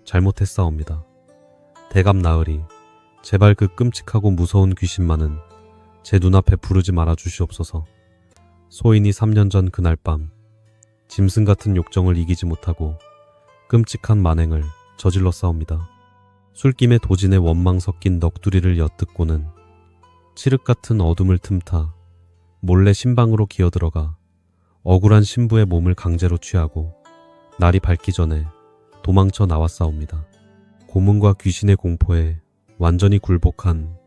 잘못했사옵니다. 대감 나으리, 제발 그 끔찍하고 무서운 귀신만은 제 눈앞에 부르지 말아 주시옵소서. 소인이 3년 전 그날 밤 짐승 같은 욕정을 이기지 못하고 끔찍한 만행을 저질렀사옵니다. 술김에 도진의 원망 섞인 넋두리를 엿듣고는 칠흑 같은 어둠을 틈타 몰래 신방으로 기어들어가 억울한 신부의 몸을 강제로 취하고 날이 밝기 전에 도망쳐 나왔사옵니다. 고문과 귀신의 공포에 완전히 굴복한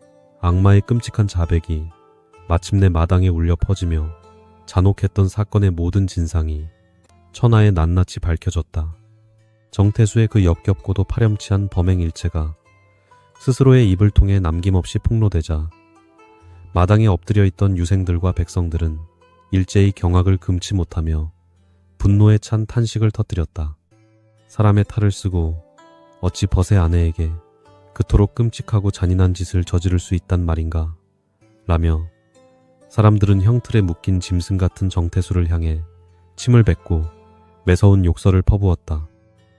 악마의 끔찍한 자백이 마침내 마당에 울려 퍼지며 잔혹했던 사건의 모든 진상이 천하에 낱낱이 밝혀졌다. 정태수의 그 역겹고도 파렴치한 범행 일체가 스스로의 입을 통해 남김없이 폭로되자 마당에 엎드려 있던 유생들과 백성들은 일제히 경악을 금치 못하며 분노에 찬 탄식을 터뜨렸다. 사람의 탈을 쓰고 어찌 벗의 아내에게 그토록 끔찍하고 잔인한 짓을 저지를 수 있단 말인가 라며 사람들은 형틀에 묶인 짐승 같은 정태수를 향해 침을 뱉고 매서운 욕설을 퍼부었다.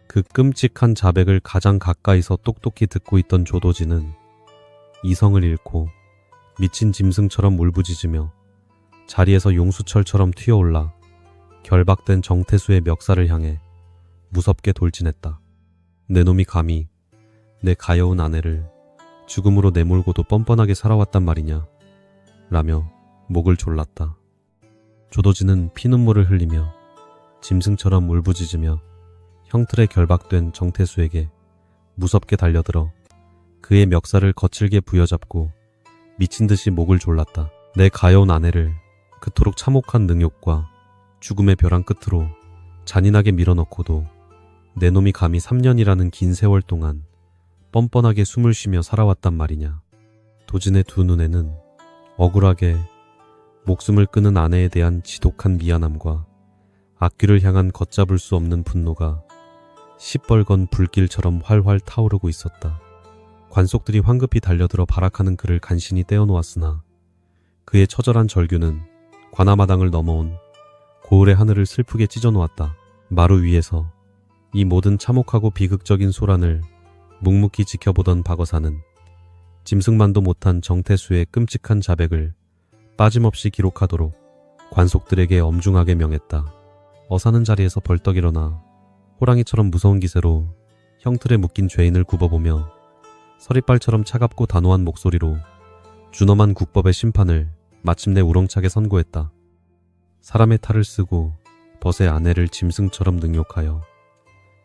그 끔찍한 자백을 가장 가까이서 똑똑히 듣고 있던 조도진은 이성을 잃고 미친 짐승처럼 울부짖으며 자리에서 용수철처럼 튀어올라 결박된 정태수의 멱살을 향해 무섭게 돌진했다. 내 놈이 감히 내 가여운 아내를 죽음으로 내몰고도 뻔뻔하게 살아왔단 말이냐 라며 목을 졸랐다. 조도진은 피눈물을 흘리며 짐승처럼 울부짖으며 형틀에 결박된 정태수에게 무섭게 달려들어 그의 멱살을 거칠게 부여잡고 미친 듯이 목을 졸랐다. 내 가여운 아내를 그토록 참혹한 능욕과 죽음의 벼랑 끝으로 잔인하게 밀어넣고도 내 놈이 감히 3년이라는 긴 세월 동안 뻔뻔하게 숨을 쉬며 살아왔단 말이냐. 도진의 두 눈에는 억울하게 목숨을 끊은 아내에 대한 지독한 미안함과 악귀를 향한 걷잡을 수 없는 분노가 시뻘건 불길처럼 활활 타오르고 있었다. 관속들이 황급히 달려들어 발악하는 그를 간신히 떼어놓았으나 그의 처절한 절규는 관아마당을 넘어온 고을의 하늘을 슬프게 찢어놓았다. 마루 위에서 이 모든 참혹하고 비극적인 소란을 묵묵히 지켜보던 박어사는 짐승만도 못한 정태수의 끔찍한 자백을 빠짐없이 기록하도록 관속들에게 엄중하게 명했다. 어사는 자리에서 벌떡 일어나 호랑이처럼 무서운 기세로 형틀에 묶인 죄인을 굽어보며 서리빨처럼 차갑고 단호한 목소리로 준엄한 국법의 심판을 마침내 우렁차게 선고했다. 사람의 탈을 쓰고 벗의 아내를 짐승처럼 능욕하여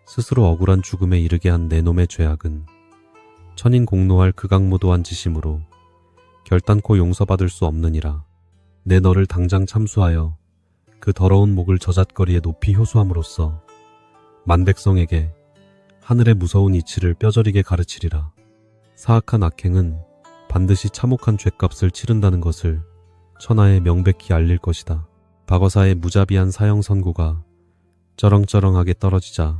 스스로 억울한 죽음에 이르게 한 내 놈의 죄악은 천인 공노할 극악무도한 지심으로 결단코 용서받을 수 없느니라. 내 너를 당장 참수하여 그 더러운 목을 저잣거리에 높이 효수함으로써 만백성에게 하늘의 무서운 이치를 뼈저리게 가르치리라. 사악한 악행은 반드시 참혹한 죗값을 치른다는 것을 천하에 명백히 알릴 것이다. 박어사의 무자비한 사형 선고가 쩌렁쩌렁하게 떨어지자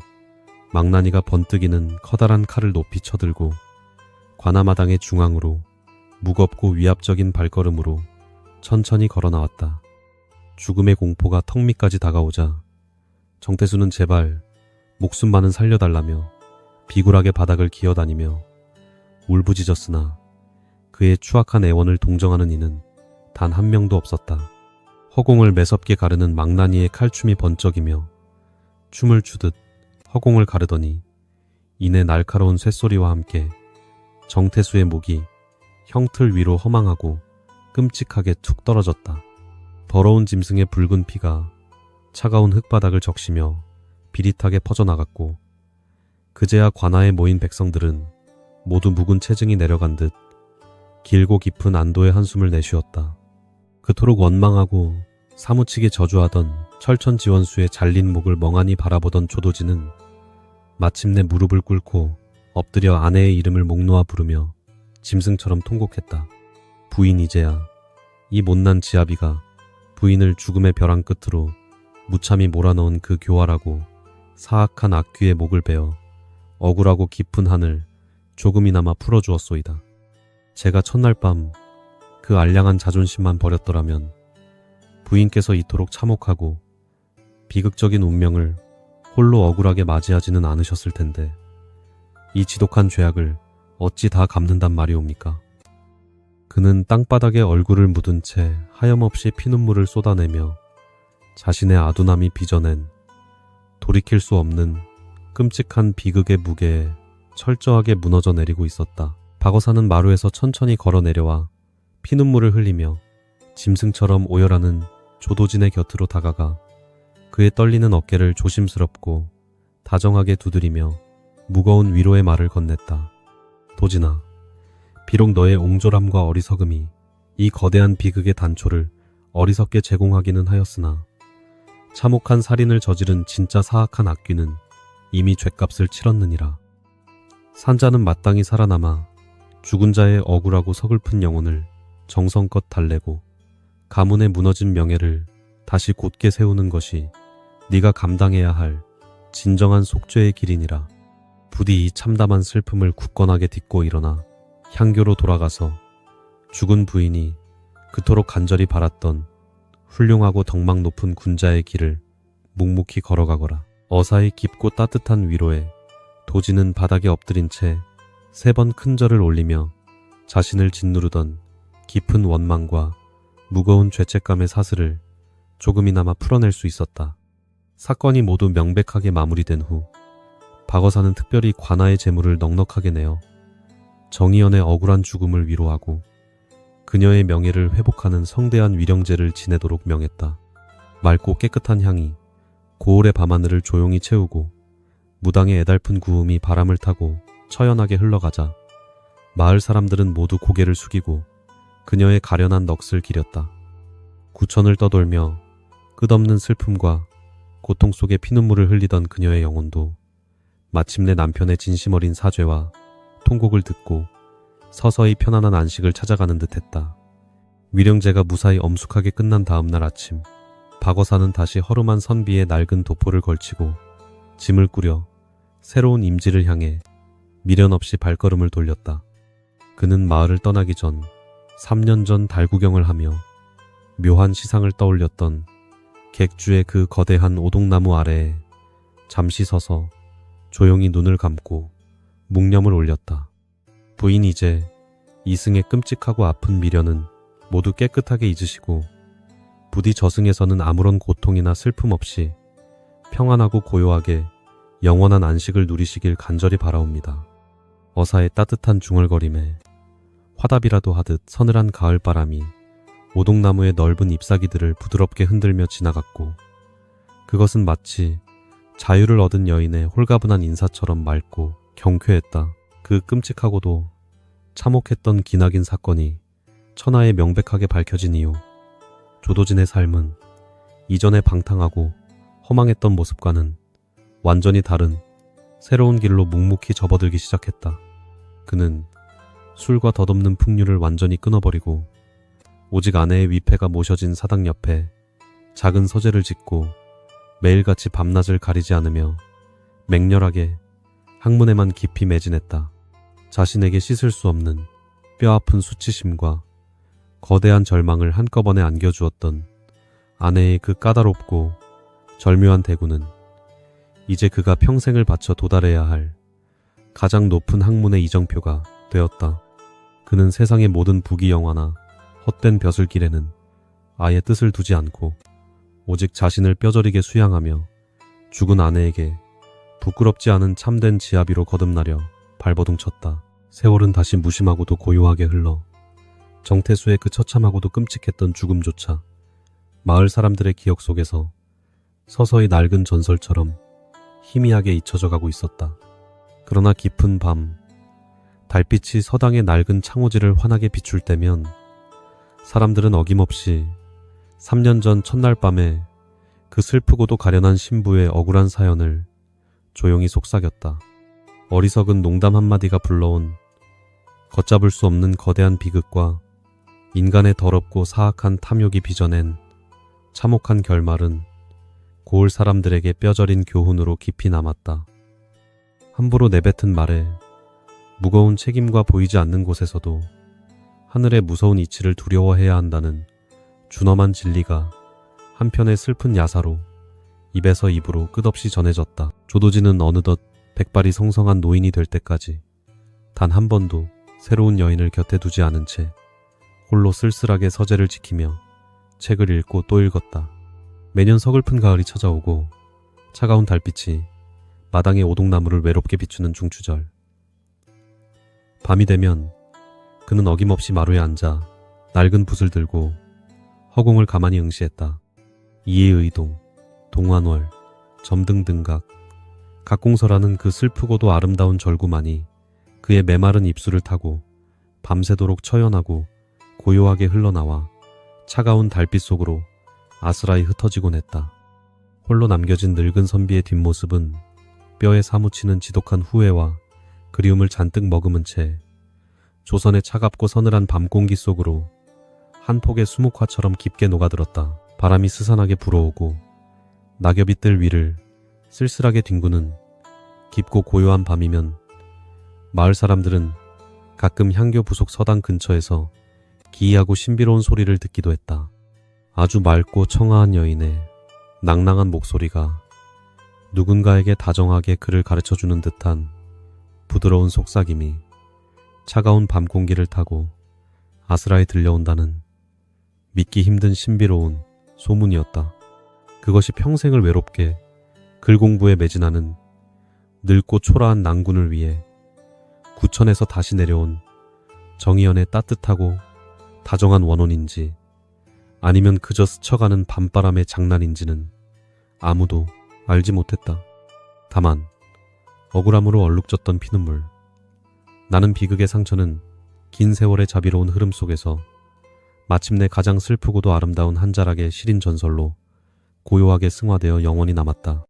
망나니가 번뜩이는 커다란 칼을 높이 쳐들고 관아마당의 중앙으로 무겁고 위압적인 발걸음으로 천천히 걸어 나왔다. 죽음의 공포가 턱 밑까지 다가오자 정태수는 제발 목숨만은 살려달라며 비굴하게 바닥을 기어다니며 울부짖었으나 그의 추악한 애원을 동정하는 이는 단 한 명도 없었다. 허공을 매섭게 가르는 망나니의 칼춤이 번쩍이며 춤을 추듯 허공을 가르더니 이내 날카로운 쇳소리와 함께 정태수의 목이 형틀 위로 허망하고 끔찍하게 툭 떨어졌다. 더러운 짐승의 붉은 피가 차가운 흙바닥을 적시며 비릿하게 퍼져나갔고 그제야 관아에 모인 백성들은 모두 묵은 체증이 내려간 듯 길고 깊은 안도의 한숨을 내쉬었다. 그토록 원망하고 사무치게 저주하던 철천지원수의 잘린 목을 멍하니 바라보던 조도진은 마침내 무릎을 꿇고 엎드려 아내의 이름을 목 놓아 부르며 짐승처럼 통곡했다. 부인 이제야 이 못난 지아비가 부인을 죽음의 벼랑 끝으로 무참히 몰아넣은 그 교활하고 사악한 악귀의 목을 베어 억울하고 깊은 한을 조금이나마 풀어주었소이다. 제가 첫날 밤 그 알량한 자존심만 버렸더라면 부인께서 이토록 참혹하고 비극적인 운명을 홀로 억울하게 맞이하지는 않으셨을 텐데 이 지독한 죄악을 어찌 다 갚는단 말이옵니까? 그는 땅바닥에 얼굴을 묻은 채 하염없이 피눈물을 쏟아내며 자신의 아두남이 빚어낸 돌이킬 수 없는 끔찍한 비극의 무게에 철저하게 무너져 내리고 있었다. 박어사는 마루에서 천천히 걸어 내려와 피눈물을 흘리며 짐승처럼 오열하는 조도진의 곁으로 다가가 그의 떨리는 어깨를 조심스럽고 다정하게 두드리며 무거운 위로의 말을 건넸다. 도진아, 비록 너의 옹졸함과 어리석음이 이 거대한 비극의 단초를 어리석게 제공하기는 하였으나 참혹한 살인을 저지른 진짜 사악한 악귀는 이미 죗값을 치렀느니라. 산자는 마땅히 살아남아 죽은 자의 억울하고 서글픈 영혼을 정성껏 달래고 가문의 무너진 명예를 다시 곧게 세우는 것이 네가 감당해야 할 진정한 속죄의 길이니라. 부디 이 참담한 슬픔을 굳건하게 딛고 일어나 향교로 돌아가서 죽은 부인이 그토록 간절히 바랐던 훌륭하고 덕망 높은 군자의 길을 묵묵히 걸어가거라. 어사의 깊고 따뜻한 위로에 도진은 바닥에 엎드린 채 3번 큰 절을 올리며 자신을 짓누르던 깊은 원망과 무거운 죄책감의 사슬을 조금이나마 풀어낼 수 있었다. 사건이 모두 명백하게 마무리된 후 박어사는 특별히 관아의 재물을 넉넉하게 내어 정의연의 억울한 죽음을 위로하고 그녀의 명예를 회복하는 성대한 위령제를 지내도록 명했다. 맑고 깨끗한 향이 고을의 밤하늘을 조용히 채우고 무당의 애달픈 구음이 바람을 타고 처연하게 흘러가자 마을 사람들은 모두 고개를 숙이고 그녀의 가련한 넋을 기렸다. 구천을 떠돌며 끝없는 슬픔과 고통 속에 피눈물을 흘리던 그녀의 영혼도 마침내 남편의 진심 어린 사죄와 통곡을 듣고 서서히 편안한 안식을 찾아가는 듯했다. 위령제가 무사히 엄숙하게 끝난 다음 날 아침, 박어사는 다시 허름한 선비에 낡은 도포를 걸치고 짐을 꾸려 새로운 임지를 향해 미련 없이 발걸음을 돌렸다. 그는 마을을 떠나기 전 3년 전 달 구경을 하며 묘한 시상을 떠올렸던 객주의 그 거대한 오동나무 아래에 잠시 서서 조용히 눈을 감고 묵념을 올렸다. 부인 이제 이승의 끔찍하고 아픈 미련은 모두 깨끗하게 잊으시고 부디 저승에서는 아무런 고통이나 슬픔 없이 평안하고 고요하게 영원한 안식을 누리시길 간절히 바라옵니다. 어사의 따뜻한 중얼거림에 화답이라도 하듯 서늘한 가을바람이 오동나무의 넓은 잎사귀들을 부드럽게 흔들며 지나갔고 그것은 마치 자유를 얻은 여인의 홀가분한 인사처럼 맑고 경쾌했다. 그 끔찍하고도 참혹했던 기나긴 사건이 천하에 명백하게 밝혀진 이후 조도진의 삶은 이전에 방탕하고 허망했던 모습과는 완전히 다른 새로운 길로 묵묵히 접어들기 시작했다. 그는 술과 덧없는 풍류를 완전히 끊어버리고 오직 아내의 위패가 모셔진 사당 옆에 작은 서재를 짓고 매일같이 밤낮을 가리지 않으며 맹렬하게 학문에만 깊이 매진했다. 자신에게 씻을 수 없는 뼈아픈 수치심과 거대한 절망을 한꺼번에 안겨주었던 아내의 그 까다롭고 절묘한 대구는 이제 그가 평생을 바쳐 도달해야 할 가장 높은 학문의 이정표가 되었다. 그는 세상의 모든 부귀영화나 헛된 벼슬길에는 아예 뜻을 두지 않고 오직 자신을 뼈저리게 수양하며 죽은 아내에게 부끄럽지 않은 참된 지아비로 거듭나려 발버둥쳤다. 세월은 다시 무심하고도 고요하게 흘러 정태수의 그 처참하고도 끔찍했던 죽음조차 마을 사람들의 기억 속에서 서서히 낡은 전설처럼 희미하게 잊혀져 가고 있었다. 그러나 깊은 밤, 달빛이 서당의 낡은 창호지를 환하게 비출 때면 사람들은 어김없이 3년 전 첫날 밤에 그 슬프고도 가련한 신부의 억울한 사연을 조용히 속삭였다. 어리석은 농담 한마디가 불러온 걷잡을 수 없는 거대한 비극과 인간의 더럽고 사악한 탐욕이 빚어낸 참혹한 결말은 고을 사람들에게 뼈저린 교훈으로 깊이 남았다. 함부로 내뱉은 말에 무거운 책임과 보이지 않는 곳에서도 하늘의 무서운 이치를 두려워해야 한다는 준엄한 진리가 한편의 슬픈 야사로 입에서 입으로 끝없이 전해졌다. 조도진은 어느덧 백발이 성성한 노인이 될 때까지 단 한 번도 새로운 여인을 곁에 두지 않은 채 홀로 쓸쓸하게 서재를 지키며 책을 읽고 또 읽었다. 매년 서글픈 가을이 찾아오고 차가운 달빛이 마당의 오동나무를 외롭게 비추는 중추절. 밤이 되면 그는 어김없이 마루에 앉아 낡은 붓을 들고 허공을 가만히 응시했다. 이해의동, 동환월, 점등등각, 각공서라는 그 슬프고도 아름다운 절구만이 그의 메마른 입술을 타고 밤새도록 처연하고 고요하게 흘러나와 차가운 달빛 속으로 아스라이 흩어지곤 했다. 홀로 남겨진 늙은 선비의 뒷모습은 뼈에 사무치는 지독한 후회와 그리움을 잔뜩 머금은 채 조선의 차갑고 서늘한 밤 공기 속으로 한 폭의 수묵화처럼 깊게 녹아들었다. 바람이 스산하게 불어오고 낙엽이 뜰 위를 쓸쓸하게 뒹구는 깊고 고요한 밤이면 마을 사람들은 가끔 향교 부속 서당 근처에서 기이하고 신비로운 소리를 듣기도 했다. 아주 맑고 청아한 여인의 낭낭한 목소리가 누군가에게 다정하게 그를 가르쳐주는 듯한 부드러운 속삭임이 차가운 밤 공기를 타고 아스라에 들려온다는 믿기 힘든 신비로운 소문이었다. 그것이 평생을 외롭게 글 공부에 매진하는 늙고 초라한 낭군을 위해 구천에서 다시 내려온 정의연의 따뜻하고 다정한 원혼인지 아니면 그저 스쳐가는 밤바람의 장난인지는 아무도 알지 못했다. 다만 억울함으로 얼룩졌던 피눈물, 나는 비극의 상처는 긴 세월의 자비로운 흐름 속에서 마침내 가장 슬프고도 아름다운 한 자락의 시린 전설로 고요하게 승화되어 영원히 남았다.